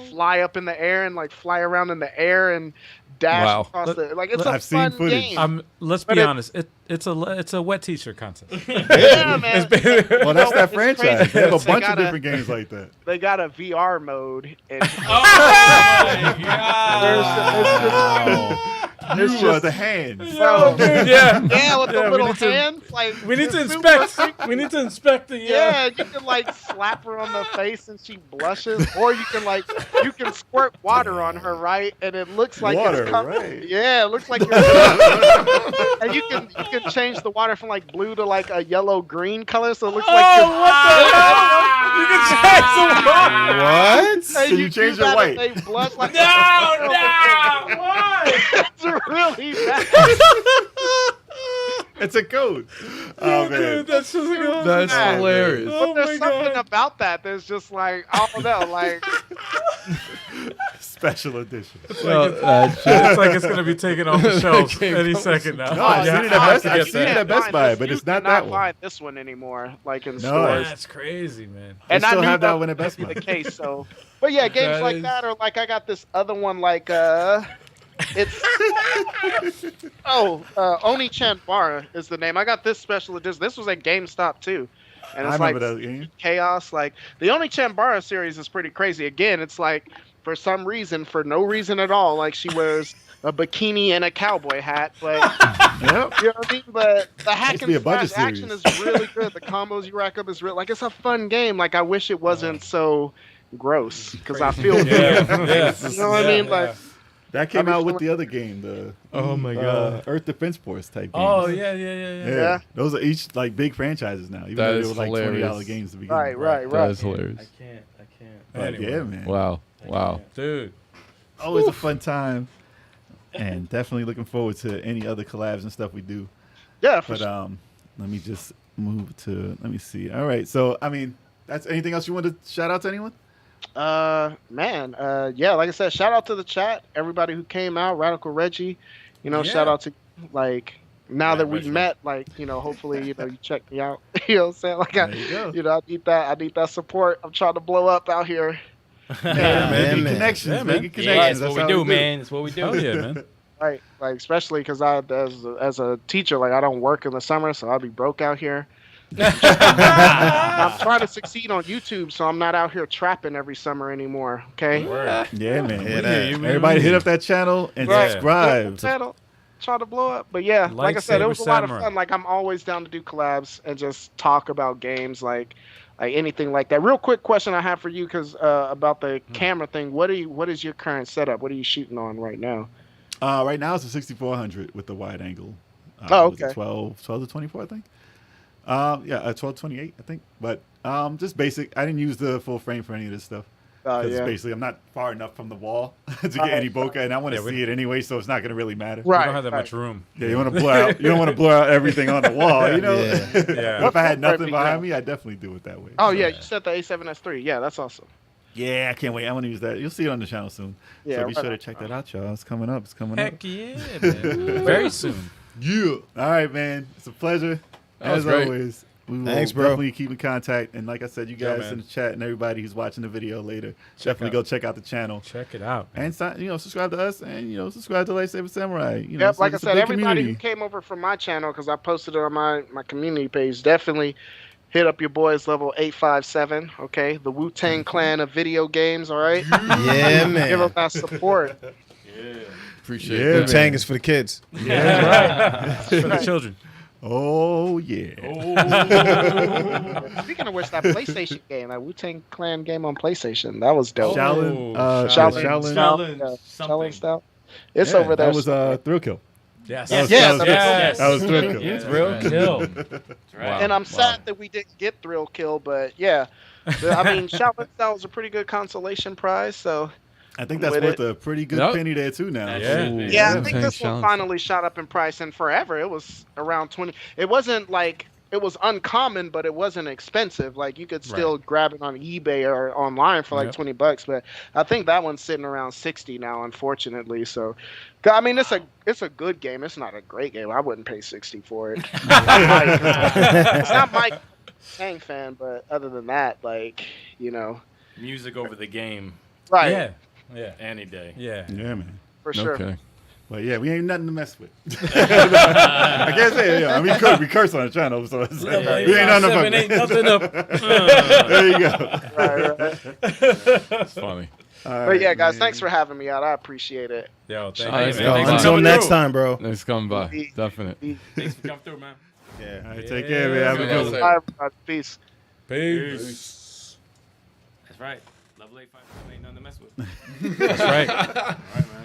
fly up in the air and like fly around in the air and dash Wow. across the like it's a I've seen fun footage. game. Let's But be it- honest. It's a wet t-shirt contest. Yeah, man. Well, that's that It's franchise. crazy. They have a They bunch of gotta- different games like that. They got a VR mode. And You just- are the hands. Bro, yeah. yeah, with Yeah, the we little need to- hands, like We need to it's super inspect. We need to inspect the. Yeah, you can like slap her on the face and she blushes, or you can squirt water on her, right? And it looks like Water, it's coming. right. Yeah, it looks like. And you can change the water from like blue to like a yellow green color, so it looks like. Oh, what the hell? You can change the water. What? And Can you change do it that white? and They blush like. No, why? It's really bad. It's a code. Oh man. Dude, that's just good. That's Yeah. hilarious. Oh But there's my something God. about that. There's just like I don't know, like Special edition. It's like it's gonna be taken off the shelves Game any comes- second now. No, I've You seen it have at to Best. get I've seen it that. at Best Buy, but You it's not cannot that one. find this one anymore, like in No. stores. That's crazy, man. They And I still knew have that that one at Best would be Buy. the case. So, but yeah, games That like is- that, or like I got this other one, like it's Oni-chan Bara is the name. I got this special edition. This was at GameStop too, and I it's like remember that game. chaos. Like the Oni-chan Bara series is pretty crazy. Again, it's like for some reason, for no reason at all, like she wears a bikini and a cowboy hat. But Yep. you know what I mean? But the hack to be a and budget slash action series. is really good. The combos you rack up is real. Like it's a fun game. Like I wish it wasn't so gross because I feel Yeah. you know what I mean? Like That came I mean, out with for- the other game, the Oh my God. Earth Defense Force type games. Oh yeah. Yeah. Those are each like big franchises now, even That though they is were like hilarious. $20 games to begin right, with. right, That right. is hilarious. I can't. But Anyway. yeah, man. Wow. Wow. Dude. Always a fun time. And definitely looking forward to any other collabs and stuff we do. Yeah, for But sure. let me just move to let me see. All right. So I mean, that's anything else you want to shout out to anyone? Yeah, like I said, shout out to the chat, everybody who came out, Radical Reggie, Yeah. shout out to like now Yeah, that we've Reggie. met, like, hopefully, you check me out. You know what I'm saying? Like There you go. I need that support. I'm trying to blow up out here. Making man. connections, Yeah, man. making Yeah, connections. that's what how we do, man. That's what we do. Hell yeah, man. Right. Like especially because as a teacher, like I don't work in the summer, so I'll be broke out here. I'm trying to succeed on YouTube, so I'm not out here trapping every summer anymore. Okay. Yeah, man. Yeah, that- Everybody hit up that channel and Right. subscribe. Channel, try to blow up. But yeah, like I said, it was a Lightsaber lot of Samurai. fun. Like I'm always down to do collabs and just talk about games, like anything like that. Real quick question I have for you, because about the camera thing. What is your current setup? What are you shooting on right now? Right now it's a 6400 with the wide angle. Oh, was it okay. 12 to 24, I think. 12 to 28, I think. But just basic. I didn't use the full frame for any of this stuff. Because Yeah. basically I'm not far enough from the wall to get any bokeh, and I want to Yeah, we- see it anyway, so it's not going to really matter. We Right. don't have that right. much room. Yeah, you want to blur out. You don't want to blur out everything on the wall. You know. Yeah. Yeah. If I had What nothing frame behind you me, I'd definitely do it that way. Oh So, yeah, you said the A7S3. Yeah, that's awesome. Yeah, I can't wait. I want to use that. You'll see it on the channel soon. Yeah, So be right sure to on. check that out, y'all. It's coming up. It's coming up. Heck yeah, man. Very soon. Yeah. All right, man. It's a pleasure. That was As great. always. We will Thanks, bro. definitely keep in contact. And like I said, you Yeah, guys man. in the chat and everybody who's watching the video later, definitely go check out the channel. Check it out. And subscribe to us and subscribe to Lightsaber Samurai. Yep, like I it's a said, big everybody community. who came over from my channel, because I posted it on my community page, definitely hit up your boys level 857. Okay, the Wu-Tang Clan of video games. All right, Yeah, give them man. that support. Appreciate Yeah, it. man. Wu-Tang is for the kids. Yeah, right. For the children. Oh yeah. Speaking of which, that PlayStation game, that Wu-Tang Clan game on PlayStation, that was dope. Shaolin. Shaolin style. Shaolin Yeah, something. Shaolin style. It's Yeah, over there. That was Thrill Kill. Yes. Yes, yes, yes. That was Thrill Kill. Yeah, It's real that's kill. right. And I'm sad that we didn't get Thrill Kill, but yeah. I mean, Shaolin style was a pretty good consolation prize, so I think that's With worth it. a pretty good Yep. penny there too now. That Yeah. should be. yeah, I think Wu-Tang this one Shaolin finally shot up in price, and forever it was around 20. It wasn't like it was uncommon, but it wasn't expensive. Like you could still grab it on eBay or online for like Yep. $20. But I think that one's sitting around 60 now, unfortunately. So, I mean, it's a good game. It's not a great game. I wouldn't pay 60 for it. It's not my Tang fan, but other than that, like Music over the game right? Yeah. Yeah. any day. Yeah. Yeah, man. For sure. Okay. But yeah, we ain't nothing to mess with. I can't say it. Yeah, I mean, we curse on the channel, so it's like, we ain't nothing to fuck Ain't with. nothing up. There you go. Right. That's funny. But yeah, guys, thanks for having me out. I appreciate it. Yo, thank All right, you, so man. Yo, Thanks for until coming next through. time, bro. Thanks for coming by. Definite. Thanks for coming through, man. Yeah. All right, take care, man. Have a Yeah. good one. Bye, everybody. Peace. Peace. That's right. Level 857 ain't nothing to mess with. That's right. All right, man.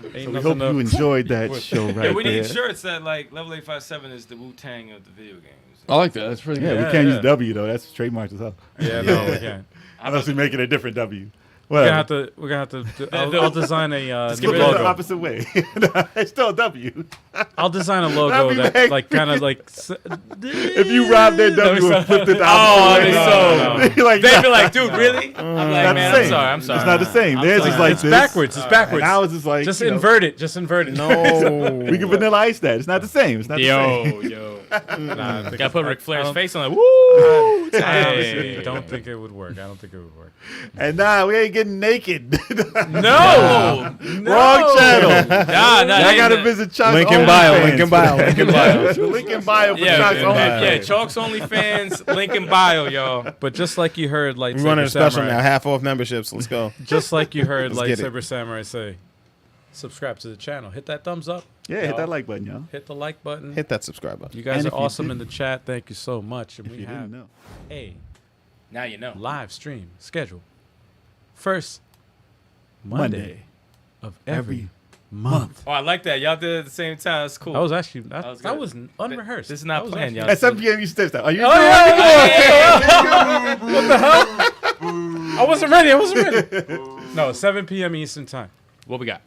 Ain't So we nothing hope to- you enjoyed that show right Yeah, we there. need shirts that like Level 857 is the Wu-Tang of the video games. I like that. That's pretty Yeah, good. we can't yeah. use W though. That's trademarked as hell. Yeah, no, we can't. Unless we make it a different W. We're Whatever. gonna have to. I'll design a Just new give it Go the logo. opposite way. It's still a W. I'll design a logo That'd be that big. like kind of like. If you robbed their W and flipped it the Oh, opposite way, they so- like, They'd be like, dude, really? I'm not like, the man, same. I'm sorry. I'm sorry. It's not the same. I'm Theirs sorry. is like It's this. backwards. It's backwards. And ours is like Just you know, invert it. Just invert it. No. We can vanilla ice that. It's not the same. It's not the same. Yo. Nah, I think Gotta put Ric I Flair's don't- face on it. Woo! I honestly Hey. don't think it would work. I don't think it would work. And nah, we ain't getting naked. No! Wrong channel. Nah, Y'all gotta visit Chalk's Link in OnlyFans bio, link in for bio, that. link in bio. Link in bio for Yeah, Chalk's yeah, OnlyFans. Chalk's OnlyFans, link in bio, y'all. But just like you heard We're Lightsaber running a special Samurai. now. Half off memberships. Let's go. Just like you heard Let's get it. Lightsaber Samurai say, subscribe to the channel. Hit that thumbs up. Yeah, hit y'all. that like button, y'all. Hit the like button. Hit that subscribe button. You guys And are if you awesome in didn't- the chat. Thank you so much. And If we you have didn't know. a Now you know. live stream schedule. First Monday of every month. Oh, I like that. Y'all did it at the same time. That's cool. That was actually That was that good. was unrehearsed. This is not That was planned, actually- y'all. At 7 p.m. Eastern Standard Time. Are you? Oh, yeah. What the hell? I wasn't ready. No, 7 p.m. Eastern Time. What we got?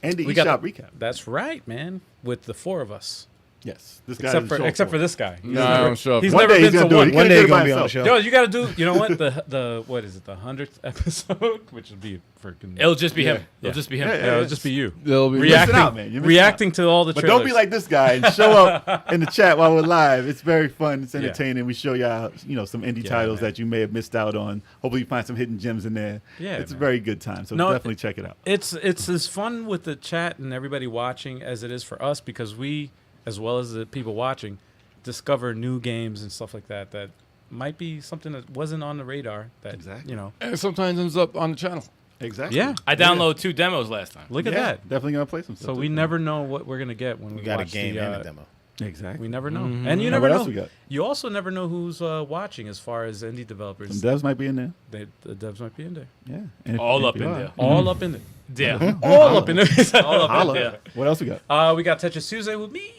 And the We got eShop the- recap. That's right, man. With the four of us, Yes. This guy except for this guy. No, I don't show up. He's One never day been he's to gonna do it. one. He One could've day did you're it by gonna be on the himself. show. Yo, you got to do. You know what? The what is it? The 100th episode, which would be freaking. It'll just be him. Yeah. It'll just be him. Yeah, Yeah, it'll just be you They'll be reacting, out, man. You're missing reacting to all the But trailers. don't be like this guy and show up in the chat while we're live. It's very fun. It's entertaining. We show y'all, some indie titles man. that you may have missed out on. Hopefully, you find some hidden gems in there. Yeah, it's man. a very good time. So No, definitely check it out. It's as fun with the chat and everybody watching as it is for us because we, as well as the people watching, discover new games and stuff like that that might be something that wasn't on the radar. That Exactly. And sometimes ends up on the channel. Exactly. Yeah. I downloaded 2 demos last time. Look at Yeah, that. Definitely gonna play some stuff. So we never know what we're gonna get when we We got a watch game the, and a demo. Exactly. We never know, Mm-hmm. and you Now, never what know. else we got? You also never know who's watching as far as indie Some developers. devs might be in there. The devs might be in there. Yeah. And if- All if up you in are, there. All up in there. Yeah. All up in there. All up in Holla. there. What else we got? We got Tetris Tuesday with me.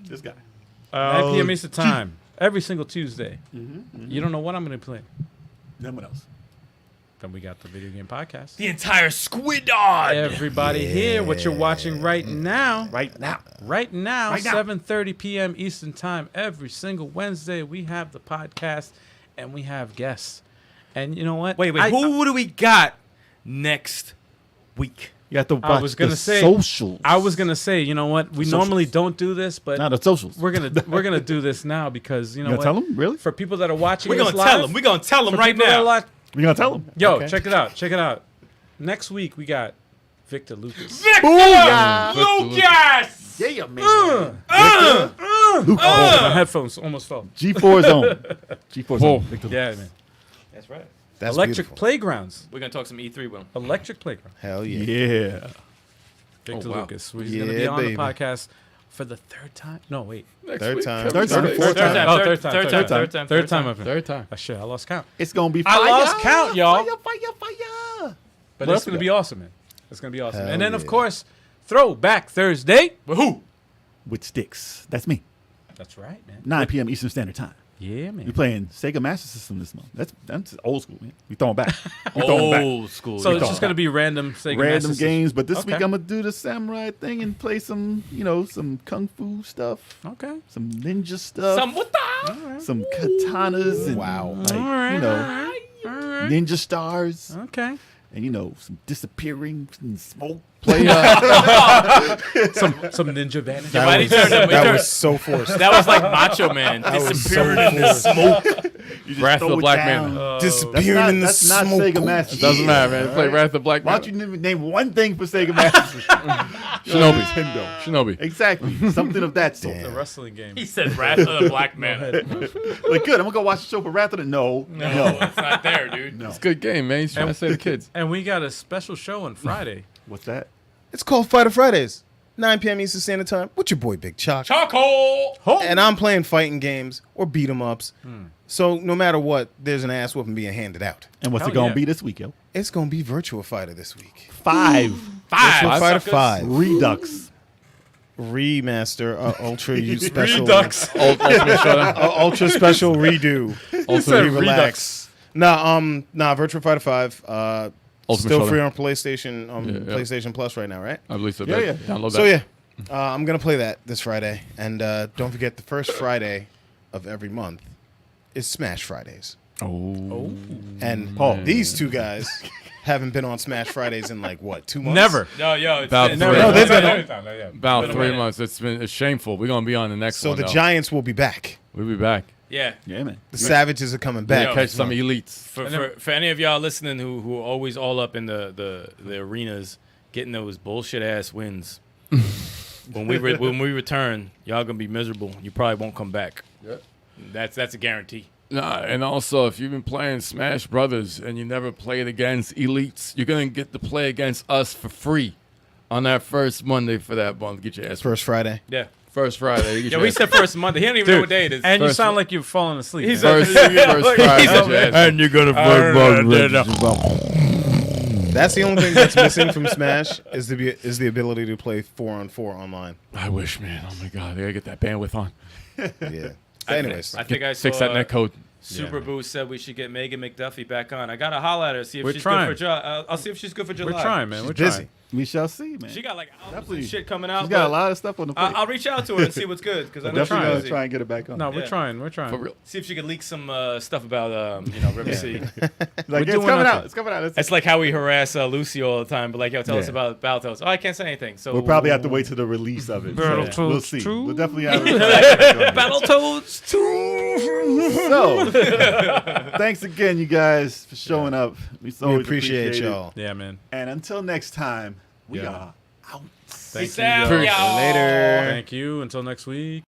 This guy. 9 p.m. Eastern time. Every single Tuesday. You don't know what I'm going to play. Then what else? Then we got the video game podcast. The entire squidard. Everybody here, what you're watching right now. Right now. Right now, Right now. 7:30 p.m. Eastern time. Every single Wednesday, we have the podcast and we have guests. And you know what? Wait. Who do we got next week? You have to watch I was gonna the say- socials. I was gonna say, you know what? We Socials. normally don't do this, but Not the socials. we're gonna do this now because you know You what? gonna tell them? Really? For people that are watching, We're this gonna tell live, him. We're gonna tell him for right people that are now. You gonna tell them? Yo, Okay. check it out. Check it out. Next week we got Victor Lucas. Lucas. Yeah, man. My headphones almost fell. G4 Zone. G4 Zone. Victor Yeah, Lucas. man. That's right. That's Electric beautiful. Playgrounds. We're gonna talk some E3 with him. Electric Playground. Hell yeah. Yeah. Victor wow. Lucas. He's gonna be Yeah, on baby. the podcast for the third time. No, wait. Next Third week, time. Kevin Third time. Smith. Fourth time. Oh, third time. Third time. Up here. Third time. Shit, I lost count. It's gonna be I fire. lost count, y'all. Fire. But What it's else we gonna got? be awesome, man. It's gonna be awesome. Hell And then of yeah. course, Throwback Thursday. But who? With sticks. That's me. That's right, man. 9 p.m. Eastern Standard Time. Yeah, man. We playing Sega Master System this month. That's old school, man. We throwing back. We throwing back. Old school. So You it's talking just gonna be random Sega Random Master games, but this Okay. week I'm gonna do the samurai thing and play some, some kung fu stuff, System. Okay. some ninja stuff, Some what the? some katanas, and Wow. like ninja stars, Okay. and some disappearing and smoke. Play, Some ninja vanity. Yeah, why did he turn that? That was so forced. That was like Macho Man was disappearing so in the smoke. You just Wrath of throw the it Black down. Man. Disappearing in the That's not smoke. Sega Master. Doesn't matter, man. Play Wrath of the Black Why Man. don't you name one thing for Sega Master System? Shinobi. Nintendo. Shinobi. Exactly. Something of that sort. The wrestling game. He said Wrath of the Black Man. Like, good. I'm gonna go watch the show for Wrath of the No. No, it's not there, dude. No. It's a good game, man. He's trying to save the kids. And we got a special show on Friday. What's that? It's called Fighter Fridays. 9 p.m. Eastern Standard Time. With your boy Big Chalk. Charcoal. And I'm playing fighting games or beat 'em ups. So no matter what, there's an ass whooping being handed out. And what's Hell it gonna yeah. be this week, yo? It's gonna be Virtua Fighter this week. 5 Virtua Fighter suckers. 5 Redux. remaster, ultra special, Redux. Ultimate Showdown. ultra special redo. Ultimate Relax. Nah, Virtua Fighter 5. Ultimate Still free Showdown. on PlayStation, Yeah. PlayStation Plus right now, right? I believe so. Yeah, babe. yeah. Download that. So yeah, I'm gonna play that this Friday, and don't forget the first Friday of every month is Smash Fridays. Oh. And Paul. these two guys haven't been on Smash Fridays in like what, 2 months? Never. No, yo, it's About been- three. No, they've been About Been a 3 minute. months. It's shameful. We're gonna be on the next So one. the though. Giants will be back. We'll be back. Yeah. Yeah, man. The Savages are coming Yeah, back. Yo, catch some elites. For any of y'all listening who are always all up in the arenas getting those bullshit ass wins. when we return, y'all gonna be miserable. You probably won't come back. Yep. That's a guarantee. Nah, and also, if you've been playing Smash Brothers and you never played against elites, you're going to get to play against us for free on that first Monday for that month. Get your ass First Friday. Yeah. First Friday. Yo, he said first Monday. He don't even know what day it is. And you First- sound like you've fallen asleep. He's man. a- First Friday. Get your ass. And you're gonna That's the only thing that's missing from Smash is the ability to play 4-on-4 online. I wish, man. Oh, my God. I got to get that bandwidth on. Yeah. Anyways, I think I saw Fix that netcode. Super Boo said we should get Megan McDuffie back on. I gotta holler at her, see if We're she's trying. good for July. I'll see if she's good for July. We're trying, man. she's We're busy. trying. We shall see, man. She got like albums Definitely. and shit coming out. She's got a but lot of stuff on the plate. I'll reach out to her and see what's good because I know she's Definitely gonna busy. try and get it back on. No, we're Yeah. trying. We're trying. For real. See if she could leak some stuff about River City. Like, We're it's doing coming nothing. out. It's coming out. That's like how we harass Lucy all the time, but like, yo, tell us Yeah. about Baltos. Oh, I can't say anything. So We'll probably have to wait till the release of it. Battletoads So we'll see. 2. We'll definitely have it. Battletoads 2. So, thanks again, you guys, for showing up. We we appreciate y'all. Yeah, man. And until next time, we Yeah. are out. Thank Peace you, out, guys. y'all. Later. Thank you. Until next week.